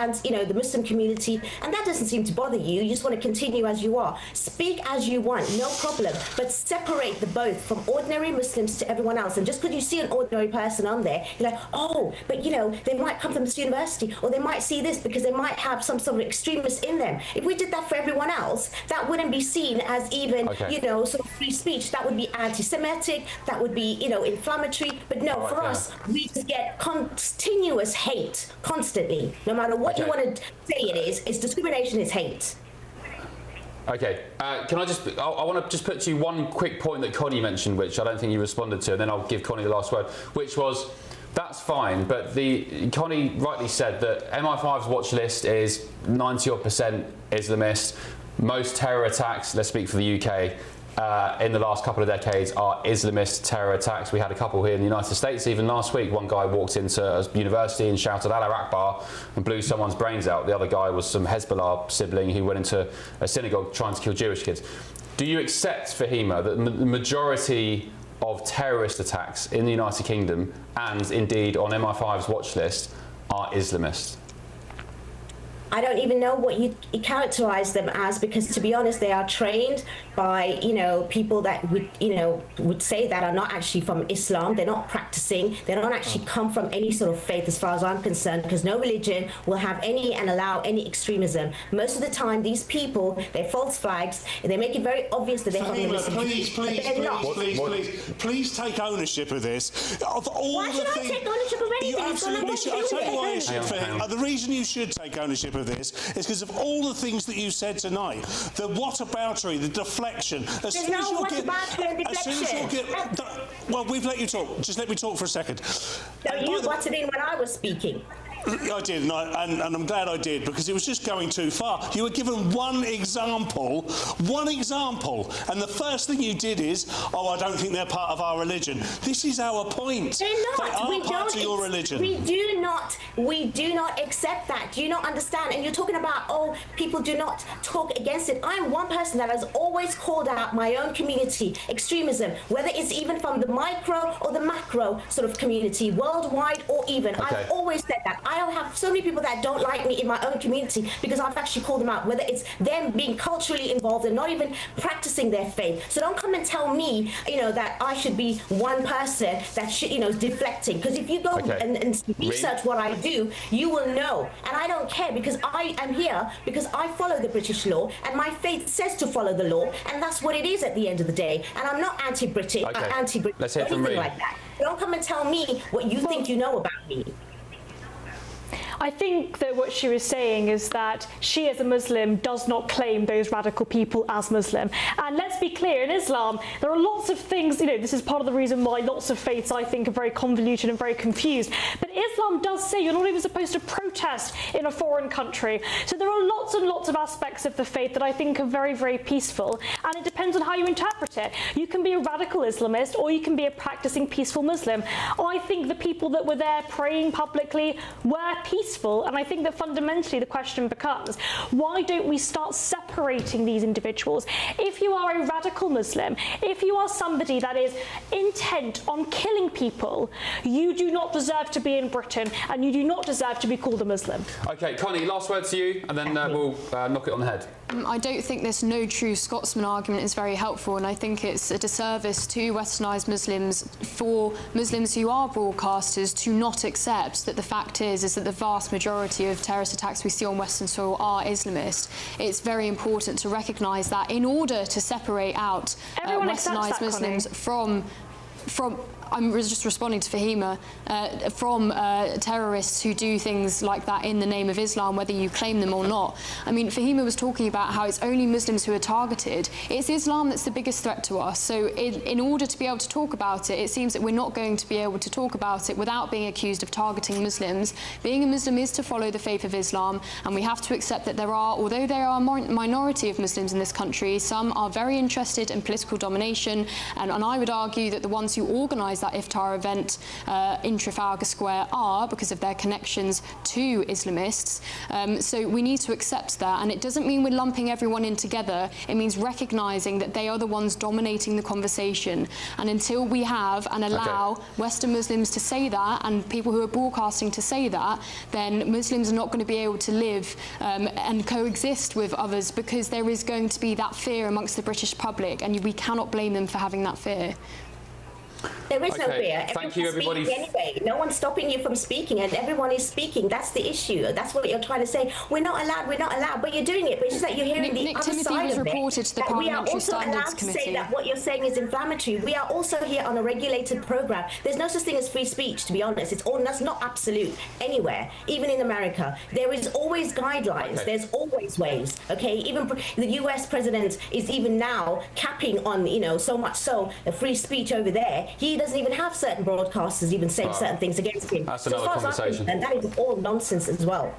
Muslim community, and that doesn't seem to bother you. You just want to continue as you are. Speak as you want, no problem, but separate the both from ordinary Muslims to everyone else. And just because you see an ordinary person on there, you're like, oh, but they might come from this university, or they might see this because they might have some sort of extremist in them. If we did that for everyone else, that wouldn't be seen as even, sort of free speech. That would be anti-Semitic, that would be, inflammatory. But no, for us, we just get continuous hate, constantly. No matter what you want to say it is, it's discrimination, is hate. OK, I want to just put to you one quick point that Connie mentioned, which I don't think you responded to, and then I'll give Connie the last word, which was, that's fine, but Connie rightly said that MI5's watch list is 90-odd% Islamist. Most terror attacks, let's speak for the UK, in the last couple of decades are Islamist terror attacks. We had a couple here in the United States even last week. One guy walked into a university and shouted Allah Akbar and blew someone's brains out. The other guy was some Hezbollah sibling who went into a synagogue trying to kill Jewish kids. Do you accept, Fahima, that the majority of terrorist attacks in the United Kingdom and indeed on MI5's watch list are Islamist? I don't even know what you characterize them as, because to be honest, they are trained by, people that would say that are not actually from Islam. They're not practicing. They don't actually come from any sort of faith, as far as I'm concerned, because no religion will have any and allow any extremism. Most of the time, these people, they're false flags, and they make it very obvious that they're from religion. Please take ownership of this. Of all why should I take ownership of anything? You absolutely should. I'll tell you why you should. The reason you should take ownership of this is because of all the things that you said tonight. The whataboutery, the deflection. There's no whataboutery and deflection. Well, we've let you talk. Just let me talk for a second. No, you butted in when I was speaking. I did, and I'm glad I did, because it was just going too far. You were given one example, and the first thing you did is, oh, I don't think they're part of our religion. This is our point. They're not. They are part of your religion. We do not accept that. Do you not understand? And you're talking about, oh, people do not talk against it. I'm one person that has always called out my own community, extremism, whether it's even from the micro or the macro sort of community, worldwide or even. Okay. I've always said that. I have so many people that don't like me in my own community because I've actually called them out, whether it's them being culturally involved and not even practicing their faith. So don't come and tell me, that I should be one person that should, is deflecting. Because if you go and research what I do, you will know. And I don't care, because I am here because I follow the British law and my faith says to follow the law, and that's what it is at the end of the day. And I'm not anti-British, Let's hear from anything like that. Don't come and tell me what you think you know about me. I think that what she was saying is that she, as a Muslim, does not claim those radical people as Muslim. And let's be clear, in Islam, there are lots of things, this is part of the reason why lots of faiths, I think, are very convoluted and very confused. But Islam does say you're not even supposed to protest in a foreign country. So there are lots and lots of aspects of the faith that I think are very, very peaceful. And it depends on how you interpret it. You can be a radical Islamist or you can be a practicing peaceful Muslim. I think the people that were there praying publicly were peaceful. And I think that fundamentally the question becomes, why don't we start separating these individuals? If you are a radical Muslim, if you are somebody that is intent on killing people, you do not deserve to be in Britain and you do not deserve to be called a Muslim. OK, Connie, last word to you, and then we'll knock it on the head. I don't think this no true Scotsman argument is very helpful, and I think it's a disservice to westernised Muslims for Muslims who are broadcasters to not accept that the fact is that the vast majority of terrorist attacks we see on Western soil are Islamist. It's very important to recognise that in order to separate out westernised Muslims from I'm just responding to Fahima, from terrorists who do things like that in the name of Islam, whether you claim them or not. I mean, Fahima was talking about how it's only Muslims who are targeted. It's Islam that's the biggest threat to us. So in order to be able to talk about it, it seems that we're not going to be able to talk about it without being accused of targeting Muslims. Being a Muslim is to follow the faith of Islam, and we have to accept that although there are a minority of Muslims in this country, some are very interested in political domination, and I would argue that the ones who organise that iftar event in Trafalgar Square are because of their connections to Islamists. So we need to accept that, and it doesn't mean we're lumping everyone in together. It means recognising that they are the ones dominating the conversation. And until we have and allow Western Muslims to say that, and people who are broadcasting to say that, then Muslims are not going to be able to live and coexist with others, because there is going to be that fear amongst the British public, and we cannot blame them for having that fear. There is no fear. Thank you, everybody. Anyway, no one's stopping you from speaking, and everyone is speaking. That's the issue. That's what you're trying to say. We're not allowed, but you're doing it. But it's just that you're hearing the other side of it. That we are also allowed to say that what you're saying is inflammatory. We are also here on a regulated program. There's no such thing as free speech, to be honest. That's not absolute anywhere. Even in America, there is always guidelines. There's always ways. Okay, even the U.S. president is even now capping on, so much so free speech over there. He doesn't even have certain broadcasters even saying certain things against him. That's another conversation. And that is all nonsense as well.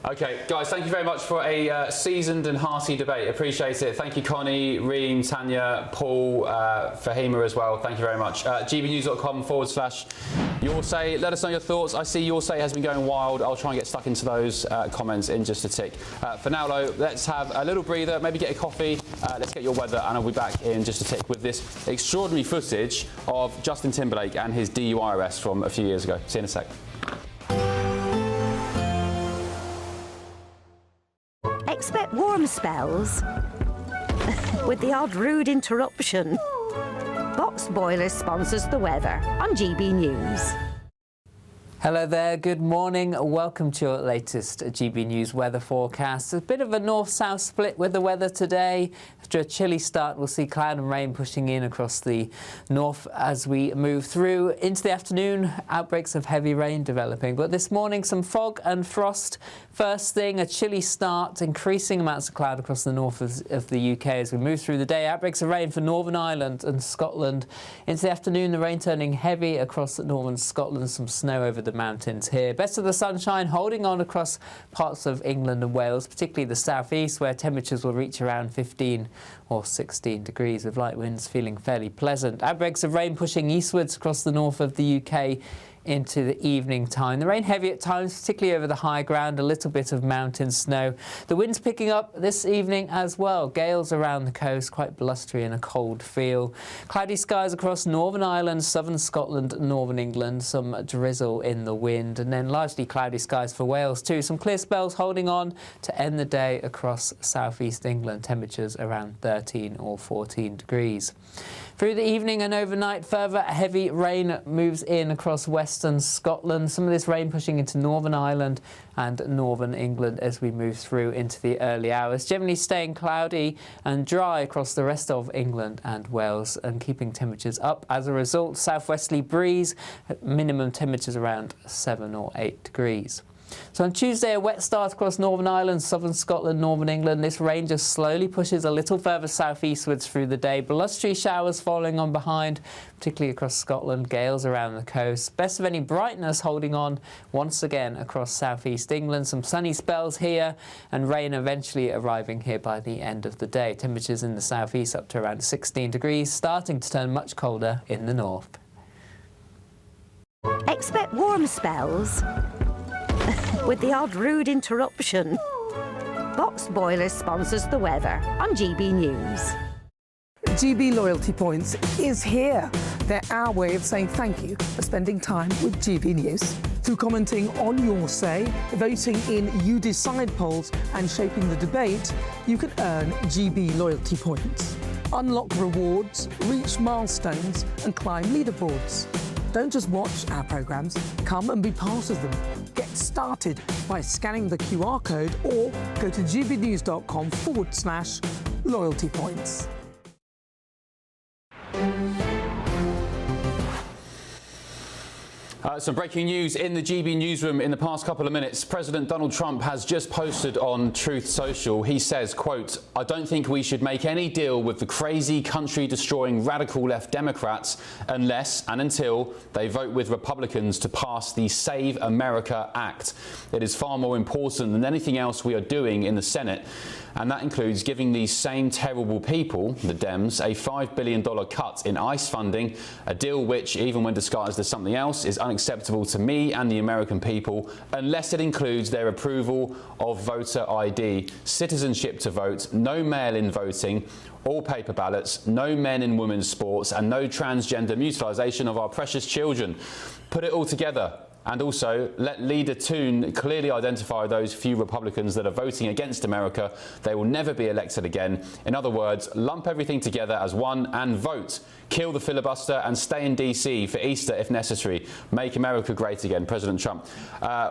OK, guys, thank you very much for a seasoned and hearty debate. Appreciate it. Thank you, Connie, Reem, Tanya, Paul, Fahima as well. Thank you very much. gbnews.com/your say. Let us know your thoughts. I see your say has been going wild. I'll try and get stuck into those comments in just a tick. For now, though, let's have a little breather, maybe get a coffee. Let's get your weather, and I'll be back in just a tick with this extraordinary footage of Justin Timberlake and his DUI arrest from a few years ago. See you in a sec. Expect warm spells with the odd rude interruption. Box Boiler sponsors the weather on GB News. Hello there, good morning. Welcome to your latest GB News weather forecast. A bit of a north-south split with the weather today. After a chilly start, we'll see cloud and rain pushing in across the north as we move through. Into the afternoon, outbreaks of heavy rain developing. But this morning, some fog and frost. First thing, a chilly start, increasing amounts of cloud across the north of the UK as we move through the day. Outbreaks of rain for Northern Ireland and Scotland. Into the afternoon, the rain turning heavy across northern Scotland. Some snow over the mountains here. Best of the sunshine holding on across parts of England and Wales, particularly the southeast, where temperatures will reach around 15 or 16 degrees, with light winds feeling fairly pleasant. Outbreaks of rain pushing eastwards across the north of the UK into the evening time. The rain heavy at times, particularly over the high ground, a little bit of mountain snow. The wind's picking up this evening as well. Gales around the coast, quite blustery and a cold feel. Cloudy skies across Northern Ireland, southern Scotland, northern England. Some drizzle in the wind, and then largely cloudy skies for Wales too. Some clear spells holding on to end the day across southeast England. Temperatures around 13 or 14 degrees. Through the evening and overnight, further heavy rain moves in across western Scotland. Some of this rain pushing into Northern Ireland and northern England as we move through into the early hours. Generally staying cloudy and dry across the rest of England and Wales, and keeping temperatures up as a result. Southwesterly breeze, minimum temperatures around 7 or 8 degrees. So on Tuesday, a wet start across Northern Ireland, southern Scotland, northern England. This rain just slowly pushes a little further southeastwards through the day. Blustery showers following on behind, particularly across Scotland. Gales around the coast. Best of any brightness holding on once again across southeast England. Some sunny spells here, and rain eventually arriving here by the end of the day. Temperatures in the southeast up to around 16 degrees, starting to turn much colder in the north. Expect warm spells with the odd rude interruption. Boxed Boilers sponsors the weather on GB News. GB Loyalty Points is here. They're our way of saying thank you for spending time with GB News. Through commenting on your say, voting in You Decide polls and shaping the debate, you can earn GB Loyalty Points. Unlock rewards, reach milestones and climb leaderboards. Don't just watch our programmes, come and be part of them. Get started by scanning the QR code or go to gbnews.com/loyalty points. Some breaking news in the GB newsroom in the past couple of minutes. President Donald Trump has just posted on Truth Social. He says, quote, "I don't think we should make any deal with the crazy country-destroying radical left Democrats unless and until they vote with Republicans to pass the Save America Act. It is far more important than anything else we are doing in the Senate. And that includes giving these same terrible people, the Dems, a $5 billion cut in ICE funding, a deal which, even when disguised as something else, is unacceptable to me and the American people unless it includes their approval of voter ID, citizenship to vote, no mail-in voting, all paper ballots, no men in women's sports, and no transgender mutilation of our precious children. Put it all together. And also, let Leader Toon clearly identify those few Republicans that are voting against America. They will never be elected again. In other words, lump everything together as one and vote. Kill the filibuster and stay in DC for Easter if necessary. Make America great again, President Trump."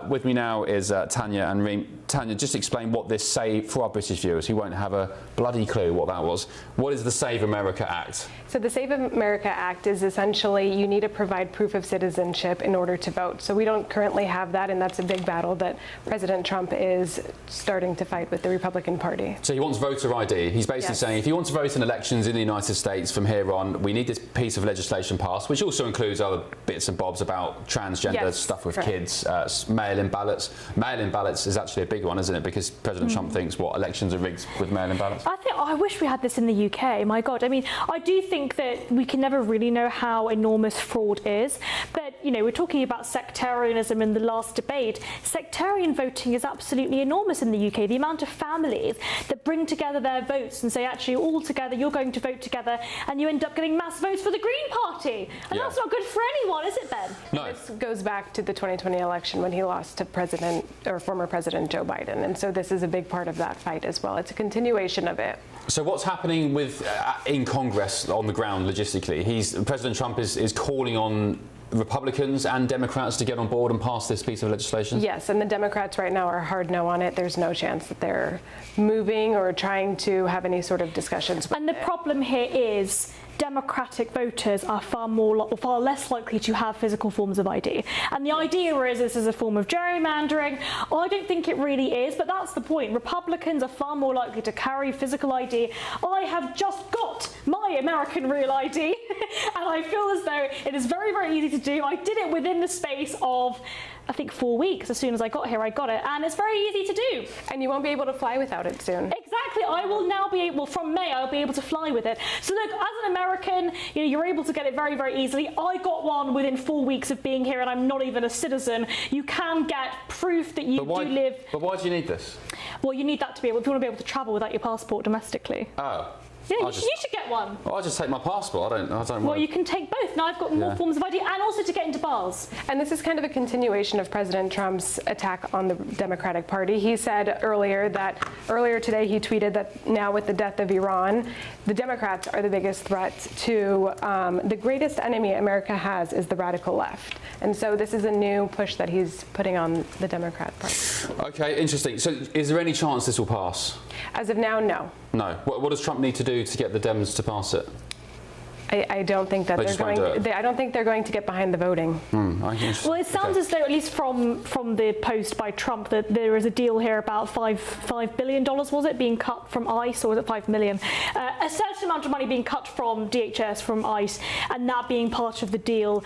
With me now is Tanya and Reem. Tanya, just explain what this Save, for our British viewers who won't have a bloody clue what that was. What is the Save America Act? So the Save America Act is essentially you need to provide proof of citizenship in order to vote. So we don't currently have that, and that's a big battle that President Trump is starting to fight with the Republican Party. So he wants voter ID. He's basically saying if you want to vote in elections in the United States from here on, we need this piece of legislation passed, which also includes other bits and bobs about transgender stuff with kids, mail-in ballots. Mail-in ballots is actually a big one, isn't it? Because President Trump thinks, what, elections are rigged with mail-in ballots? I wish we had this in the UK. My God. I mean, I do think that we can never really know how enormous fraud is. But, you know, we're talking about sectarianism in the last debate. Sectarian voting is absolutely enormous in the UK. The amount of families that bring together their votes and say, actually, all together, you're going to vote together, and you end up getting mass votes for the Green Party. And that's not good for anyone, is it, Ben? No. This goes back to the 2020 election when he lost to former President Joe Biden. And so this is a big part of that fight as well. It's a continuation of it. So what's happening with in Congress on the ground logistically? President Trump is calling on Republicans and Democrats to get on board and pass this piece of legislation? Yes, and the Democrats right now are hard no on it. There's no chance that they're moving or trying to have any sort of discussions with And the problem here is Democratic voters are far less likely to have physical forms of ID. And the idea is this is a form of gerrymandering. I don't think it really is, but that's the point. Republicans are far more likely to carry physical ID. I have just got my American Real ID, and I feel as though it is very, very easy to do. I did it within the space of, I think, 4 weeks. As soon as I got here, I got it, and it's very easy to do. And you won't be able to fly without it soon. Exactly. I will now be able, from May, I'll be able to fly with it. So look, as an American, you're able to get it very, very easily. I got one within 4 weeks of being here, and I'm not even a citizen. You can get proof that you do live. But why do you need this? Well, you need that to be able, if you want to be able to travel without your passport domestically. Oh. Yeah, you should get one. I'll just take my passport. I don't Well, you can take both. Now I've got more forms of ID, and also to get into bars. And this is kind of a continuation of President Trump's attack on the Democratic Party. He said earlier today, he tweeted that now with the death of Iran, the Democrats are the biggest threat to the greatest enemy America has is the radical left. And so this is a new push that he's putting on the Democrat Party. Okay, interesting. So is there any chance this will pass? As of now, no. No. What does Trump need to do to get the Dems to pass it? I don't think that they're going. I don't think they're going to get behind the voting. Well, it sounds as though, at least from the post by Trump, that there is a deal here about $5 billion, was it, being cut from ICE, or was it 5 million? A certain amount of money being cut from DHS, from ICE, and that being part of the deal.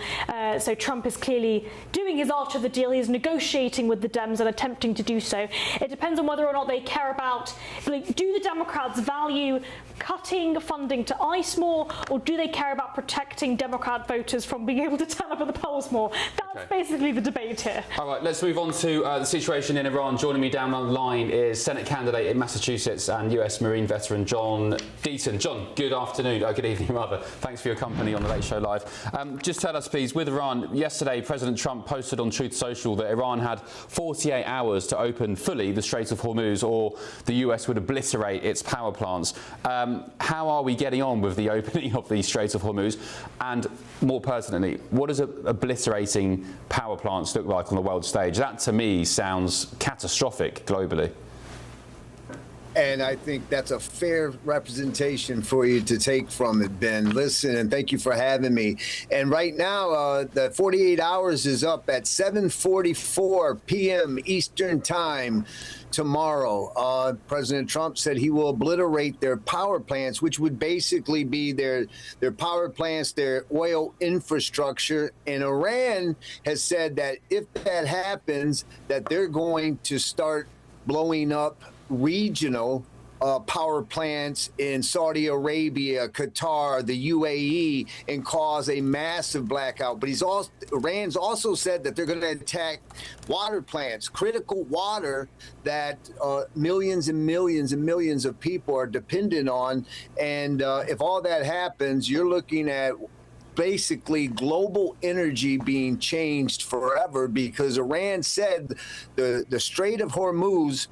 So Trump is clearly doing his part of the deal. He's negotiating with the Dems and attempting to do so. It depends on whether or not they care about, like, do the Democrats value cutting funding to ICE more, or do they care about protecting Democrat voters from being able to turn up at the polls more? That's basically the debate here. All right, let's move on to the situation in Iran. Joining me down the line is Senate candidate in Massachusetts and US Marine veteran John Deaton. John, good afternoon. Good evening, rather. Thanks for your company on the Late Show Live. Just tell us, please, with Iran, yesterday President Trump posted on Truth Social that Iran had 48 hours to open fully the Strait of Hormuz, or the US would obliterate its power plants. How are we getting on with the opening of the Strait of Hormuz? And more pertinently, what does obliterating power plants look like on the world stage? That, to me, sounds catastrophic globally. And I think that's a fair representation for you to take from it, Ben. Listen, and thank you for having me. And right now, the 48 hours is up at 7:44 p.m. Eastern Time tomorrow. President Trump said he will obliterate their power plants, which would basically be their power plants, their oil infrastructure. And Iran has said that if that happens, that they're going to start blowing up regional power plants in Saudi Arabia, Qatar, the UAE, and cause a massive blackout. But Iran's also said that they're going to attack water plants, critical water that millions and millions and millions of people are dependent on. And if all that happens, you're looking at basically global energy being changed forever, because Iran said the Strait of Hormuz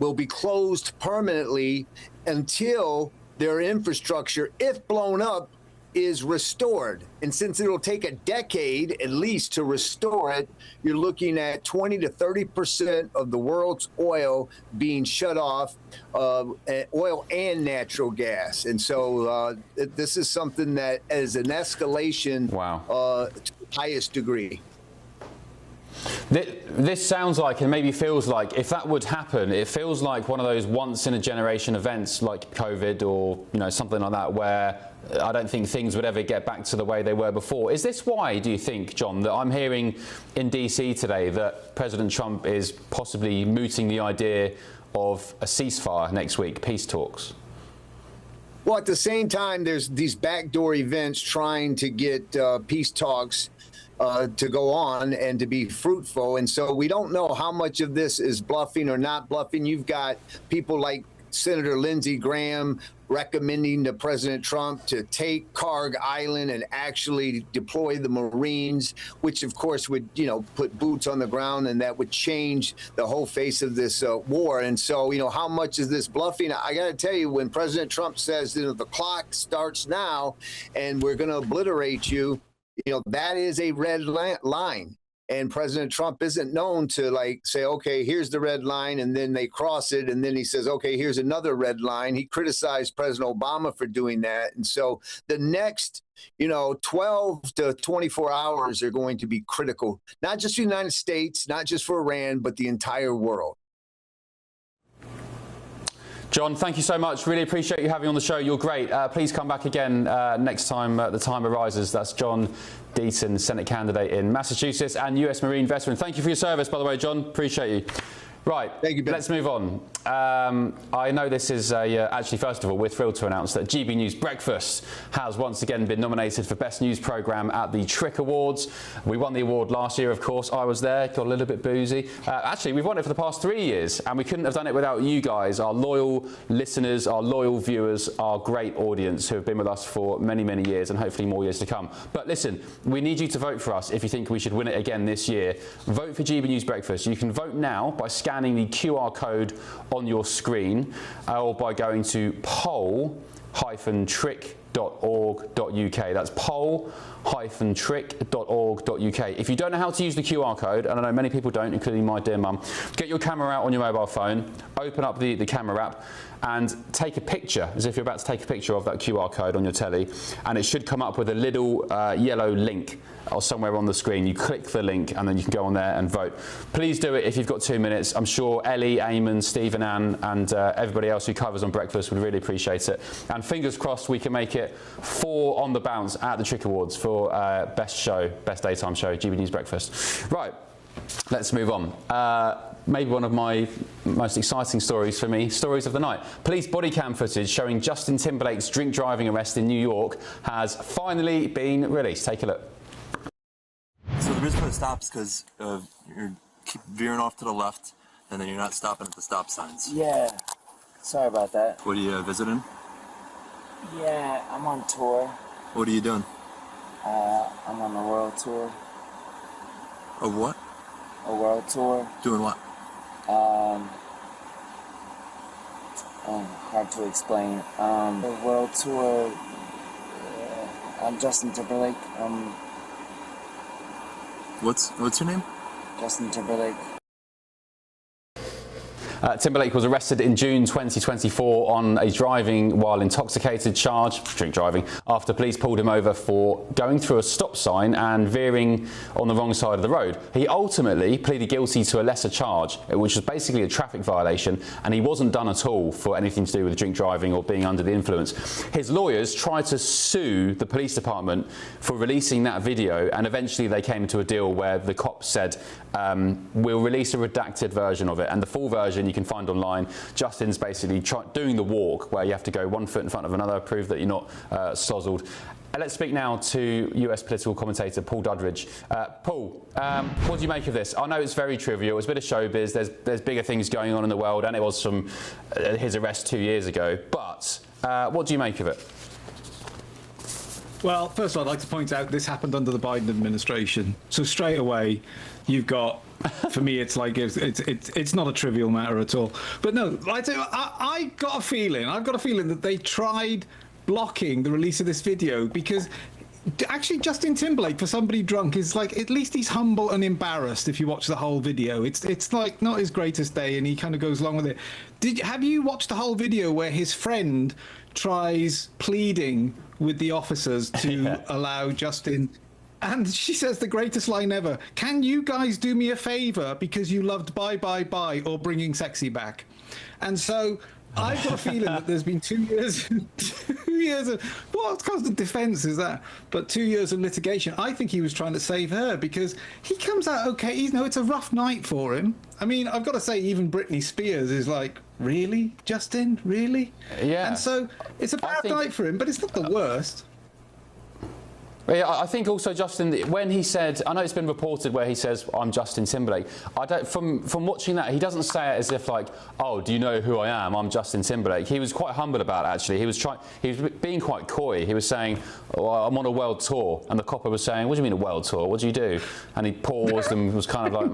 will be closed permanently until their infrastructure, if blown up, is restored. And since it'll take a decade at least to restore it, you're looking at 20 to 30% of the world's oil being shut off, oil and natural gas. And so this is something that is an escalation to the highest degree. This sounds like, and maybe feels like, if that would happen, it feels like one of those once-in-a-generation events like COVID or something like that, where I don't think things would ever get back to the way they were before. Is this why, do you think, John, that I'm hearing in DC today that President Trump is possibly mooting the idea of a ceasefire next week, peace talks? Well, at the same time, there's these backdoor events trying to get peace talks to go on and to be fruitful. And so we don't know how much of this is bluffing or not bluffing. You've got people like Senator Lindsey Graham recommending to President Trump to take Karg Island and actually deploy the Marines, which of course would, put boots on the ground, and that would change the whole face of this war. And so, how much is this bluffing? I got to tell you, when President Trump says, the clock starts now and we're going to obliterate you, that is a red line. And President Trump isn't known to like say, okay, here's the red line, and then they cross it, and then he says, okay, here's another red line. He criticized President Obama for doing that. And so the next, 12 to 24 hours are going to be critical, not just for the United States, not just for Iran, but the entire world. John, thank you so much. Really appreciate you having me on the show. You're great. Please come back again next time the time arises. That's John Deaton, Senate candidate in Massachusetts and US Marine veteran. Thank you for your service, by the way, John. Appreciate you. Right, thank you, Ben. Let's move on. I know this is actually, first of all, we're thrilled to announce that GB News Breakfast has once again been nominated for Best News Programme at the Trick Awards. We won the award last year, of course. I was there, got a little bit boozy. Actually, we've won it for the past 3 years, and we couldn't have done it without you guys, our loyal listeners, our loyal viewers, our great audience who have been with us for many, many years and hopefully more years to come. But listen, we need you to vote for us if you think we should win it again this year. Vote for GB News Breakfast. You can vote now by scanning the QR code on your screen or by going to poll-trick.org.uk. That's poll-trick.org.uk. If you don't know how to use the QR code, and I know many people don't, including my dear mum, get your camera out on your mobile phone, open up the camera app, and take a picture, as if you're about to take a picture of that QR code on your telly, and it should come up with a little yellow link or somewhere on the screen. You click the link and then you can go on there and vote. Please do it if you've got 2 minutes. I'm sure Ellie, Eamon, Steve and Anne and everybody else who covers on Breakfast would really appreciate it. And fingers crossed we can make it 4 on the bounce at the Trick Awards for best show, best daytime show, GB News Breakfast. Right, let's move on. Maybe one of my most exciting stories for me, stories of the night. Police body cam footage showing Justin Timberlake's drink driving arrest in New York has finally been released. Take a look. So the reason for the stop is because you keep veering off to the left, and then you're not stopping at the stop signs. Yeah, sorry about that. What are you visiting? Yeah, I'm on tour. What are you doing? I'm on a world tour. A what? A world tour. Doing what? Hard to explain. The world tour. I'm Justin Timberlake. What's your name? Justin Timberlake. Timberlake was arrested in June 2024 on a driving while intoxicated charge, drink driving, after police pulled him over for going through a stop sign and veering on the wrong side of the road. He ultimately pleaded guilty to a lesser charge, which was basically a traffic violation, and he wasn't done at all for anything to do with drink driving or being under the influence. His lawyers tried to sue the police department for releasing that video, and eventually they came to a deal where the cops said, we'll release a redacted version of it, and the full version you can find online. Justin's basically doing the walk where you have to go 1 foot in front of another, prove that you're not sozzled. Let's speak now to US political commentator Paul Dudridge. Paul, what do you make of this? I know it's very trivial, it's a bit of showbiz, there's bigger things going on in the world, and it was from his arrest 2 years ago, but what do you make of it? Well, first of all, I'd like to point out this happened under the Biden administration. So straight away, you've got, for me, it's like it's not a trivial matter at all. But no, I've got a feeling that they tried blocking the release of this video because actually Justin Timberlake, for somebody drunk, is like, at least he's humble and embarrassed if you watch the whole video. It's like not his greatest day and he kind of goes along with it. Have you watched the whole video where his friend tries pleading with the officers to allow Justin, and she says the greatest line ever, can you guys do me a favor because you loved Bye Bye Bye or Bringing Sexy Back? And so I've got a feeling that there's been 2 years, 2 years of, what kind of defense is that? But 2 years of litigation. I think he was trying to save her because he comes out okay. It's a rough night for him. I mean, I've got to say, even Britney Spears is like, really, Justin, really? Yeah. And so it's a bad night for him, but it's not the worst. Yeah, I think also Justin, when he said, I know it's been reported where he says, I'm Justin Timberlake. From watching that, he doesn't say it as if like, oh, do you know who I am? I'm Justin Timberlake. He was quite humble about it, actually. He was being quite coy. He was saying, oh, I'm on a world tour. And the copper was saying, what do you mean a world tour? What do you do? And he paused and was kind of like,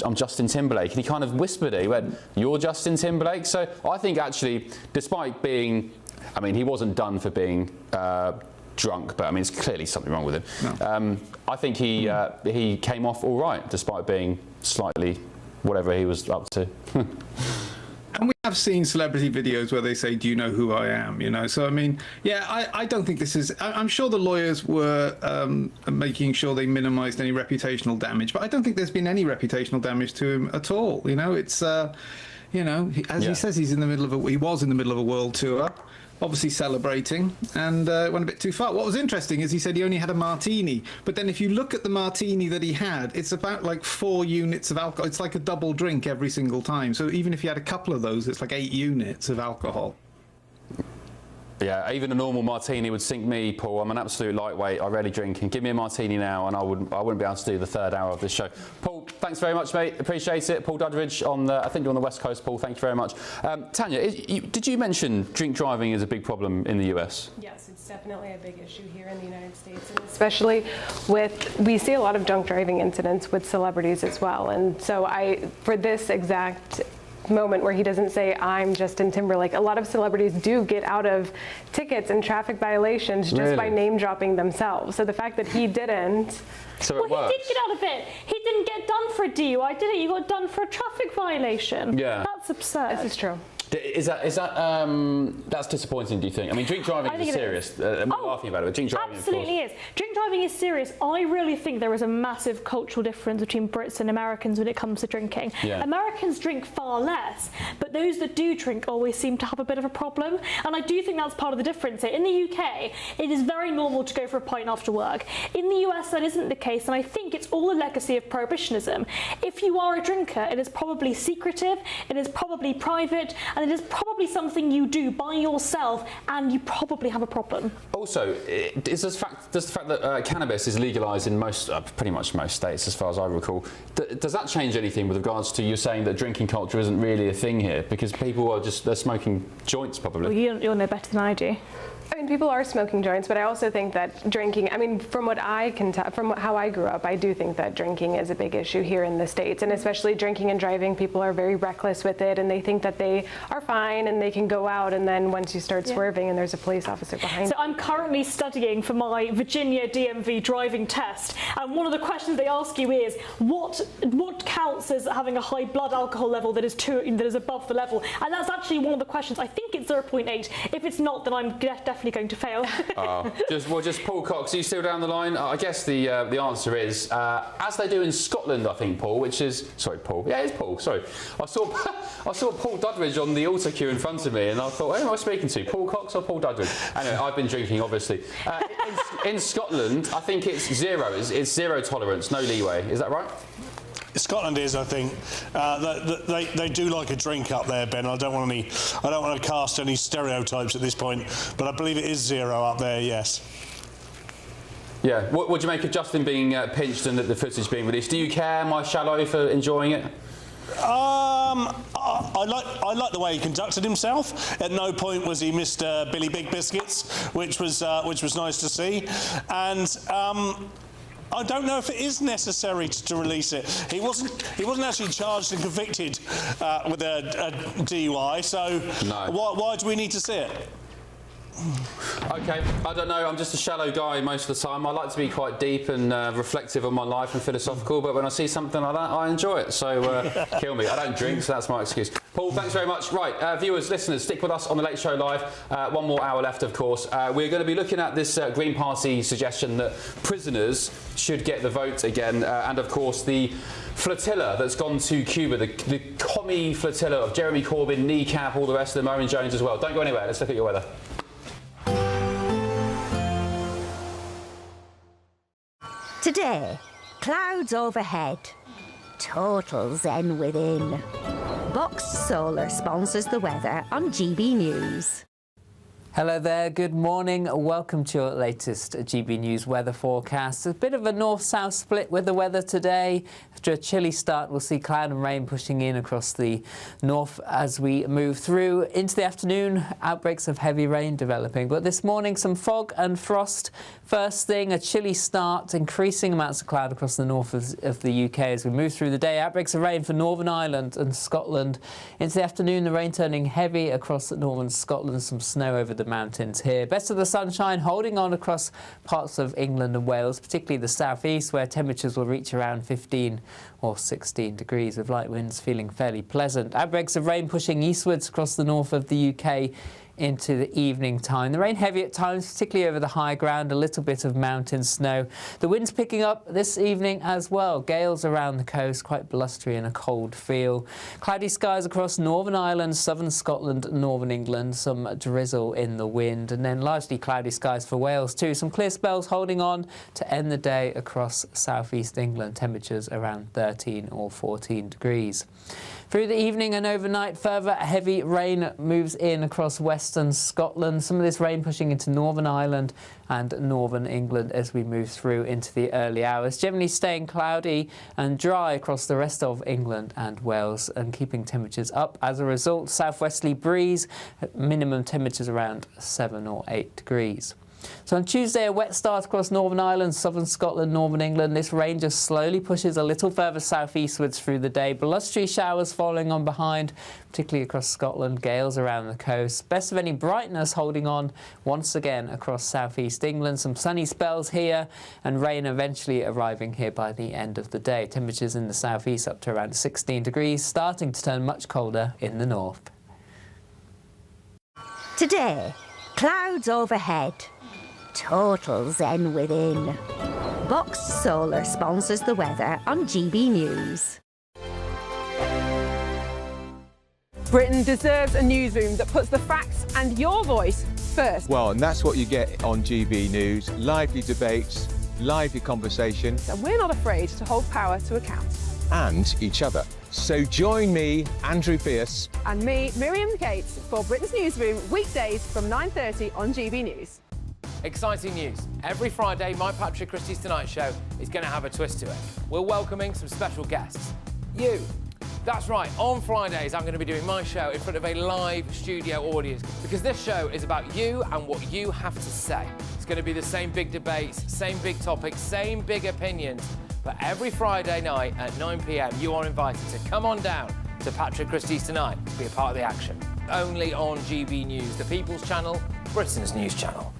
I'm Justin Timberlake. And he kind of whispered it. He went, you're Justin Timberlake? So I think actually, despite being, I mean, he wasn't done for being drunk, but I mean, it's clearly something wrong with him. No. I think he came off all right, despite being slightly whatever he was up to. And we have seen celebrity videos where they say, "Do you know who I am?" You know, so I mean, yeah, I don't think this is. I'm sure the lawyers were making sure they minimised any reputational damage, but I don't think there's been any reputational damage to him at all. You know, it's you know, as he says, he was in the middle of a world tour, obviously celebrating, and went a bit too far. What was interesting is he said he only had a martini, but then if you look at the martini that he had, it's about like 4 units of alcohol. It's like a double drink every single time. So even if you had a couple of those, it's like 8 units of alcohol. Yeah, even a normal martini would sink me, Paul. I'm an absolute lightweight. I rarely drink, and give me a martini now, and I wouldn't be able to do the 3rd hour of this show. Paul, thanks very much, mate. Appreciate it. Paul Dudridge I think you're on the West Coast, Paul. Thank you very much. Tanya, did you mention drink driving is a big problem in the US? Yes, it's definitely a big issue here in the United States, and especially we see a lot of drunk driving incidents with celebrities as well. And so for this exact moment where he doesn't say, "I'm Justin Timberlake," a lot of celebrities do get out of tickets and traffic violations just by name dropping themselves. So the fact that he didn't. So well, he did get out of it. He didn't get done for a DUI, did he? You got done for a traffic violation. Yeah. That's absurd. This is true. Is that that's disappointing, do you think? I mean, drink driving is serious. I'm not laughing about it, but drink driving absolutely is. Drink driving is serious. I really think there is a massive cultural difference between Brits and Americans when it comes to drinking. Yeah. Americans drink far less, but those that do drink always seem to have a bit of a problem. And I do think that's part of the difference here. In the UK, it is very normal to go for a pint after work. In the US, that isn't the case, and I think it's all a legacy of prohibitionism. If you are a drinker, it is probably secretive, it is probably private, and it is probably something you do by yourself, and you probably have a problem. Also, does the fact that cannabis is legalised in pretty much most states, as far as I recall, does that change anything with regards to you saying that drinking culture isn't really a thing here? Because people are they're smoking joints, probably. Well, you'll know better than I do. I mean, people are smoking joints, but I also think that drinking, I mean, from what I can tell, from how I grew up, I do think that drinking is a big issue here in the States, and especially drinking and driving, people are very reckless with it, and they think that they are fine and they can go out, and then once you start swerving and there's a police officer behind you. So I'm currently studying for my Virginia DMV driving test, and one of the questions they ask you is, what counts as having a high blood alcohol level that is above the level? And that's actually one of the questions. I think it's 0.8. If it's not, then I'm definitely going to fail. Just Paul Cox, are you still down the line? I guess the answer is, as they do in Scotland, I think, Paul, which is... Sorry, Paul. Yeah, it's Paul, sorry. I saw Paul Dudridge on the altar queue in front of me, and I thought, who am I speaking to, Paul Cox or Paul Dudridge? Anyway, I've been drinking, obviously. In Scotland, I think it's zero. It's zero tolerance, no leeway. Is that right? Scotland is, I think. They do like a drink up there, Ben. I don't want to cast any stereotypes at this point, but I believe it is zero up there. Yes. Yeah. What do you make of Justin being pinched and the footage being released? Do you care? Am I shallow for enjoying it? I like the way he conducted himself. At no point was he Mr. Billy Big Biscuits, which was nice to see, and. I don't know if it is necessary to release it. He wasn't actually charged and convicted with a DUI. So why do we need to see it? Okay, I don't know. I'm just a shallow guy most of the time. I like to be quite deep and reflective on my life and philosophical, but when I see something like that, I enjoy it. So kill me. I don't drink, so that's my excuse. Paul, thanks very much. Right, viewers, listeners, stick with us on The Late Show Live. 1 more hour left, of course. We're going to be looking at this Green Party suggestion that prisoners should get the vote again, and of course the flotilla that's gone to Cuba, the commie flotilla of Jeremy Corbyn, Kneecap, all the rest of them, Owen Jones as well. Don't go anywhere. Let's look at your weather. Today, clouds overhead, total zen within. Boxed Solar sponsors the weather on GB News. Hello there, good morning. Welcome to your latest GB News weather forecast. A bit of a north-south split with the weather today. After a chilly start, we'll see cloud and rain pushing in across the north as we move through. Into the afternoon, outbreaks of heavy rain developing. But this morning, some fog and frost. First thing, a chilly start, increasing amounts of cloud across the north of the UK as we move through the day. Outbreaks of rain for Northern Ireland and Scotland. Into the afternoon, the rain turning heavy across northern Scotland. Some snow over the the mountains here. Best of the sunshine holding on across parts of England and Wales, particularly the southeast, where temperatures will reach around 15 or 16 degrees, with light winds feeling fairly pleasant. Outbreaks of rain pushing eastwards across the north of the UK into the evening time. The rain heavy at times, particularly over the high ground, a little bit of mountain snow. The wind's picking up this evening as well. Gales around the coast, quite blustery and a cold feel. Cloudy skies across Northern Ireland, southern Scotland, northern England. Some drizzle in the wind, and then largely cloudy skies for Wales too. Some clear spells holding on to end the day across southeast England. Temperatures around 13 or 14 degrees. Through the evening and overnight, further heavy rain moves in across western Scotland. Some of this rain pushing into Northern Ireland and northern England as we move through into the early hours. Generally staying cloudy and dry across the rest of England and Wales, and keeping temperatures up as a result. Southwesterly breeze, minimum temperatures around 7 or 8 degrees. So on Tuesday, a wet start across Northern Ireland, southern Scotland, northern England. This rain just slowly pushes a little further southeastwards through the day. Blustery showers following on behind, particularly across Scotland, gales around the coast. Best of any brightness holding on once again across southeast England. Some sunny spells here and rain eventually arriving here by the end of the day. Temperatures in the southeast up to around 16 degrees, starting to turn much colder in the north. Today, clouds overhead. Total zen within. Boxed Solar sponsors the weather on GB News. Britain deserves a newsroom that puts the facts and your voice first. Well, and that's what you get on GB News. Lively debates, lively conversation. And we're not afraid to hold power to account. And each other. So join me, Andrew Pearce. And me, Miriam Gates, for Britain's Newsroom, weekdays from 9:30 on GB News. Exciting news. Every Friday, my Patrick Christie's Tonight Show is going to have a twist to it. We're welcoming some special guests. You. That's right, on Fridays I'm going to be doing my show in front of a live studio audience, because this show is about you and what you have to say. It's going to be the same big debates, same big topics, same big opinions, but every Friday night at 9 p.m. you are invited to come on down to Patrick Christie's Tonight to be a part of the action. Only on GB News, the People's Channel, Britain's news channel.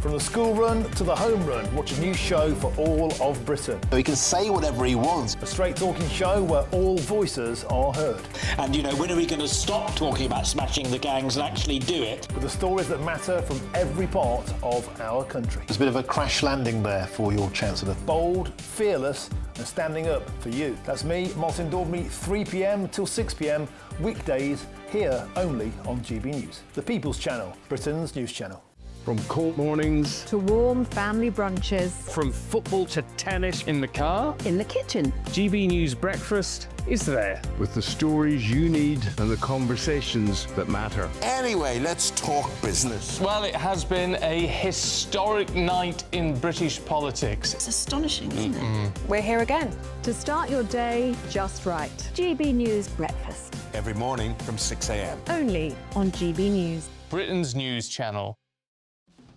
From the school run to the home run, watch a new show for all of Britain. He can say whatever he wants. A straight talking show where all voices are heard. And, you know, when are we going to stop talking about smashing the gangs and actually do it? With the stories that matter from every part of our country. There's a bit of a crash landing there for your Chancellor. Bold, fearless and standing up for you. That's me, Martin Daubney, 3 p.m. till 6 p.m, weekdays, here only on GB News. The People's Channel, Britain's news channel. From court mornings to warm family brunches, from football to tennis, in the car, in the kitchen. GB News Breakfast is there with the stories you need and the conversations that matter. Anyway, let's talk business. Well, it has been a historic night in British politics. It's astonishing, isn't it? We're here again to start your day just right. GB News Breakfast. Every morning from 6 a.m. Only on GB News. Britain's news channel.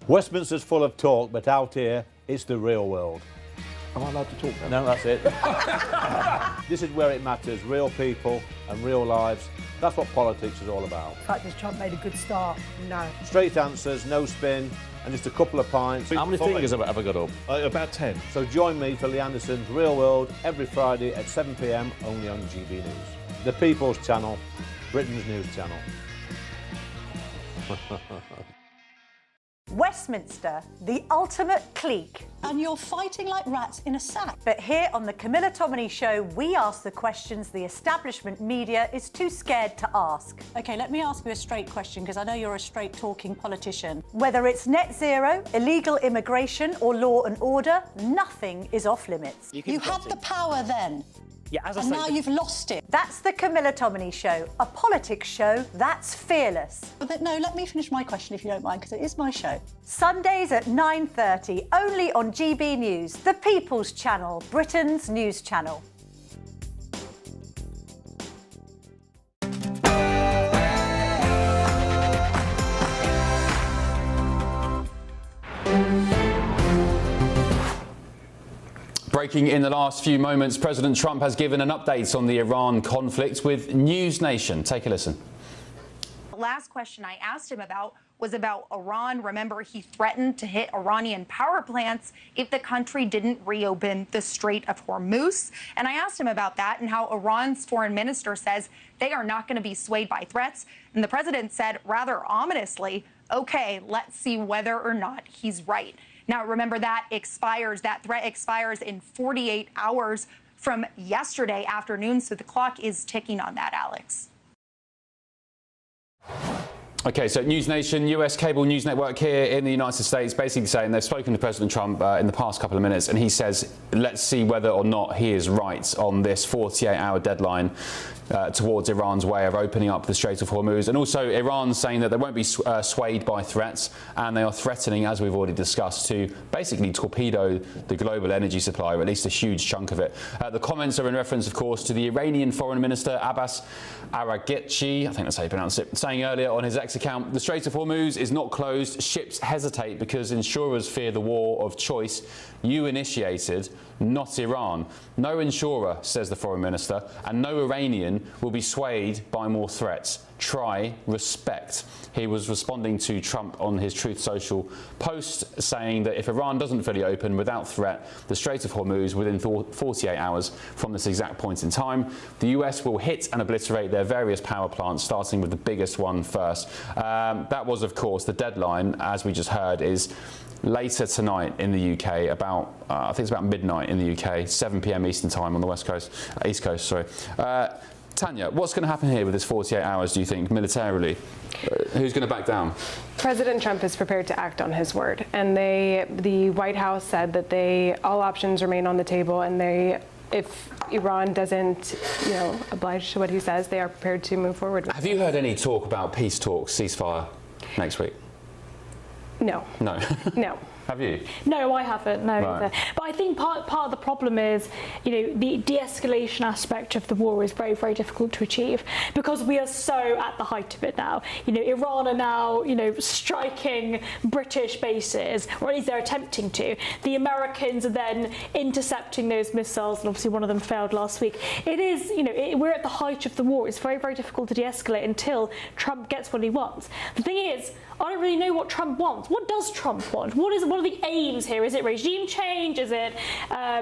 Westminster's full of talk, but out here, it's the real world. Am I allowed to talk now? No, that's it. This is where it matters, real people and real lives. That's what politics is all about. In fact, has Trump made a good start? No. Straight answers, no spin, and just a couple of pints. How many fingers have I ever got up? About 10. So join me for Lee Anderson's Real World every Friday at 7 p.m, only on GB News. The People's Channel, Britain's news channel. Westminster, the ultimate clique. And you're fighting like rats in a sack. But here on the Camilla Tominey Show, we ask the questions the establishment media is too scared to ask. OK, let me ask you a straight question, because I know you're a straight-talking politician. Whether it's net zero, illegal immigration or law and order, nothing is off limits. You had the power then. Yeah, as I And say, now you've lost it. That's the Camilla Tominey Show, a politics show that's fearless. No, let me finish my question if you don't mind, because it is my show. Sundays at 9:30, only on GB News, the People's Channel, Britain's news channel. Breaking in the last few moments, President Trump has given an update on the Iran conflict with News Nation. Take a listen. The last question I asked him about was about Iran. Remember, he threatened to hit Iranian power plants if the country didn't reopen the Strait of Hormuz. And I asked him about that and how Iran's foreign minister says they are not going to be swayed by threats. And the president said, rather ominously, okay, let's see whether or not he's right. Now, remember, that threat expires in 48 hours from yesterday afternoon. So the clock is ticking on that, Alex. OK, so News Nation, US cable news network here in the United States, basically saying they've spoken to President Trump in the past couple of minutes, and he says, let's see whether or not he is right on this 48-hour deadline towards Iran's way of opening up the Strait of Hormuz. And also Iran's saying that they won't be swayed by threats, and they are threatening, as we've already discussed, to basically torpedo the global energy supply, or at least a huge chunk of it. The comments are in reference, of course, to the Iranian Foreign Minister Abbas Araghchi, I think that's how you pronounce it, saying earlier on his X account, the Strait of Hormuz is not closed. Ships hesitate because insurers fear the war of choice you initiated, not Iran. No insurer, says the Foreign Minister, and no Iranian will be swayed by more threats. Try respect. He was responding to Trump on his Truth Social post, saying that if Iran doesn't fully open without threat the Strait of Hormuz within 48 hours from this exact point in time, the US will hit and obliterate their various power plants, starting with the biggest one first. That was, of course, the deadline, as we just heard, is later tonight in the UK, about I think it's about midnight in the UK, 7 p.m. Eastern time on the East Coast. Tanya, what's going to happen here with this 48 hours, do you think, militarily? Who's going to back down? President Trump is prepared to act on his word, and the White House said that all options remain on the table, and if Iran doesn't, oblige to what he says, they are prepared to move forward. Have you heard any talk about peace talks, ceasefire next week? No. No. No. Have you? No, I haven't. No, right. But I think part of the problem is, the de-escalation aspect of the war is very, very difficult to achieve because we are so at the height of it now. Iran are now, striking British bases, or at least they're attempting to. The Americans are then intercepting those missiles, and obviously one of them failed last week. It is, we're at the height of the war. It's very, very difficult to de-escalate until Trump gets what he wants. The thing is, I don't really know what Trump wants. What does Trump want? What are the aims here? Is it regime change? Is it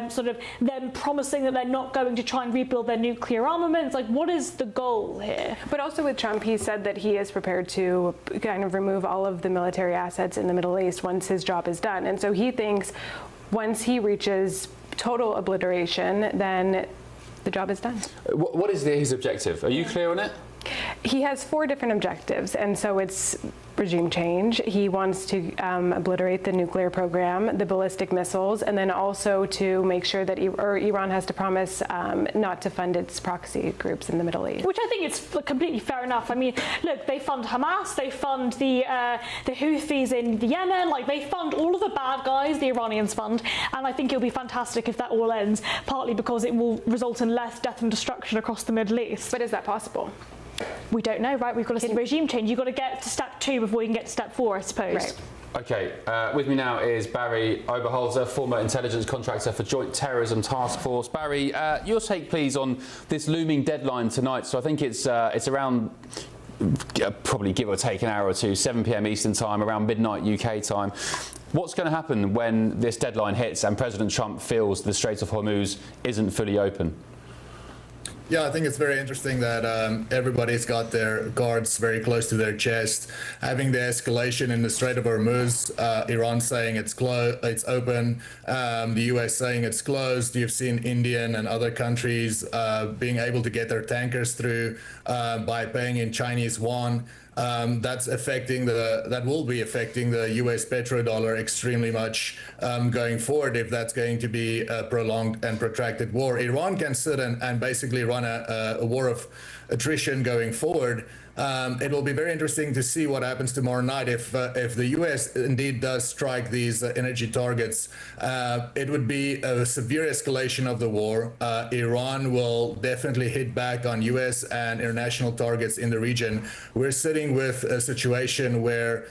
sort of them promising that they're not going to try and rebuild their nuclear armaments? Like, what is the goal here? But also with Trump, he said that he is prepared to kind of remove all of the military assets in the Middle East once his job is done. And so he thinks once he reaches total obliteration, then the job is done. What is his objective? Are you clear on it? He has 4 different objectives, and so it's regime change. He wants to obliterate the nuclear program, the ballistic missiles, and then also to make sure that Iran has to promise not to fund its proxy groups in the Middle East. Which I think is completely fair enough. I mean, look, they fund Hamas, they fund the Houthis in Yemen, they fund all of the bad guys the Iranians fund, and I think it'll be fantastic if that all ends, partly because it will result in less death and destruction across the Middle East. But is that possible? We don't know, right? We've got to see regime change. You've got to get to step 2 before you can get to step 4, I suppose. Right. OK, with me now is Barry Oberholzer, former intelligence contractor for Joint Terrorism Task Force. Barry, your take, please, on this looming deadline tonight. So I think it's around, probably give or take an hour or two, 7 p.m. Eastern time, around midnight UK time. What's going to happen when this deadline hits and President Trump feels the Strait of Hormuz isn't fully open? Yeah, I think it's very interesting that everybody's got their guards very close to their chest. Having the escalation in the Strait of Hormuz, Iran saying it's open, the US saying it's closed. You've seen Indian and other countries being able to get their tankers through by paying in Chinese yuan. That will be affecting the US petrodollar extremely much going forward if that's going to be a prolonged and protracted war. Iran can sit and basically run a war of attrition going forward. It will be very interesting to see what happens tomorrow night if the US indeed does strike these energy targets. It would be a severe escalation of the war. Iran will definitely hit back on US and international targets in the region. We're sitting with a situation where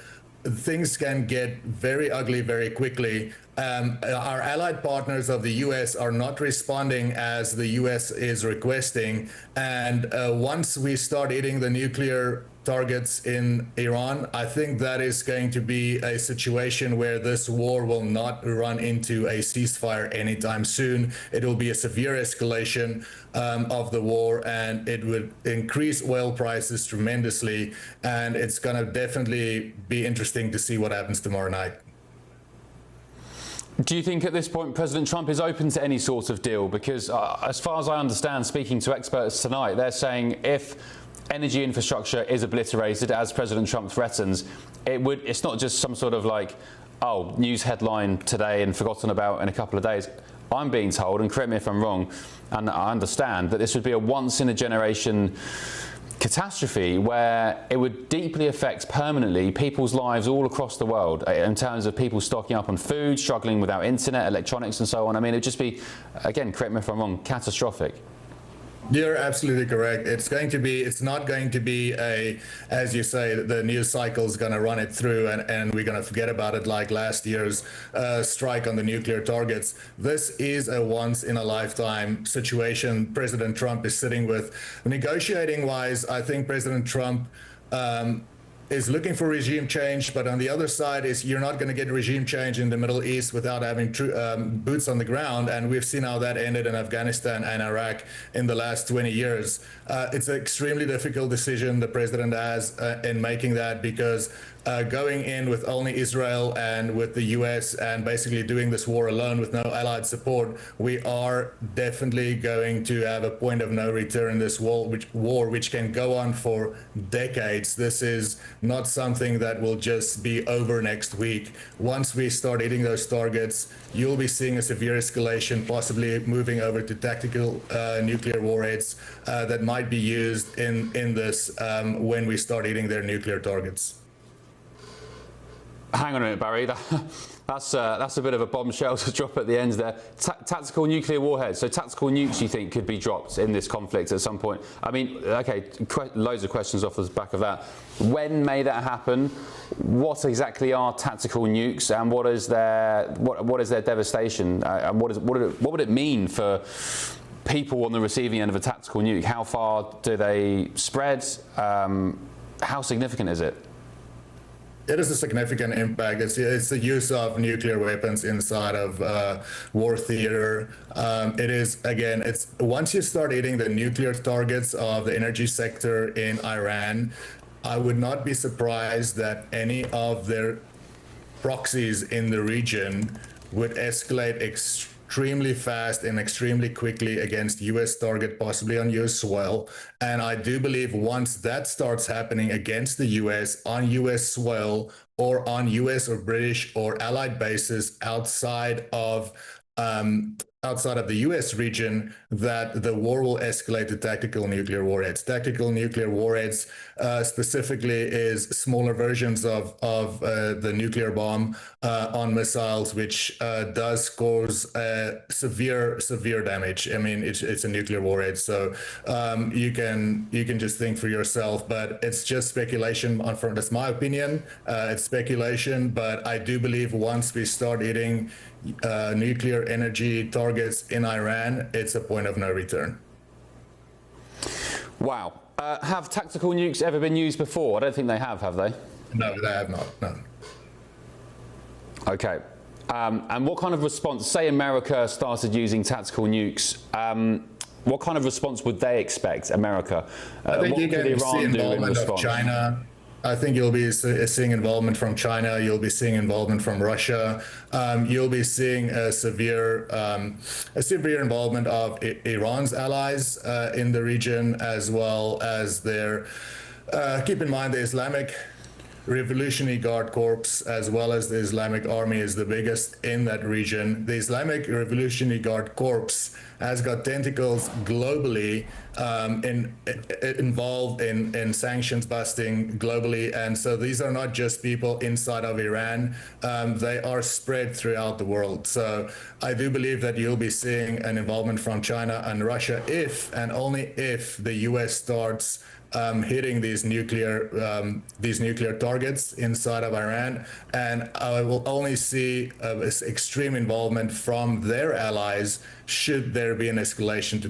things can get very ugly very quickly. our allied partners of the US are not responding as the US is requesting. And once we start hitting the nuclear targets in Iran, I think that is going to be a situation where this war will not run into a ceasefire anytime soon. It will be a severe escalation of the war, and it would increase oil prices tremendously. And it's going to definitely be interesting to see what happens tomorrow night. Do you think at this point President Trump is open to any sort of deal? Because as far as I understand, speaking to experts tonight, they're saying if energy infrastructure is obliterated, as President Trump threatens, it's not just some sort of like, oh, news headline today and forgotten about in a couple of days. I'm being told, and correct me if I'm wrong, and I understand that this would be a once-in-a-generation catastrophe where it would deeply affect permanently people's lives all across the world in terms of people stocking up on food, struggling without internet, electronics and so on. I mean, it'd just be, again, correct me if I'm wrong, catastrophic. You're absolutely correct. It's not going to be as you say, the news cycle is going to run it through and we're going to forget about it like last year's strike on the nuclear targets. This is a once in a lifetime situation President Trump is sitting with. Negotiating wise, I think President Trump is looking for regime change, but on the other side is you're not going to get regime change in the Middle East without having boots on the ground, and we've seen how that ended in Afghanistan and Iraq in the last 20 years. It's an extremely difficult decision the president has in making that, because going in with only Israel and with the US and basically doing this war alone with no allied support, we are definitely going to have a point of no return in this war, which can go on for decades. This is not something that will just be over next week. Once we start hitting those targets, you'll be seeing a severe escalation, possibly moving over to tactical nuclear warheads that might be used in this when we start hitting their nuclear targets. Hang on a minute, Barry. That's a bit of a bombshell to drop at the end there. Tactical nuclear warheads. So tactical nukes, you think, could be dropped in this conflict at some point? I mean, okay, loads of questions off the back of that. When may that happen? What exactly are tactical nukes, and what is their devastation? And what would it mean for people on the receiving end of a tactical nuke? How far do they spread? How significant is it? It is a significant impact. It's the use of nuclear weapons inside of war theater. It is, again, it's once you start hitting the nuclear targets of the energy sector in Iran, I would not be surprised that any of their proxies in the region would escalate extremely fast and extremely quickly against US target, possibly on US soil. And I do believe once that starts happening against the US on US soil or on US or British or allied bases outside of the US region, that the war will escalate to tactical nuclear warheads. Tactical nuclear warheads specifically is smaller versions of the nuclear bomb on missiles, which does cause severe damage. I mean, it's a nuclear warhead, so you can just think for yourself, but it's just speculation. That's my opinion. It's speculation, but I do believe once we start hitting nuclear energy targets in Iran, it's a point of no return. Wow. Have tactical nukes ever been used before? I don't think they have they? No, they have not, no. Okay. And what kind of response, say America started using tactical nukes, what kind of response would they expect, America? I think you can see involvement of China. I think you'll be seeing involvement from China. You'll be seeing involvement from Russia. You'll be seeing a severe involvement of Iran's allies in the region, as well as their. Keep in mind the Islamic Revolutionary Guard Corps, as well as the Islamic Army, is the biggest in that region. The Islamic Revolutionary Guard Corps has got tentacles globally, involved in sanctions busting globally. And so these are not just people inside of Iran, they are spread throughout the world. So I do believe that you'll be seeing an involvement from China and Russia if and only if the US starts hitting these nuclear targets inside of Iran, and I will only see extreme involvement from their allies should there be an escalation to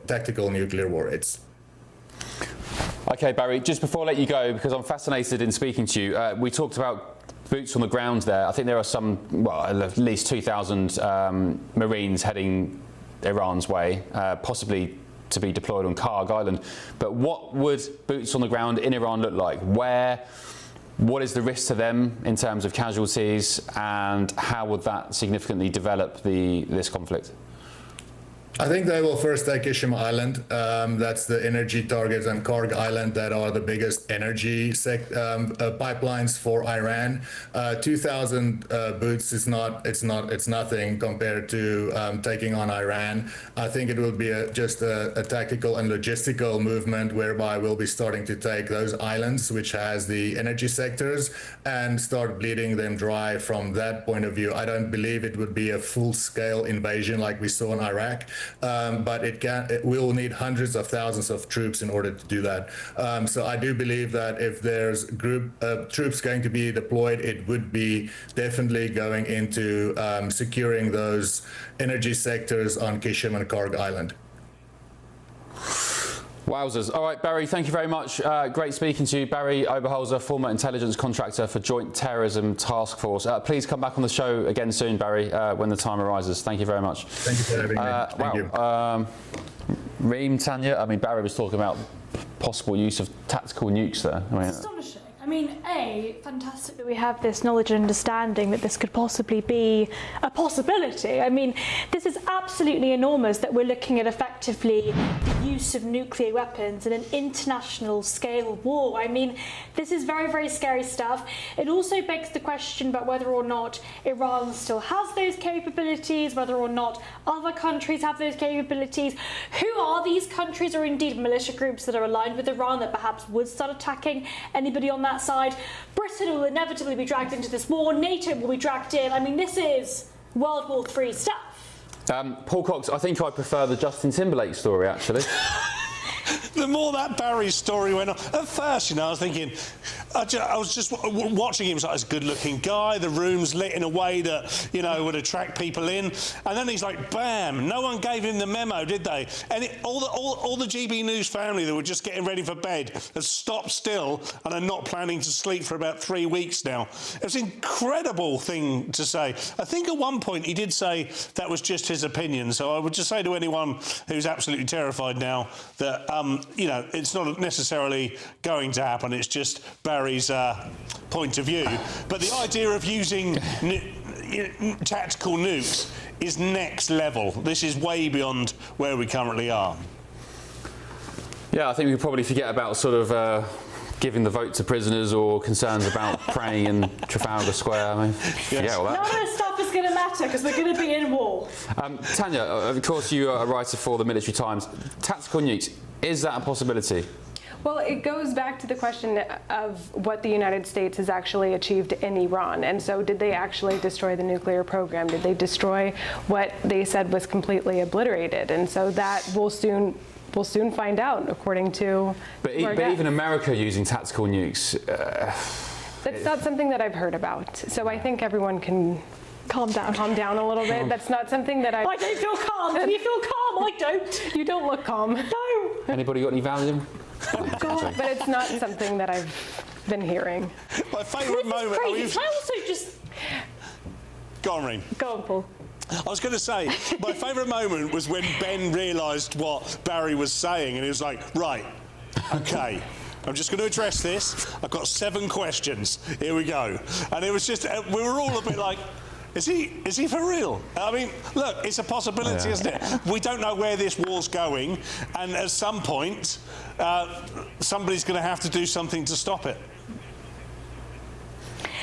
tactical nuclear war. Okay, Barry, just before I let you go, because I'm fascinated in speaking to you, we talked about boots on the ground there. I think there are some, well, at least 2,000 Marines heading Iran's way, possibly to be deployed on Karg Island. But what would boots on the ground in Iran look like? What is the risk to them in terms of casualties, and how would that significantly develop this conflict? I think they will first take Qishm Island. That's the energy targets, and Karg Island that are the biggest energy pipelines for Iran. 2,000 boots is nothing compared to taking on Iran. I think it will be just a tactical and logistical movement whereby we'll be starting to take those islands, which has the energy sectors, and start bleeding them dry from that point of view. I don't believe it would be a full-scale invasion like we saw in Iraq. But we will need hundreds of thousands of troops in order to do that. So I do believe that if there's troops going to be deployed, it would be definitely going into securing those energy sectors on Qishm and Karg Island. Wowzers. All right, Barry, thank you very much. Great speaking to you. Barry Oberholzer, former intelligence contractor for Joint Terrorism Task Force. Please come back on the show again soon, Barry, when the time arises. Thank you very much. Thank you for having me. Thank you. Reem, Tanya, I mean, Barry was talking about possible use of tactical nukes there. It's astonishing. I mean, fantastic that we have this knowledge and understanding that this could possibly be a possibility. I mean, this is absolutely enormous that we're looking at effectively the use of nuclear weapons in an international scale war. I mean, this is very, very scary stuff. It also begs the question about whether or not Iran still has those capabilities, whether or not other countries have those capabilities. Who are these countries, or indeed militia groups that are aligned with Iran that perhaps would start attacking anybody on that side? Britain will inevitably be dragged into this war. NATO will be dragged in. I mean, this is World War III stuff. Paul Cox, I think I prefer the Justin Timberlake story, actually. The more that Barry story went on, at first, you know, I was thinking, I was just watching him. He's like this good-looking guy. The room's lit in a way that, you know, would attract people in. And then he's like, bam! No one gave him the memo, did they? And all the GB News family that were just getting ready for bed have stopped still and are not planning to sleep for about 3 weeks now. It was an incredible thing to say. I think at one point he did say that was just his opinion. So I would just say to anyone who's absolutely terrified now that, you know, it's not necessarily going to happen. It's just Barry's point of view. But the idea of using tactical nukes is next level. This is way beyond where we currently are. Yeah, I think we could probably forget about sort of giving the vote to prisoners or concerns about praying in Trafalgar Square. I mean, forget all that. None of this stuff is going to matter because we're going to be in war. Tanya, of course, you are a writer for the Military Times. Tactical nukes, is that a possibility? Well, it goes back to the question of what the United States has actually achieved in Iran. And so did they actually destroy the nuclear program? Did they destroy what they said was completely obliterated? And so that we'll soon find out, according to... But even America using tactical nukes... That's not something that I've heard about. So I think everyone can... Calm down a little bit. That's not something that I don't feel calm. Do you feel calm? I don't. You don't look calm. No. Anybody got any Valium? God, but it's not something that I've been hearing. My favourite moment... Crazy. I also just... Go on, Reem. Go on, Paul. I was going to say, my favourite moment was when Ben realised what Barry was saying, and he was like, right, OK, I'm just going to address this. I've got 7 questions. Here we go. And it was just, we were all a bit like, is he for real? I mean, look, it's a possibility, isn't it? We don't know where this war's going, and at some point, somebody's going to have to do something to stop it.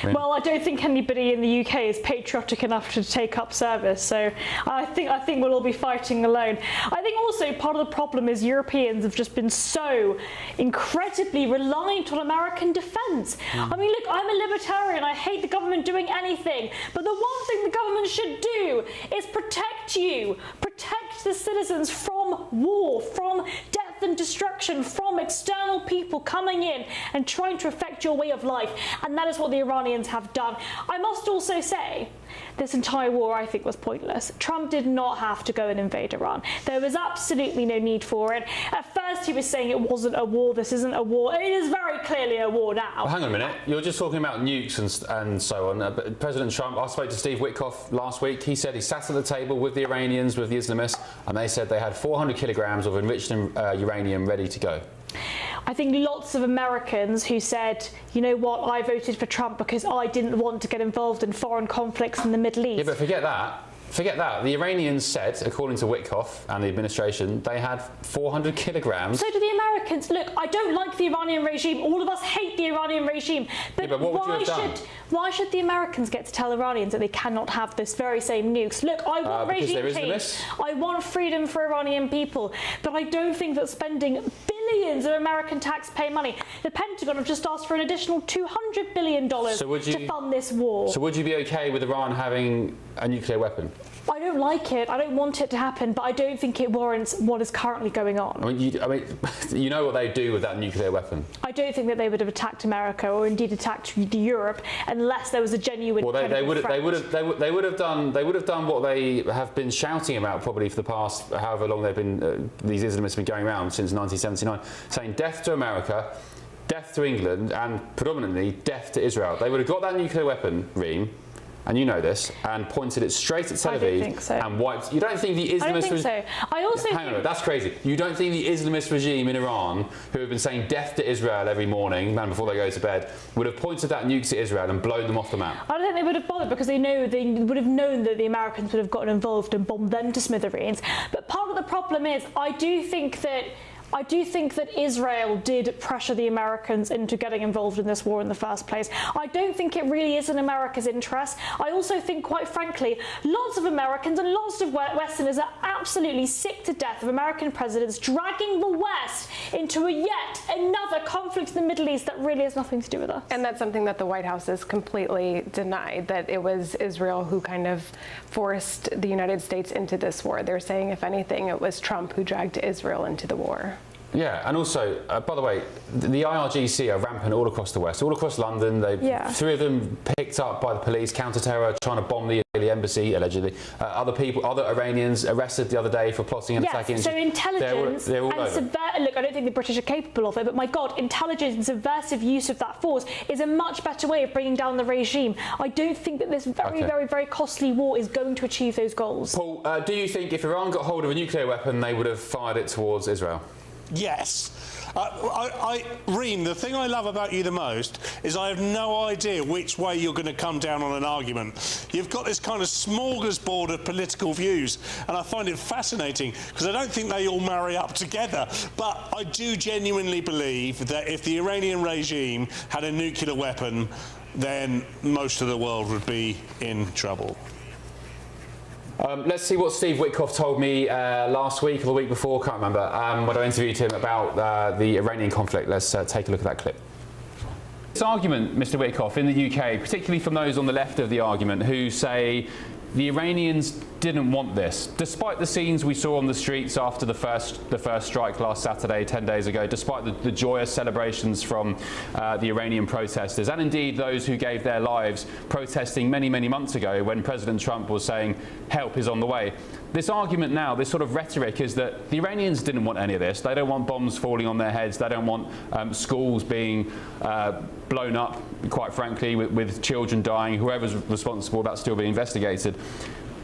Well, I don't think anybody in the UK is patriotic enough to take up service, so I think we'll all be fighting alone. I think also part of the problem is Europeans have just been so incredibly reliant on American defence. I mean, look, I'm a libertarian. I hate the government doing anything, but the one thing the government should do is protect you, protect the citizens from war, from death and destruction, from external people coming in and trying to affect your way of life, and that is what the Iranians have done. I must also say, this entire war, I think, was pointless. Trump did not have to go and invade Iran. There was absolutely no need for it. At first, he was saying it wasn't a war. This isn't a war. It is very clearly a war now. Well, hang on a minute. You're just talking about nukes and so on. But President Trump, I spoke to Steve Witkoff last week. He said he sat at the table with the Iranians, with the Islamists, and they said they had 400 kilograms of enriched uranium ready to go. I think lots of Americans who said, you know what, I voted for Trump because I didn't want to get involved in foreign conflicts in the Middle East. Yeah, but forget that. Forget that. The Iranians said, according to Witkoff and the administration, they had 400 kilograms. So do the Americans. Look, I don't like the Iranian regime. All of us hate the Iranian regime. But, yeah, but what would you have done? Why should the Americans get to tell Iranians that they cannot have this very same nukes? Look, I want regime change. I want freedom for Iranian people. But I don't think that spending billions of American taxpayer money, the Pentagon have just asked for an additional $200 billion to fund this war. So would you be okay with Iran having a nuclear weapon? I don't like it. I don't want it to happen, but I don't think it warrants what is currently going on. I mean, you know what they'd do with that nuclear weapon. I don't think that they would have attacked America or indeed attacked Europe unless there was a genuine. Well, they would have done what they have been shouting about probably for the past however long they've been. These Islamists have been going around since 1979, saying death to America, death to England, and predominantly death to Israel. They would have got that nuclear weapon, Reem, and you know this, and pointed it straight at Tel Aviv. I don't think so. And wiped. You don't think the Islamist? I don't think so. I also hang on, that's crazy. You don't think the Islamist regime in Iran, who have been saying death to Israel every morning, man, before they go to bed, would have pointed that nukes at Israel and blown them off the map? I don't think they would have bothered because they would have known that the Americans would have gotten involved and bombed them to smithereens. But part of the problem is, I do think that Israel did pressure the Americans into getting involved in this war in the first place. I don't think it really is in America's interest. I also think, quite frankly, lots of Americans and lots of Westerners are absolutely sick to death of American presidents dragging the West into yet another conflict in the Middle East that really has nothing to do with us. And that's something that the White House has completely denied, that it was Israel who kind of forced the United States into this war. They're saying, if anything, it was Trump who dragged Israel into the war. Yeah, and also, by the way, the IRGC are rampant all across the West, all across London. Three of them picked up by the police, counter-terror, trying to bomb the Israeli embassy, allegedly. Other Iranians arrested the other day for plotting and attacking. So intelligence they're all over. Look, I don't think the British are capable of it, but my God, intelligence and subversive use of that force is a much better way of bringing down the regime. I don't think that this very costly war is going to achieve those goals. Paul, do you think if Iran got hold of a nuclear weapon, they would have fired it towards Israel? Yes. Reem, the thing I love about you the most is I have no idea which way you're going to come down on an argument. You've got this kind of smorgasbord of political views, and I find it fascinating because I don't think they all marry up together. But I do genuinely believe that if the Iranian regime had a nuclear weapon, then most of the world would be in trouble. Let's see what Steve Witkoff told me last week or the week before, can't remember, when I interviewed him about the Iranian conflict. Let's take a look at that clip. This argument, Mr. Witkoff, in the UK, particularly from those on the left of the argument who say the Iranians didn't want this, despite the scenes we saw on the streets after the first strike last Saturday, 10 days ago, despite the joyous celebrations from the Iranian protesters, and indeed those who gave their lives protesting many months ago when President Trump was saying help is on the way. This argument now, this sort of rhetoric, is that the Iranians didn't want any of this. They don't want bombs falling on their heads. They don't want schools being blown up, quite frankly, with children dying. Whoever's responsible, that's still being investigated.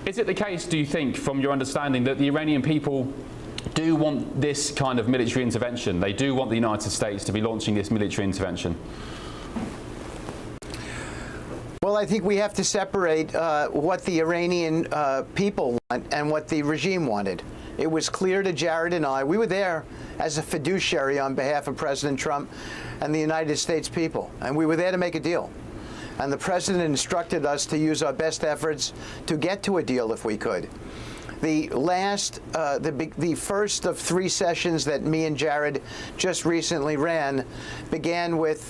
Is it the case, do you think, from your understanding, that the Iranian people do want this kind of military intervention? They do want the United States to be launching this military intervention? Well, I think we have to separate what the Iranian people want and what the regime wanted. It was clear to Jared and I, we were there as a fiduciary on behalf of President Trump and the United States people, and we were there to make a deal. And the president instructed us to use our best efforts to get to a deal if we could. The first of 3 sessions that me and Jared just recently ran began with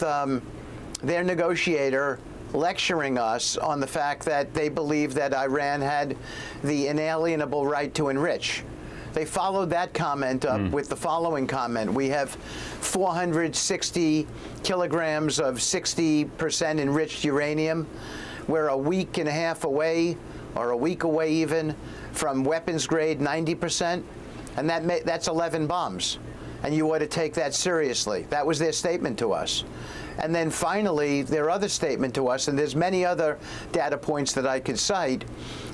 their negotiator lecturing us on the fact that they believe that Iran had the inalienable right to enrich. They followed that comment up with the following comment. We have 460 kilograms of 60% enriched uranium. We're a week and a half away, or a week away even, from weapons grade 90%, and that's 11 bombs. And you ought to take that seriously. That was their statement to us. And then finally, their other statement to us, and there's many other data points that I could cite,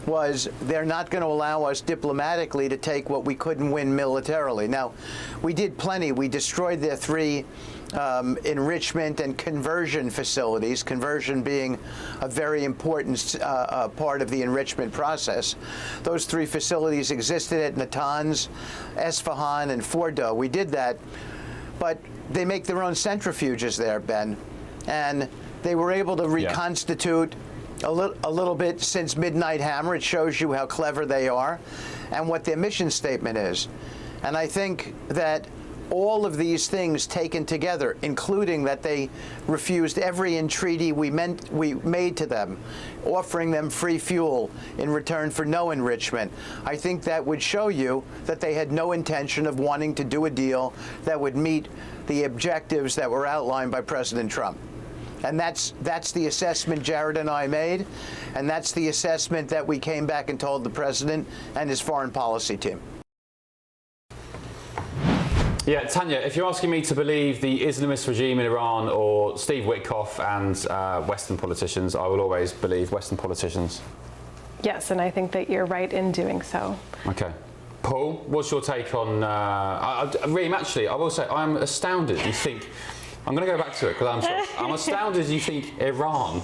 was they're not going to allow us diplomatically to take what we couldn't win militarily. Now, we did plenty. We destroyed their 3 enrichment and conversion facilities, conversion being a very important part of the enrichment process. Those 3 facilities existed at Natanz, Esfahan, and Fordo. We did that, but they make their own centrifuges there, Ben, and they were able to reconstitute a little bit since Midnight Hammer. It shows you how clever they are and what their mission statement is. And I think that all of these things taken together, including that they refused every entreaty we made to them, offering them free fuel in return for no enrichment, I think that would show you that they had no intention of wanting to do a deal that would meet the objectives that were outlined by President Trump. And that's the assessment Jared and I made, and that's the assessment that we came back and told the president and his foreign policy team. Yeah, Tanya, if you're asking me to believe the Islamist regime in Iran or Steve Witkoff and Western politicians, I will always believe Western politicians. Yes, and I think that you're right in doing so. Okay. Paul, what's your take on... Reem, actually, I will say, I'm astounded you think... I'm going to go back to it because I'm astounded you think Iran...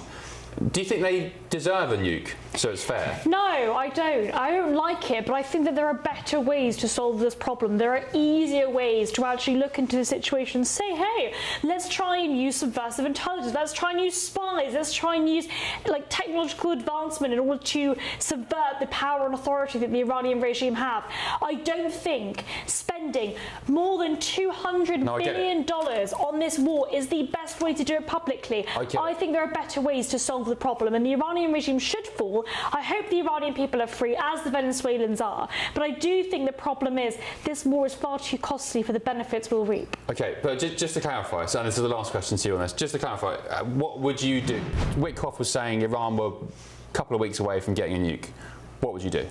Do you think they deserve a nuke, so it's fair? No, I don't. I don't like it, but I think that there are better ways to solve this problem. There are easier ways to actually look into the situation and say, hey, let's try and use subversive intelligence. Let's try and use spies. Let's try and use technological advancement in order to subvert the power and authority that the Iranian regime have. I don't think spending more than $200 billion on this war is the best way to do it publicly. I think there are better ways to solve the problem, and the Iranian regime should fall. I hope the Iranian people are free, as the Venezuelans are, but I do think the problem is this war is far too costly for the benefits we'll reap. Okay, but just to clarify, so this is the last question to you on this, just to clarify, what would you do? Witkoff was saying Iran were a couple of weeks away from getting a nuke. What would you do?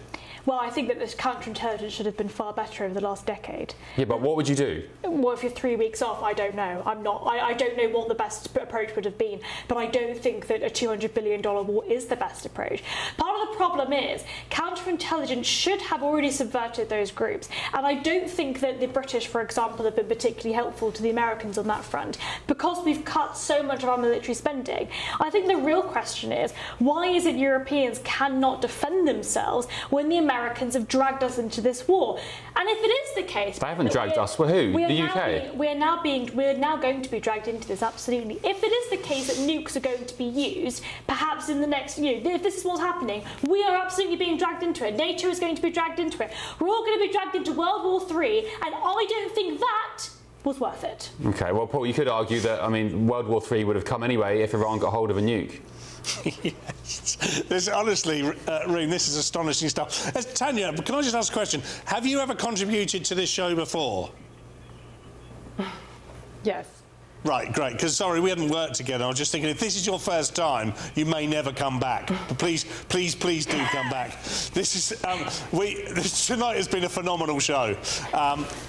Well, I think that this counterintelligence should have been far better over the last decade. Yeah, but what would you do? Well, if you're 3 weeks off, I don't know. I don't know what the best approach would have been, but I don't think that a $200 billion war is the best approach. Part of the problem is counterintelligence should have already subverted those groups, and I don't think that the British, for example, have been particularly helpful to the Americans on that front, because we've cut so much of our military spending. I think the real question is, why is it Europeans cannot defend themselves when the Americans have dragged us into this war? And if it is the case, they haven't dragged us. Well, who? The UK. We're now going to be dragged into this. Absolutely. If it is the case that nukes are going to be used, perhaps in the next, if this is what's happening, we are absolutely being dragged into it. NATO is going to be dragged into it. We're all going to be dragged into World War III, and I don't think that was worth it. Okay. Well, Paul, you could argue that World War III would have come anyway if Iran got hold of a nuke. Yes. Honestly, Reem, this is astonishing stuff. Tanya, can I just ask a question? Have you ever contributed to this show before? Yes. Right, great, because, sorry, we hadn't worked together. I was just thinking, if this is your first time, you may never come back. But please do come back. This is... tonight has been a phenomenal show.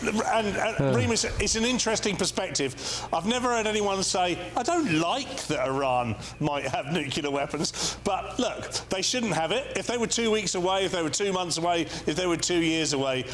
Reem, it's an interesting perspective. I've never heard anyone say, I don't like that Iran might have nuclear weapons, but look, they shouldn't have it. If they were 2 weeks away, if they were 2 months away, if they were 2 years away,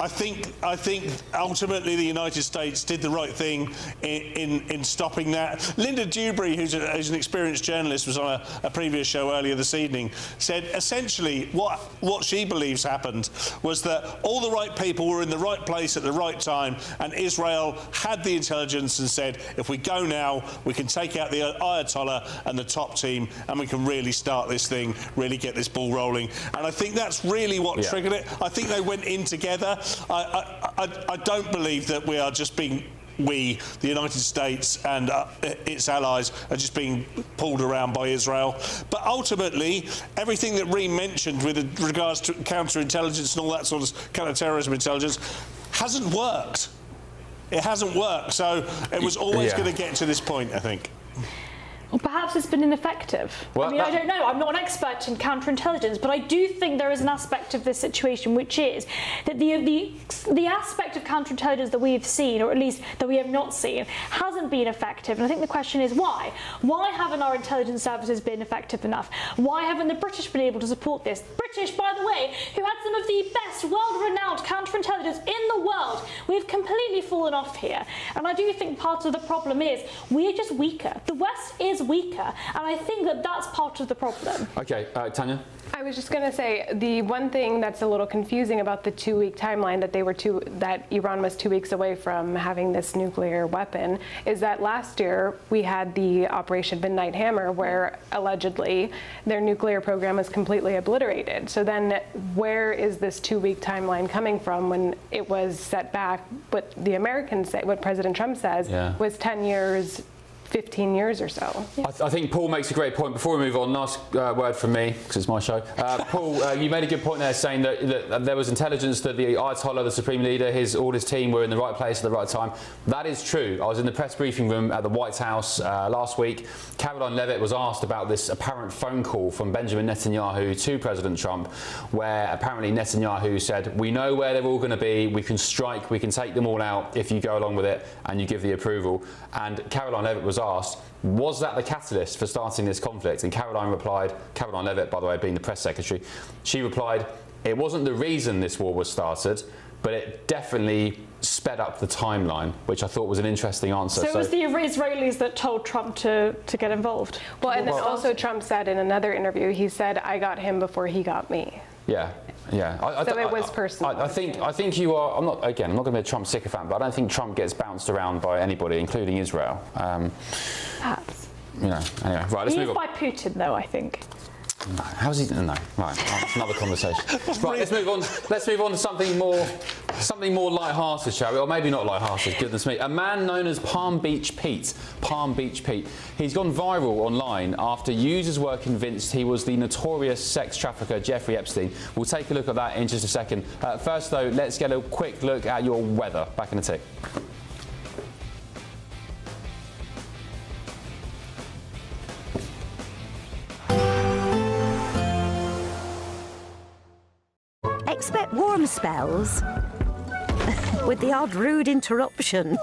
I think ultimately the United States did the right thing in stopping that. Linda Dewberry, who's an experienced journalist, was on a previous show earlier this evening, said essentially what she believes happened was that all the right people were in the right place at the right time, and Israel had the intelligence and said, if we go now, we can take out the Ayatollah and the top team, and we can really start this thing, really get this ball rolling. And I think that's really what triggered it. I think they went in together. I don't believe that we are just being, the United States and its allies are just being pulled around by Israel. But ultimately, everything that Reem mentioned with regards to counterintelligence and all that sort of counter-terrorism intelligence hasn't worked. It hasn't worked. So it was always going to get to this point, I think. Well, perhaps it's been ineffective. Well, I mean, I don't know. I'm not an expert in counterintelligence, but I do think there is an aspect of this situation which is that the aspect of counterintelligence that we have seen, or at least that we have not seen, hasn't been effective. And I think the question is why? Why haven't our intelligence services been effective enough? Why haven't the British been able to support this? British, by the way, who had some of the best world-renowned counterintelligence in the world. We've completely fallen off here. And I do think part of the problem is we're just weaker. The West is weaker, and I think that that's part of the problem. Okay, Tanya? I was just going to say, the one thing that's a little confusing about the 2-week timeline that Iran was 2 weeks away from having this nuclear weapon is that last year we had the Operation Midnight Hammer, where allegedly their nuclear program was completely obliterated. So then where is this 2-week timeline coming from when it was set back? What the Americans say, what President Trump says, was 10 years, 15 years or so. I think Paul makes a great point. Before we move on, last word from me, because it's my show. Paul, you made a good point there, saying that there was intelligence that the Ayatollah, the Supreme Leader, all his team were in the right place at the right time. That is true. I was in the press briefing room at the White House last week. Caroline Leavitt was asked about this apparent phone call from Benjamin Netanyahu to President Trump, where apparently Netanyahu said, we know where they're all going to be, we can strike, we can take them all out if you go along with it and you give the approval. And Caroline Leavitt was asked, was that the catalyst for starting this conflict? And Caroline Leavitt, by the way, being the press secretary, she replied, it wasn't the reason this war was started, but it definitely sped up the timeline, which I thought was an interesting answer. So it was the Israelis that told Trump to get involved? Well, and then also Trump said in another interview, he said, I got him before he got me. Yeah. So it was personal. I think you are. I'm not going to be a Trump sycophant, but I don't think Trump gets bounced around by anybody, including Israel. Perhaps. Anyway, right. Let's move on. By Putin, though, I think. No, how's he? No, right. That's another conversation. Right, let's move on. Let's move on to something more light-hearted, shall we? Or maybe not light-hearted. Goodness me! A man known as Palm Beach Pete. He's gone viral online after users were convinced he was the notorious sex trafficker Jeffrey Epstein. We'll take a look at that in just a second. First, though, let's get a quick look at your weather. Back in a tick. Expect warm spells with the odd rude interruption.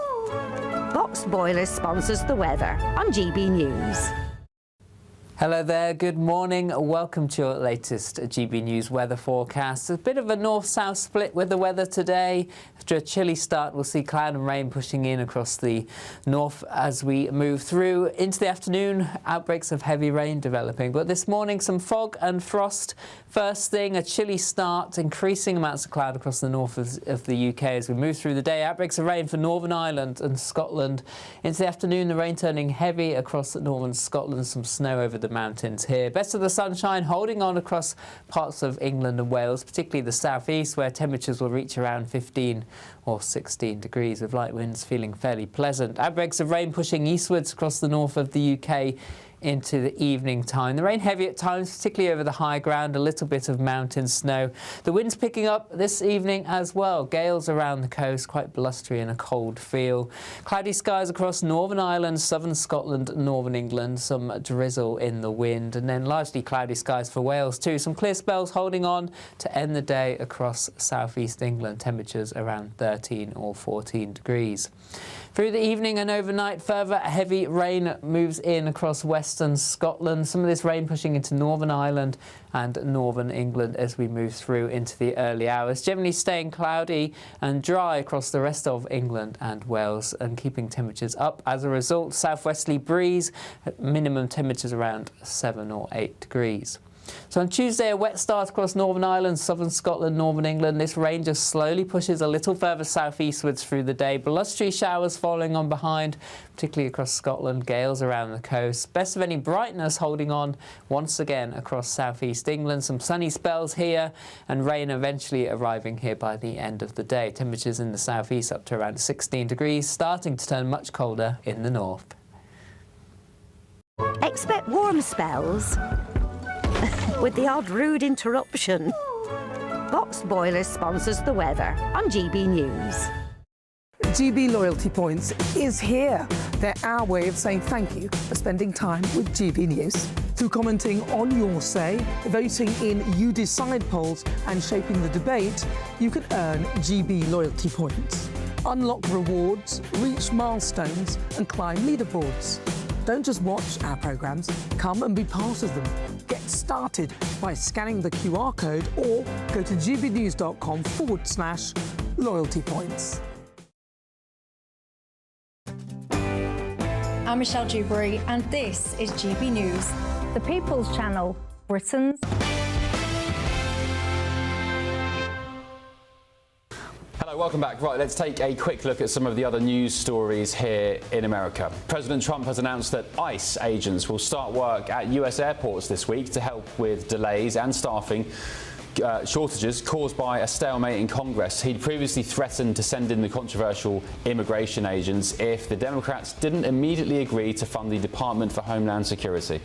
Boxed Boilers sponsors the weather on GB News. Hello there, good morning. Welcome to your latest GB News weather forecast. A bit of a north-south split with the weather today. After a chilly start, we'll see cloud and rain pushing in across the north as we move through. Into the afternoon, outbreaks of heavy rain developing. But this morning, some fog and frost. First thing, a chilly start, increasing amounts of cloud across the north of the UK as we move through the day. Outbreaks of rain for Northern Ireland and Scotland. Into the afternoon, the rain turning heavy across northern Scotland, some snow over the mountains here. Best of the sunshine holding on across parts of England and Wales, particularly the southeast, where temperatures will reach around 15 or 16 degrees, with light winds feeling fairly pleasant. Outbreaks of rain pushing eastwards across the north of the UK into the evening time. The rain heavy at times, particularly over the high ground, a little bit of mountain snow. The wind's picking up this evening as well. Gales around the coast, quite blustery and a cold feel. Cloudy skies across Northern Ireland, southern Scotland, northern England. Some drizzle in the wind, and then largely cloudy skies for Wales too. Some clear spells holding on to end the day across southeast England. Temperatures around 13 or 14 degrees. Through the evening and overnight, further heavy rain moves in across West western Scotland. Some of this rain pushing into Northern Ireland and northern England as we move through into the early hours. Generally staying cloudy and dry across the rest of England and Wales and keeping temperatures up. As a result, southwesterly breeze, at minimum temperatures around 7 or 8 degrees. So on Tuesday, a wet start across Northern Ireland, southern Scotland, northern England. This rain just slowly pushes a little further southeastwards through the day. Blustery showers following on behind, particularly across Scotland, gales around the coast. Best of any brightness holding on once again across southeast England. Some sunny spells here and rain eventually arriving here by the end of the day. Temperatures in the southeast up to around 16 degrees, starting to turn much colder in the north. Expect warm spells with the odd rude interruption. Boxed Boilers sponsors the weather on GB News. GB Loyalty Points is here. They're our way of saying thank you for spending time with GB News. Through commenting on your say, voting in You Decide polls and shaping the debate, you can earn GB Loyalty Points. Unlock rewards, reach milestones and climb leaderboards. Don't just watch our programmes, come and be part of them. Get started by scanning the QR code or go to gbnews.com/loyalty points. I'm Michelle Dewberry and this is GB News, the People's Channel, Britain's... Hello, welcome back. Right, let's take a quick look at some of the other news stories here in America. President Trump has announced that ICE agents will start work at US airports this week to help with delays and staffing shortages caused by a stalemate in Congress. He'd previously threatened to send in the controversial immigration agents if the Democrats didn't immediately agree to fund the Department for Homeland Security.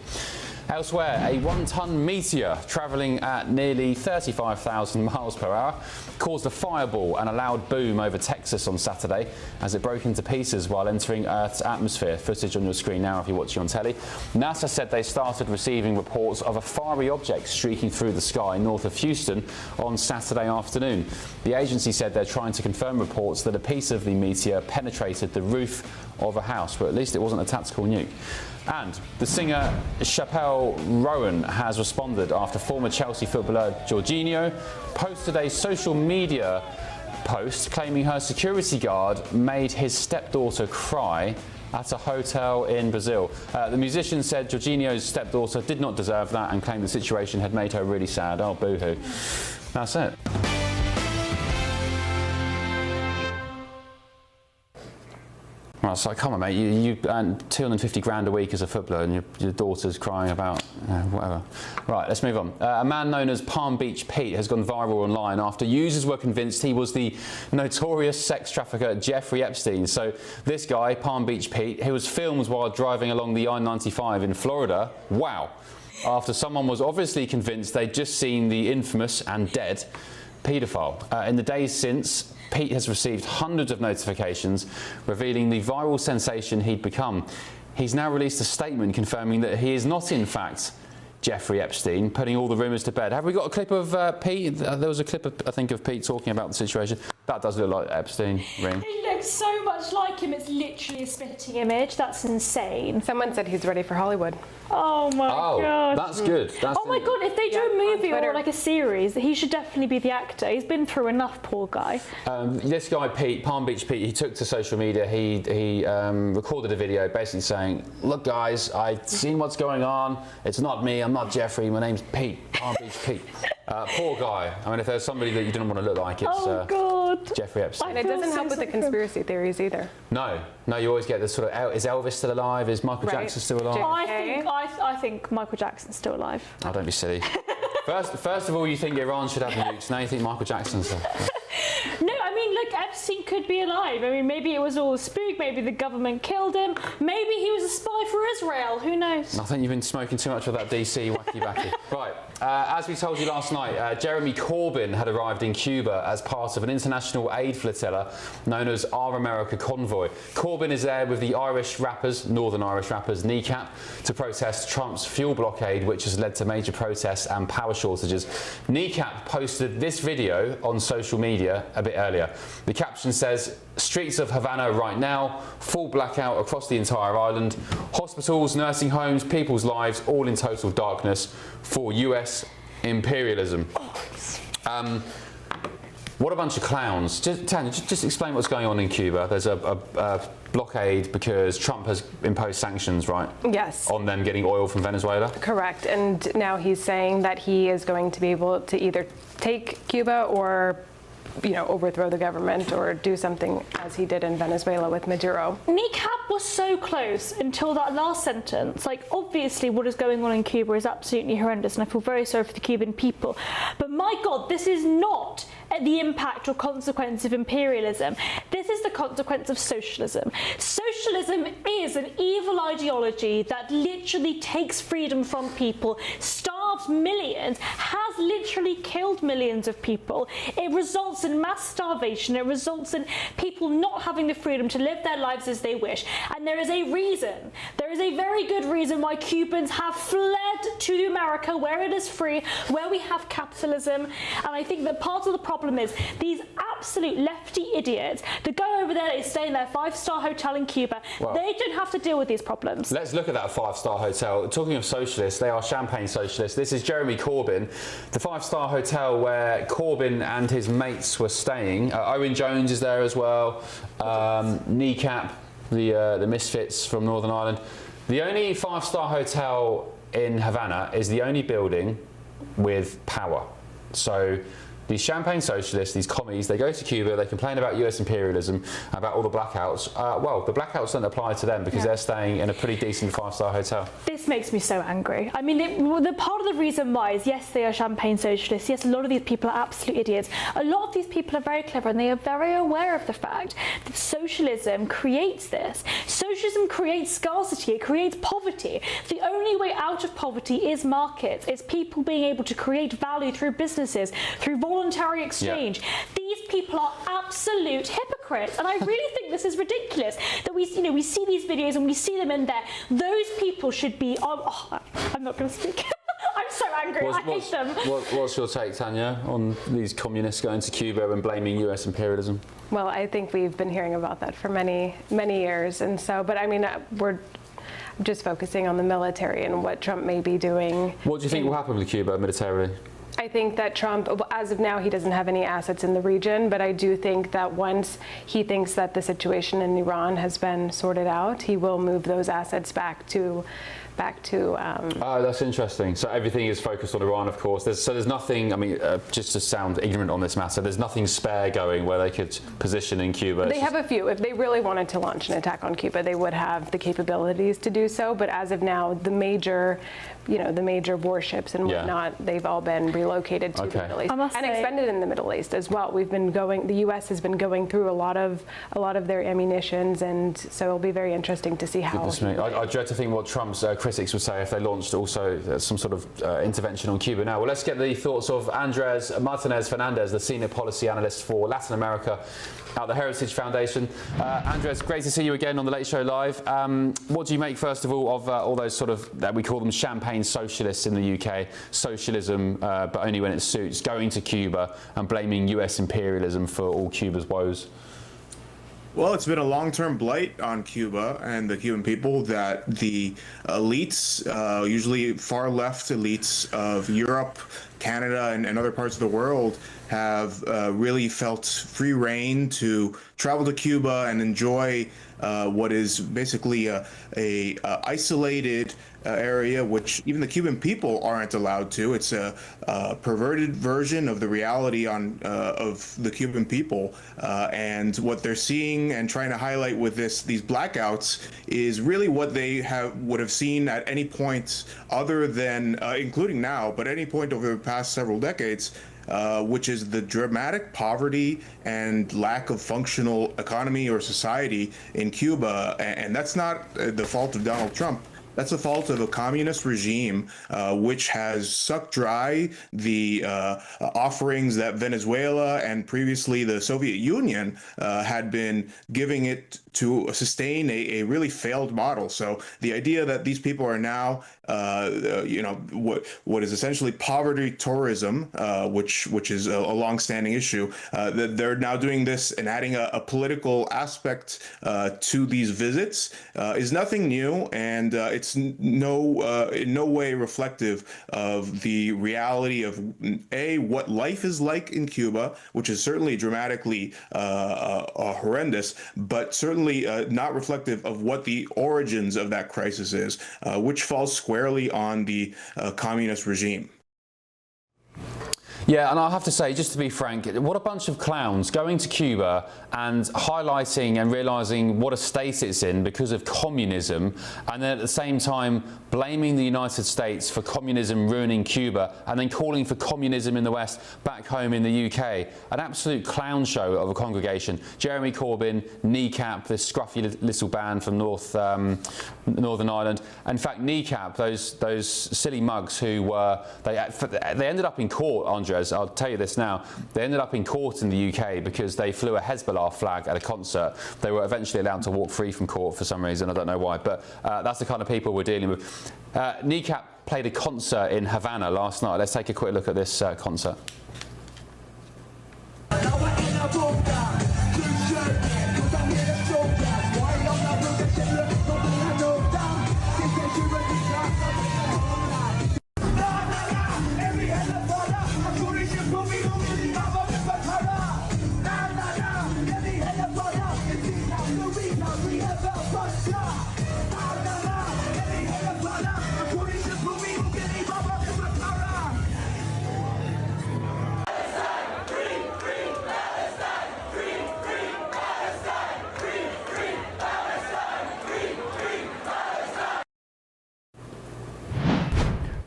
Elsewhere, a one-ton meteor travelling at nearly 35,000 miles per hour caused a fireball and a loud boom over Texas on Saturday as it broke into pieces while entering Earth's atmosphere. Footage on your screen now if you're watching on telly. NASA said they started receiving reports of a fiery object streaking through the sky north of Houston on Saturday afternoon. The agency said they're trying to confirm reports that a piece of the meteor penetrated the roof of a house, but at least it wasn't a tactical nuke. And the singer Chappelle Rowan has responded after former Chelsea footballer Jorginho posted a social media post claiming her security guard made his stepdaughter cry at a hotel in Brazil. The musician said Jorginho's stepdaughter did not deserve that and claimed the situation had made her really sad. Oh, boo-hoo. That's it. Right, so come on, mate. You earn 250 grand a week as a footballer, and your daughter's crying about whatever. Right, let's move on. A man known as Palm Beach Pete has gone viral online after users were convinced he was the notorious sex trafficker Jeffrey Epstein. So this guy, Palm Beach Pete, he was filmed while driving along the I-95 in Florida. Wow. After someone was obviously convinced they'd just seen the infamous and dead paedophile. In the days since, Pete has received hundreds of notifications revealing the viral sensation he'd become. He's now released a statement confirming that he is not, in fact, Jeffrey Epstein, putting all the rumours to bed. Have we got a clip of Pete? There was a clip, I think, of Pete talking about the situation. That does look like Epstein, Ring. He looks so much like him, it's literally a spitting image. That's insane. Someone said he's ready for Hollywood. Oh my god. That's good. That's oh my god, if they do a movie or like a series, he should definitely be the actor. He's been through enough, poor guy. This guy, Pete, Palm Beach Pete, he took to social media. He recorded a video basically saying, look guys, I've seen what's going on. It's not me, I'm not Jeffrey, my name's Pete, Palm Beach Pete. Poor guy. I mean, if there's somebody that you didn't want to look like, it's Jeffrey Epstein. And it doesn't help with the conspiracy theories either. No, you always get this sort of, is Elvis still alive? Is Michael Jackson still alive? I think Michael Jackson's still alive. Oh, don't be silly. First of all, you think Iran should have nukes. Now you think Michael Jackson's there. No, I mean, look, Epstein could be alive. I mean, maybe it was all a spook. Maybe the government killed him. Maybe he was a spy for Israel. Who knows? I think you've been smoking too much of that DC wacky-backy. Right. As we told you last night, Jeremy Corbyn had arrived in Cuba as part of an international aid flotilla known as Our America Convoy. Corbyn is there with the Northern Irish rappers, Kneecap, to protest Trump's fuel blockade, which has led to major protests and power shortages. Kneecap posted this video on social media a bit earlier. The caption says, streets of Havana right now, full blackout across the entire island. Hospitals, nursing homes, people's lives, all in total darkness for US imperialism. What a bunch of clowns. Tanya, just explain what's going on in Cuba. There's a blockade because Trump has imposed sanctions, right? Yes. On them getting oil from Venezuela? Correct. And now he's saying that he is going to be able to either take Cuba or overthrow the government or do something as he did in Venezuela with Maduro. Kneecap was so close until that last sentence. Like, obviously what is going on in Cuba is absolutely horrendous, and I feel very sorry for the Cuban people. But my God, this is not the impact or consequence of imperialism. This is the consequence of socialism. Socialism is an evil ideology that literally takes freedom from people, starves millions, has literally killed millions of people. It results in mass starvation. It results in people not having the freedom to live their lives as they wish. And there is a reason. There is a very good reason why Cubans have fled to America, where it is free, where we have capitalism. And I think that part of the problem is these absolute lefty idiots that go over there, they stay in their 5-star hotel in Cuba. Well, they don't have to deal with these problems. Let's look at that 5-star hotel. Talking of socialists, they are champagne socialists. This is Jeremy Corbyn, the 5-star hotel where Corbyn and his mates were staying. Owen Jones is there as well. Kneecap, the misfits from Northern Ireland. The only 5-star hotel in Havana is the only building with power. So these champagne socialists, these commies, they go to Cuba, they complain about US imperialism, about all the blackouts. Well, the blackouts don't apply to them because they're staying in a pretty decent 5-star hotel. This makes me so angry. I mean, the part of the reason why is, yes, they are champagne socialists. Yes, a lot of these people are absolute idiots. A lot of these people are very clever, and they are very aware of the fact that socialism creates this. Socialism creates scarcity. It creates poverty. The only way out of poverty is markets. It's people being able to create value through businesses, through voluntary exchange. Yeah. These people are absolute hypocrites, and I really think this is ridiculous that we see these videos and we see them in there. Those people should be. I'm not going to speak. I'm so angry. I hate them. What's your take, Tanya, on these communists going to Cuba and blaming US imperialism? Well, I think we've been hearing about that for many years, and so. But I mean, we're just focusing on the military and what Trump may be doing. What do you think will happen with Cuba militarily? I think that Trump, as of now, he doesn't have any assets in the region, but I do think that once he thinks that the situation in Iran has been sorted out, he will move those assets back to. Oh, that's interesting. So everything is focused on Iran, of course. There's nothing, I mean, just to sound ignorant on this matter, there's nothing spare going where they could position in Cuba. They have a few. If they really wanted to launch an attack on Cuba, they would have the capabilities to do so. But as of now, the major warships and whatnot, they've all been relocated to the Middle East and expended in the Middle East as well. The U.S. has been going through a lot of their ammunitions, and so it'll be very interesting to see how. I dread to think what Trump's critics would say if they launched also some sort of intervention on Cuba now. Well, let's get the thoughts of Andres Martinez-Fernandez, the Senior Policy Analyst for Latin America at the Heritage Foundation. Andres, great to see you again on The Late Show Live. What do you make, first of all, of all those sort of, that we call them champagne socialists in the UK, socialism, but only when it suits, going to Cuba and blaming US imperialism for all Cuba's woes? Well, it's been a long-term blight on Cuba and the Cuban people that the elites, usually far-left elites of Europe, Canada, and other parts of the world, have really felt free rein to travel to Cuba and enjoy what is basically a isolated area, which even the Cuban people aren't allowed to. It's a perverted version of the reality of the Cuban people, and what they're seeing and trying to highlight with these blackouts is really what they would have seen at any point other than, including now, but any point over the past several decades. Which is the dramatic poverty and lack of functional economy or society in Cuba. And that's not the fault of Donald Trump. That's the fault of a communist regime which has sucked dry the offerings that Venezuela and previously the Soviet Union had been giving it to sustain a really failed model. So the idea that these people are now, what is essentially poverty tourism, which is a longstanding issue, that they're now doing this and adding a political aspect to these visits is nothing new, and it's in no way reflective of the reality of what life is like in Cuba, which is certainly dramatically horrendous, but certainly not reflective of what the origins of that crisis is, which falls squarely on the communist regime. Yeah, and I'll have to say, just to be frank, what a bunch of clowns going to Cuba and highlighting and realising what a state it's in because of communism, and then at the same time blaming the United States for communism ruining Cuba, and then calling for communism in the West back home in the UK. An absolute clown show of a congregation. Jeremy Corbyn, Kneecap, this scruffy little band from Northern Ireland. In fact, Kneecap, those silly mugs who were, they ended up in court, Andre. I'll tell you this now, they ended up in court in the UK because they flew a Hezbollah flag at a concert. They were eventually allowed to walk free from court for some reason, I don't know why, but that's the kind of people we're dealing with. Kneecap played a concert in Havana last night. Let's take a quick look at this concert.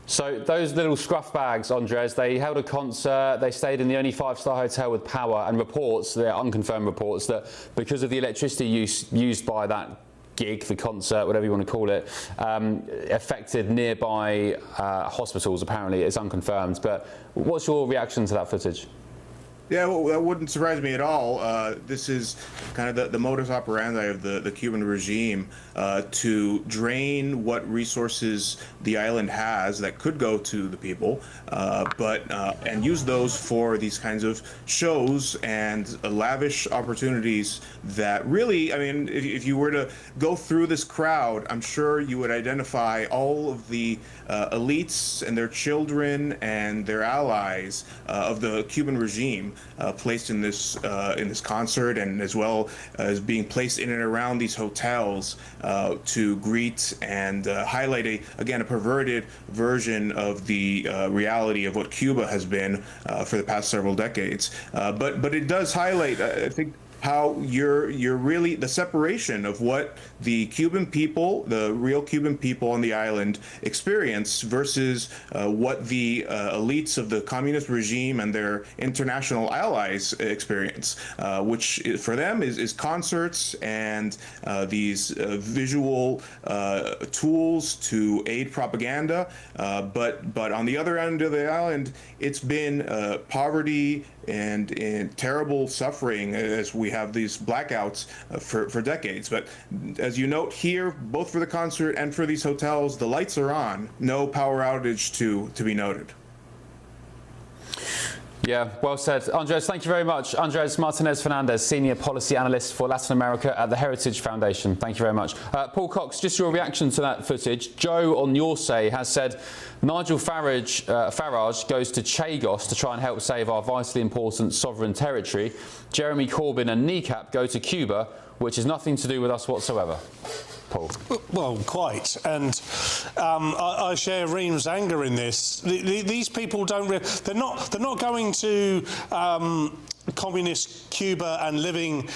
So those little scruff bags, Andres, they held a concert, they stayed in the only 5-star hotel with power, and reports, they're unconfirmed reports, that because of the electricity use used by that gig, the concert, whatever you want to call it, affected nearby hospitals, apparently. It's unconfirmed. But what's your reaction to that footage? Yeah, well, that wouldn't surprise me at all. This is kind of the modus operandi of the Cuban regime to drain what resources the island has that could go to the people, and use those for these kinds of shows and lavish opportunities that really, I mean, if you were to go through this crowd, I'm sure you would identify all of the elites and their children and their allies of the Cuban regime placed in this concert, and as well as being placed in and around these hotels to greet and highlight a perverted version of the reality of what Cuba has been for the past several decades. But it does highlight, I think, how you're really the separation of what the Cuban people, the real Cuban people on the island, experience versus what the elites of the communist regime and their international allies experience, which for them is concerts and these visual tools to aid propaganda. But on the other end of the island, it's been poverty and terrible suffering as we have these blackouts for decades. But as you note here, both for the concert and for these hotels, the lights are on. No power outage to be noted. Yeah, well said. Andres, thank you very much. Andres Martinez-Fernandez, Senior Policy Analyst for Latin America at the Heritage Foundation. Thank you very much. Paul Cox, just your reaction to that footage. Joe on Your Say has said Nigel Farage goes to Chagos to try and help save our vitally important sovereign territory. Jeremy Corbyn and Kneecap go to Cuba, which has nothing to do with us whatsoever. Paul. Well, quite, and I share Reem's anger in this. These people don't. They're not going to communist Cuba and living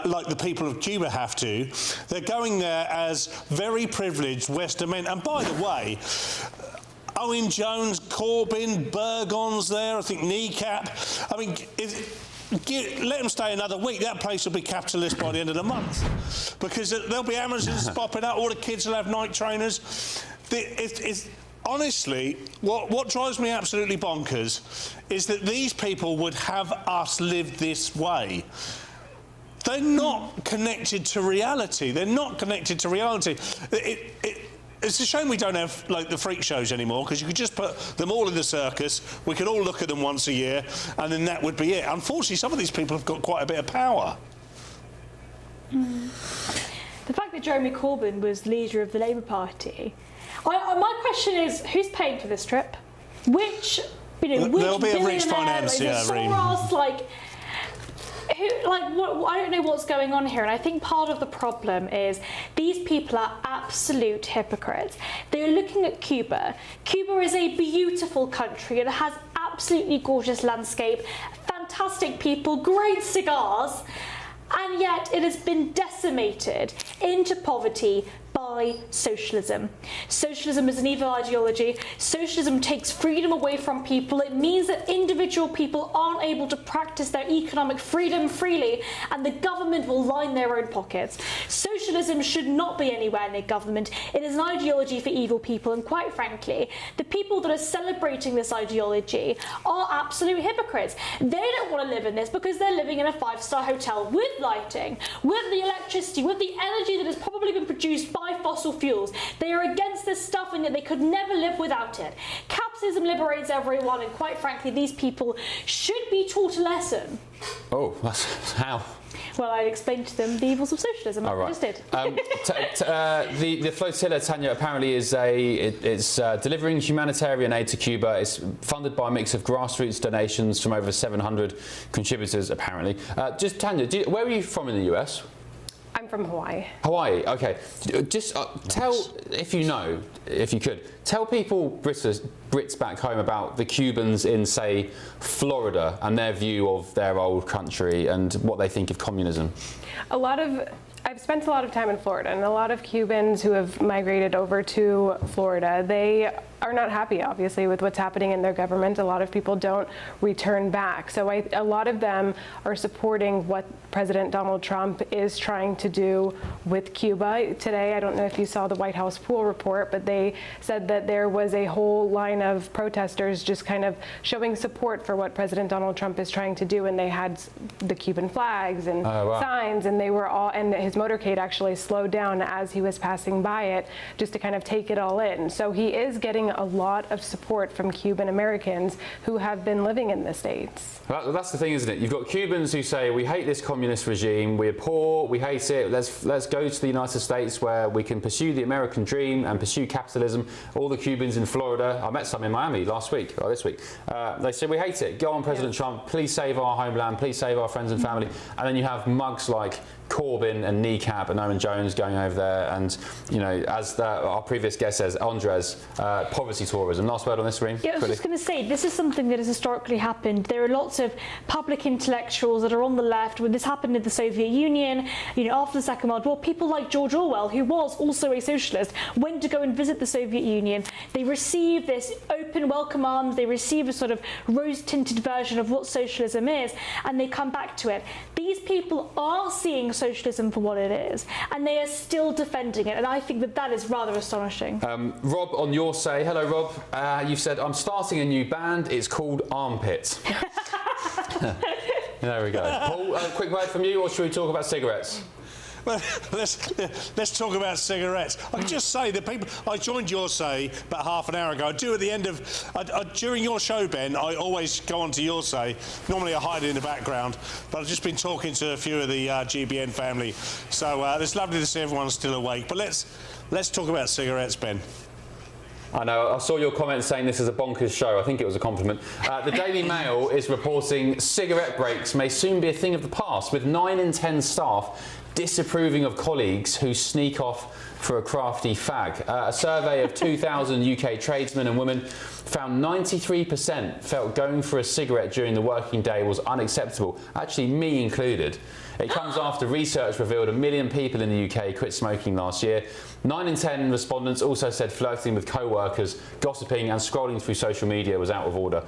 like the people of Cuba have to. They're going there as very privileged Western men. And by the way, Owen Jones, Corbyn, Burgon's there. I think Kneecap. I mean, let them stay another week. That place will be capitalist by the end of the month, because there'll be Amazons popping up. All the kids will have night trainers. Honestly, what drives me absolutely bonkers is that these people would have us live this way. They're not connected to reality. They're not connected to reality. It's a shame we don't have, like, the freak shows anymore, because you could just put them all in the circus, we could all look at them once a year, and then that would be it. Unfortunately, some of these people have got quite a bit of power. The fact that Jeremy Corbyn was leader of the Labour Party, my question is, who's paying for this trip? Which, which there'll be a rich financier, Soros, I don't know what's going on here, and I think part of the problem is these people are absolute hypocrites. They're looking at Cuba. Cuba is a beautiful country. It has absolutely gorgeous landscape, fantastic people, great cigars, and yet it has been decimated into poverty by socialism. Socialism is an evil ideology. Socialism takes freedom away from people. It means that individual people aren't able to practice their economic freedom freely, and the government will line their own pockets. Socialism should not be anywhere near government. It is an ideology for evil people, and quite frankly, the people that are celebrating this ideology are absolute hypocrites. They don't want to live in this because they're living in a five-star hotel with lighting, with the electricity, with the energy that has probably been produced by fossil fuels. They are against this stuff, and yet they could never live without it. Capitalism liberates everyone, and quite frankly, these people should be taught a lesson. Oh, that's how? Well, I explained to them the evils of socialism. I just did. The flotilla, Tanya, apparently is delivering humanitarian aid to Cuba. It's funded by a mix of grassroots donations from over 700 contributors, apparently. Just Tanya, where are you from in the US? I'm from Hawaii. Hawaii, okay. Just tell, if you could, tell people, Brits back home, about the Cubans in, say, Florida and their view of their old country and what they think of communism. I've spent a lot of time in Florida, and a lot of Cubans who have migrated over to Florida, they are not happy, obviously, with what's happening in their government. A lot of people don't return back. So a lot of them are supporting what President Donald Trump is trying to do with Cuba. Today, I don't know if you saw the White House pool report, but they said that there was a whole line of protesters just kind of showing support for what President Donald Trump is trying to do, and they had the Cuban flags and signs, and they were all, and his motorcade actually slowed down as he was passing by it, just to kind of take it all in. So he is getting a lot of support from Cuban Americans who have been living in the States. That's the thing, isn't it? You've got Cubans who say, we hate this communist regime, we're poor, we hate it, let's go to the United States where we can pursue the American dream and pursue capitalism. All the Cubans in Florida, I met some in Miami this week, they said, we hate it, go on President Trump, please save our homeland, please save our friends and family. And then you have mugs like Corbyn and Kneecap and Owen Jones going over there, and, as our previous guest says, Andres, poverty tourism. Last word on this, Reem? Yeah, I was just going to say, this is something that has historically happened. There are lots of public intellectuals that are on the left. When this happened in the Soviet Union, after the Second World War, people like George Orwell, who was also a socialist, went to go and visit the Soviet Union. They received this open welcome arms, they receive a sort of rose-tinted version of what socialism is, and they come back to it. These people are seeing socialism for what it is, and they are still defending it, and I think that is rather astonishing. Rob, on your say, hello Rob, you've said, I'm starting a new band, it's called Armpit. There we go. Paul, a quick word from you, or should we talk about cigarettes? Well, let's talk about cigarettes. I can just say that I joined your say about half an hour ago. I do at the end of during your show, Ben. I always go on to your say. Normally I hide it in the background, but I've just been talking to a few of the GBN family. So it's lovely to see everyone's still awake. But let's talk about cigarettes, Ben. I know, I saw your comment saying this is a bonkers show. I think it was a compliment. The Daily Mail is reporting cigarette breaks may soon be a thing of the past, with 9 in 10 staff disapproving of colleagues who sneak off for a crafty fag. A survey of 2,000 UK tradesmen and women found 93% felt going for a cigarette during the working day was unacceptable, actually me included. It comes after research revealed 1 million people in the UK quit smoking last year. 9 in 10 respondents also said flirting with co-workers, gossiping and scrolling through social media was out of order.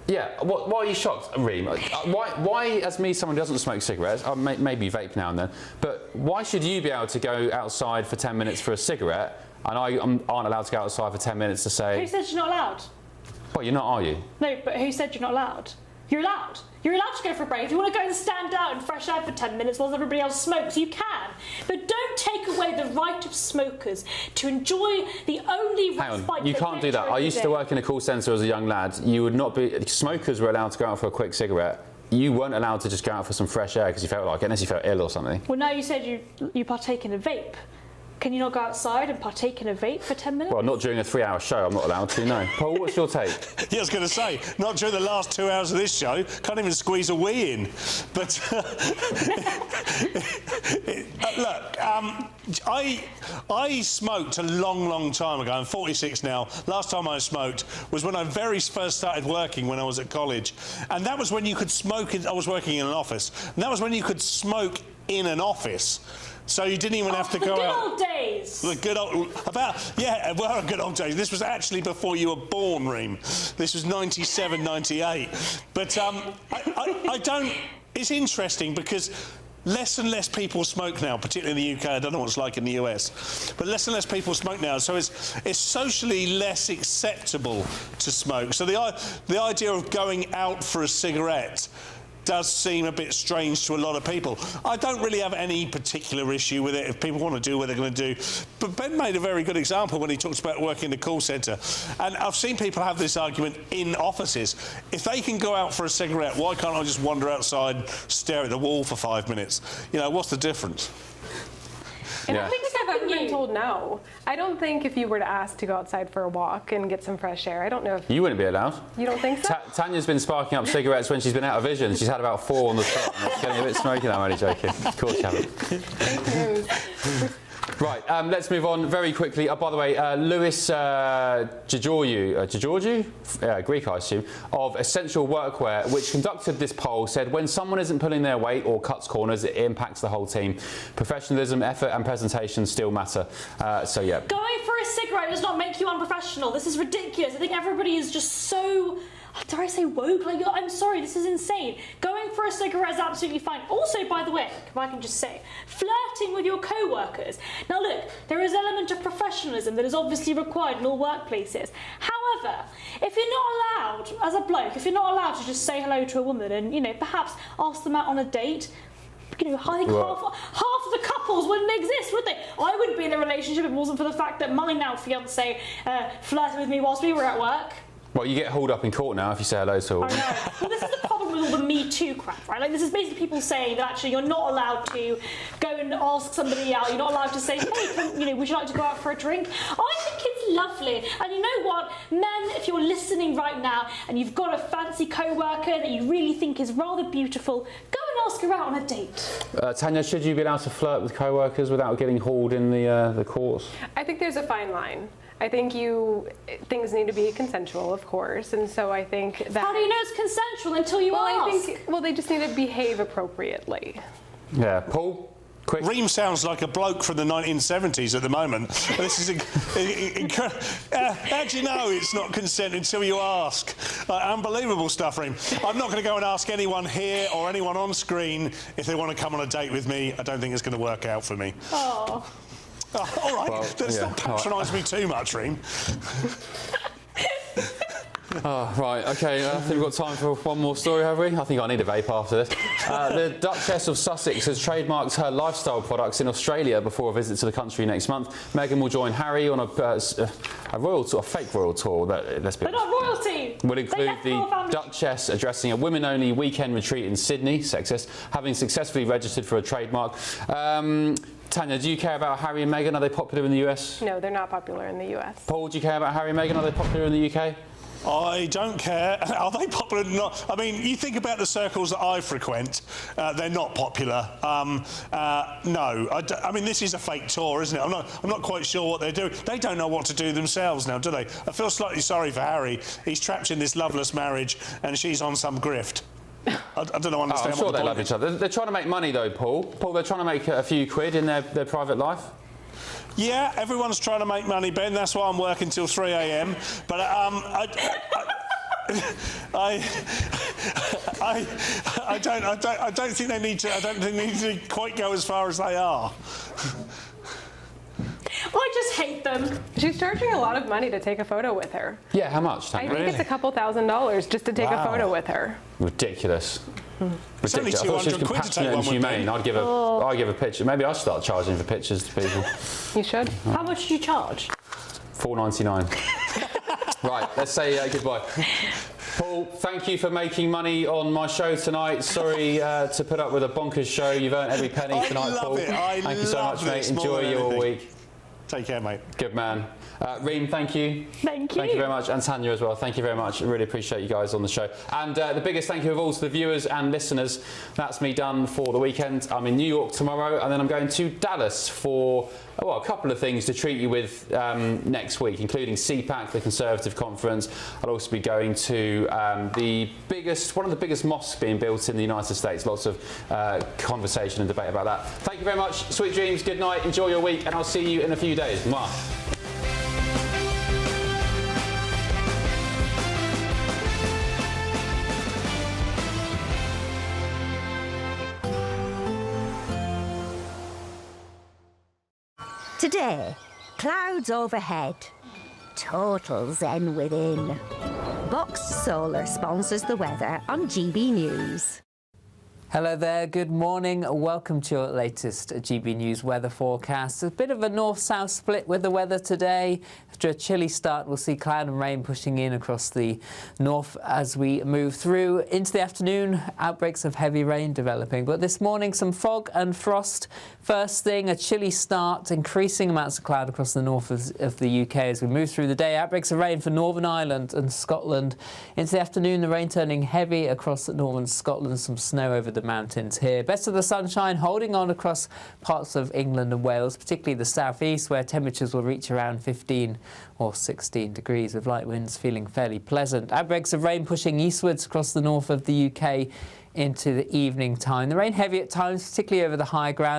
Yeah, why are you shocked, Reem? Why, as me, someone who doesn't smoke cigarettes, I maybe vape now and then, but why should you be able to go outside for 10 minutes for a cigarette and I aren't allowed to go outside for 10 minutes to say... Who said you're not allowed? Well, you're not, are you? No, but who said you're not allowed? You're allowed. You're allowed to go for a break. If you want to go and stand out and fresh out for 10 minutes while everybody else smokes, you can. But don't take away the right of smokers to enjoy the only respite. Hang on, you can't do that. I used to work in a call centre as a young lad. You would not be... Smokers were allowed to go out for a quick cigarette. You weren't allowed to just go out for some fresh air because you felt like it, unless you felt ill or something. Well, now you said you partake in a vape. Can you not go outside and partake in a vape for 10 minutes? Well, not during a 3-hour show, I'm not allowed to, no. Paul, what's your take? Yeah, I was going to say, not during the last 2 hours of this show. Can't even squeeze a wee in. But look, I smoked a long time ago. I'm 46 now. Last time I smoked was when I very first started working when I was at college. And that was when you could smoke, I was working in an office, and that was when you could smoke in an office. So you didn't even have to go out. The good old days. The good old... the good old days. This was actually before you were born, Reem. This was 97, 98. But I don't... It's interesting because less and less people smoke now, particularly in the UK. I don't know what it's like in the US. But less and less people smoke now. So it's socially less acceptable to smoke. So the idea of going out for a cigarette does seem a bit strange to a lot of people. I don't really have any particular issue with it if people want to do what they're going to do. But Ben made a very good example when he talks about working in the call centre. And I've seen people have this argument in offices. If they can go out for a cigarette, why can't I just wander outside, stare at the wall for 5 minutes? You know, what's the difference? And I think I've ever been told no. I don't think if you were to ask to go outside for a walk and get some fresh air, I don't know if... You wouldn't be allowed. You don't think so? Tanya's been sparking up cigarettes when she's been out of vision. She's had about 4 on the trot. And it's getting a bit smoky now, I'm only joking. Of course you haven't. Fake news. Right, let's move on very quickly. By the way, Louis Georgiou, Greek I assume, of Essential Workwear, which conducted this poll, said when someone isn't pulling their weight or cuts corners, it impacts the whole team. Professionalism, effort and presentation still matter. So, yeah. Going for a cigarette does not make you unprofessional. This is ridiculous. I think everybody is just so... Dare I say woke? Like, I'm sorry, this is insane. Going for a cigarette is absolutely fine. Also, by the way, if I can just say, flirting with your co-workers. Now look, there is an element of professionalism that is obviously required in all workplaces. However, if you're not allowed, as a bloke, if you're not allowed to just say hello to a woman and, you know, perhaps ask them out on a date, you know, I think half of the couples wouldn't exist, would they? I wouldn't be in a relationship if it wasn't for the fact that my now fiancé flirted with me whilst we were at work. Well, you get hauled up in court now if you say hello to a woman. I know. Well, this is the problem with all the Me Too crap, right? Like, this is basically people saying that actually you're not allowed to go and ask somebody out. You're not allowed to say, hey, would you like to go out for a drink? I think it's lovely. And you know what? Men, if you're listening right now and you've got a fancy co-worker that you really think is rather beautiful, go and ask her out on a date. Tanya, should you be allowed to flirt with co-workers without getting hauled in the courts? I think there's a fine line. I think things need to be consensual, of course, and so I think that... How do you know it's consensual until you ask? They just need to behave appropriately. Yeah, Paul? Quick. Reem sounds like a bloke from the 1970s at the moment. This is incredible. How do you know it's not consent until you ask? Unbelievable stuff, Reem. I'm not going to go and ask anyone here or anyone on screen if they want to come on a date with me. I don't think it's going to work out for me. Oh. Oh, all right, let's not patronise me too much, Reem. Oh, right, OK, I think we've got time for one more story, have we? I think I need a vape after this. The Duchess of Sussex has trademarked her lifestyle products in Australia before a visit to the country next month. Meghan will join Harry on a royal tour, a fake royal tour. They're not royalty! Will include the Duchess addressing a women-only weekend retreat in Sydney, sexist, having successfully registered for a trademark. Tanya, do you care about Harry and Meghan? Are they popular in the US? No, they're not popular in the US. Paul, do you care about Harry and Meghan? Are they popular in the UK? I don't care. Are they popular? Not. I mean, you think about the circles that I frequent. They're not popular. No. I mean, this is a fake tour, isn't it? I'm not quite sure what they're doing. They don't know what to do themselves now, do they? I feel slightly sorry for Harry. He's trapped in this loveless marriage, and she's on some grift. I don't know. Understand. I'm sure they love each other. They're trying to make money, though, Paul. Paul, they're trying to make a few quid in their private life. Yeah, everyone's trying to make money, Ben. That's why I'm working till 3 a.m. But I don't think they need to. I don't think they need to quite go as far as they are. I just hate them. She's charging a lot of money to take a photo with her. Yeah, how much? I think it's a couple $1,000s just to take a photo with her. Ridiculous. It's only Ridiculous. I thought she was 200 quid to take compassionate and one with humane. me. I'd give a picture. Maybe I'll start charging for pictures to people. You should. How much do you charge? $4.99. Right, let's say goodbye. Paul, thank you for making money on my show tonight. Sorry to put up with a bonkers show. You've earned every penny tonight, Paul. Thank you so much, mate. Enjoy your week. Take care, mate. Good man. Reem, thank you. Thank you. Thank you very much. And Tanya as well. Thank you very much. I really appreciate you guys on the show. And the biggest thank you of all to the viewers and listeners. That's me done for the weekend. I'm in New York tomorrow, and then I'm going to Dallas for a couple of things to treat you with next week, including CPAC, the Conservative Conference. I'll also be going to one of the biggest mosques being built in the United States. Lots of conversation and debate about that. Thank you very much. Sweet dreams. Good night. Enjoy your week, and I'll see you in a few days. Mwah. Today, clouds overhead, total zen within. Boxed Solar sponsors the weather on GB News. Hello there, good morning. Welcome to your latest GB News weather forecast. A bit of a north-south split with the weather today. After a chilly start, we'll see cloud and rain pushing in across the north as we move through. Into the afternoon, outbreaks of heavy rain developing. But this morning, some fog and frost. First thing, a chilly start, increasing amounts of cloud across the north of the UK as we move through the day. Outbreaks of rain for Northern Ireland and Scotland. Into the afternoon, the rain turning heavy across northern Scotland, some snow over the mountains here. Best of the sunshine holding on across parts of England and Wales, particularly the southeast, where temperatures will reach around 15 or 16 degrees, with light winds feeling fairly pleasant. Outbreaks of rain pushing eastwards across the north of the UK into the evening time. The rain heavy at times, particularly over the high ground.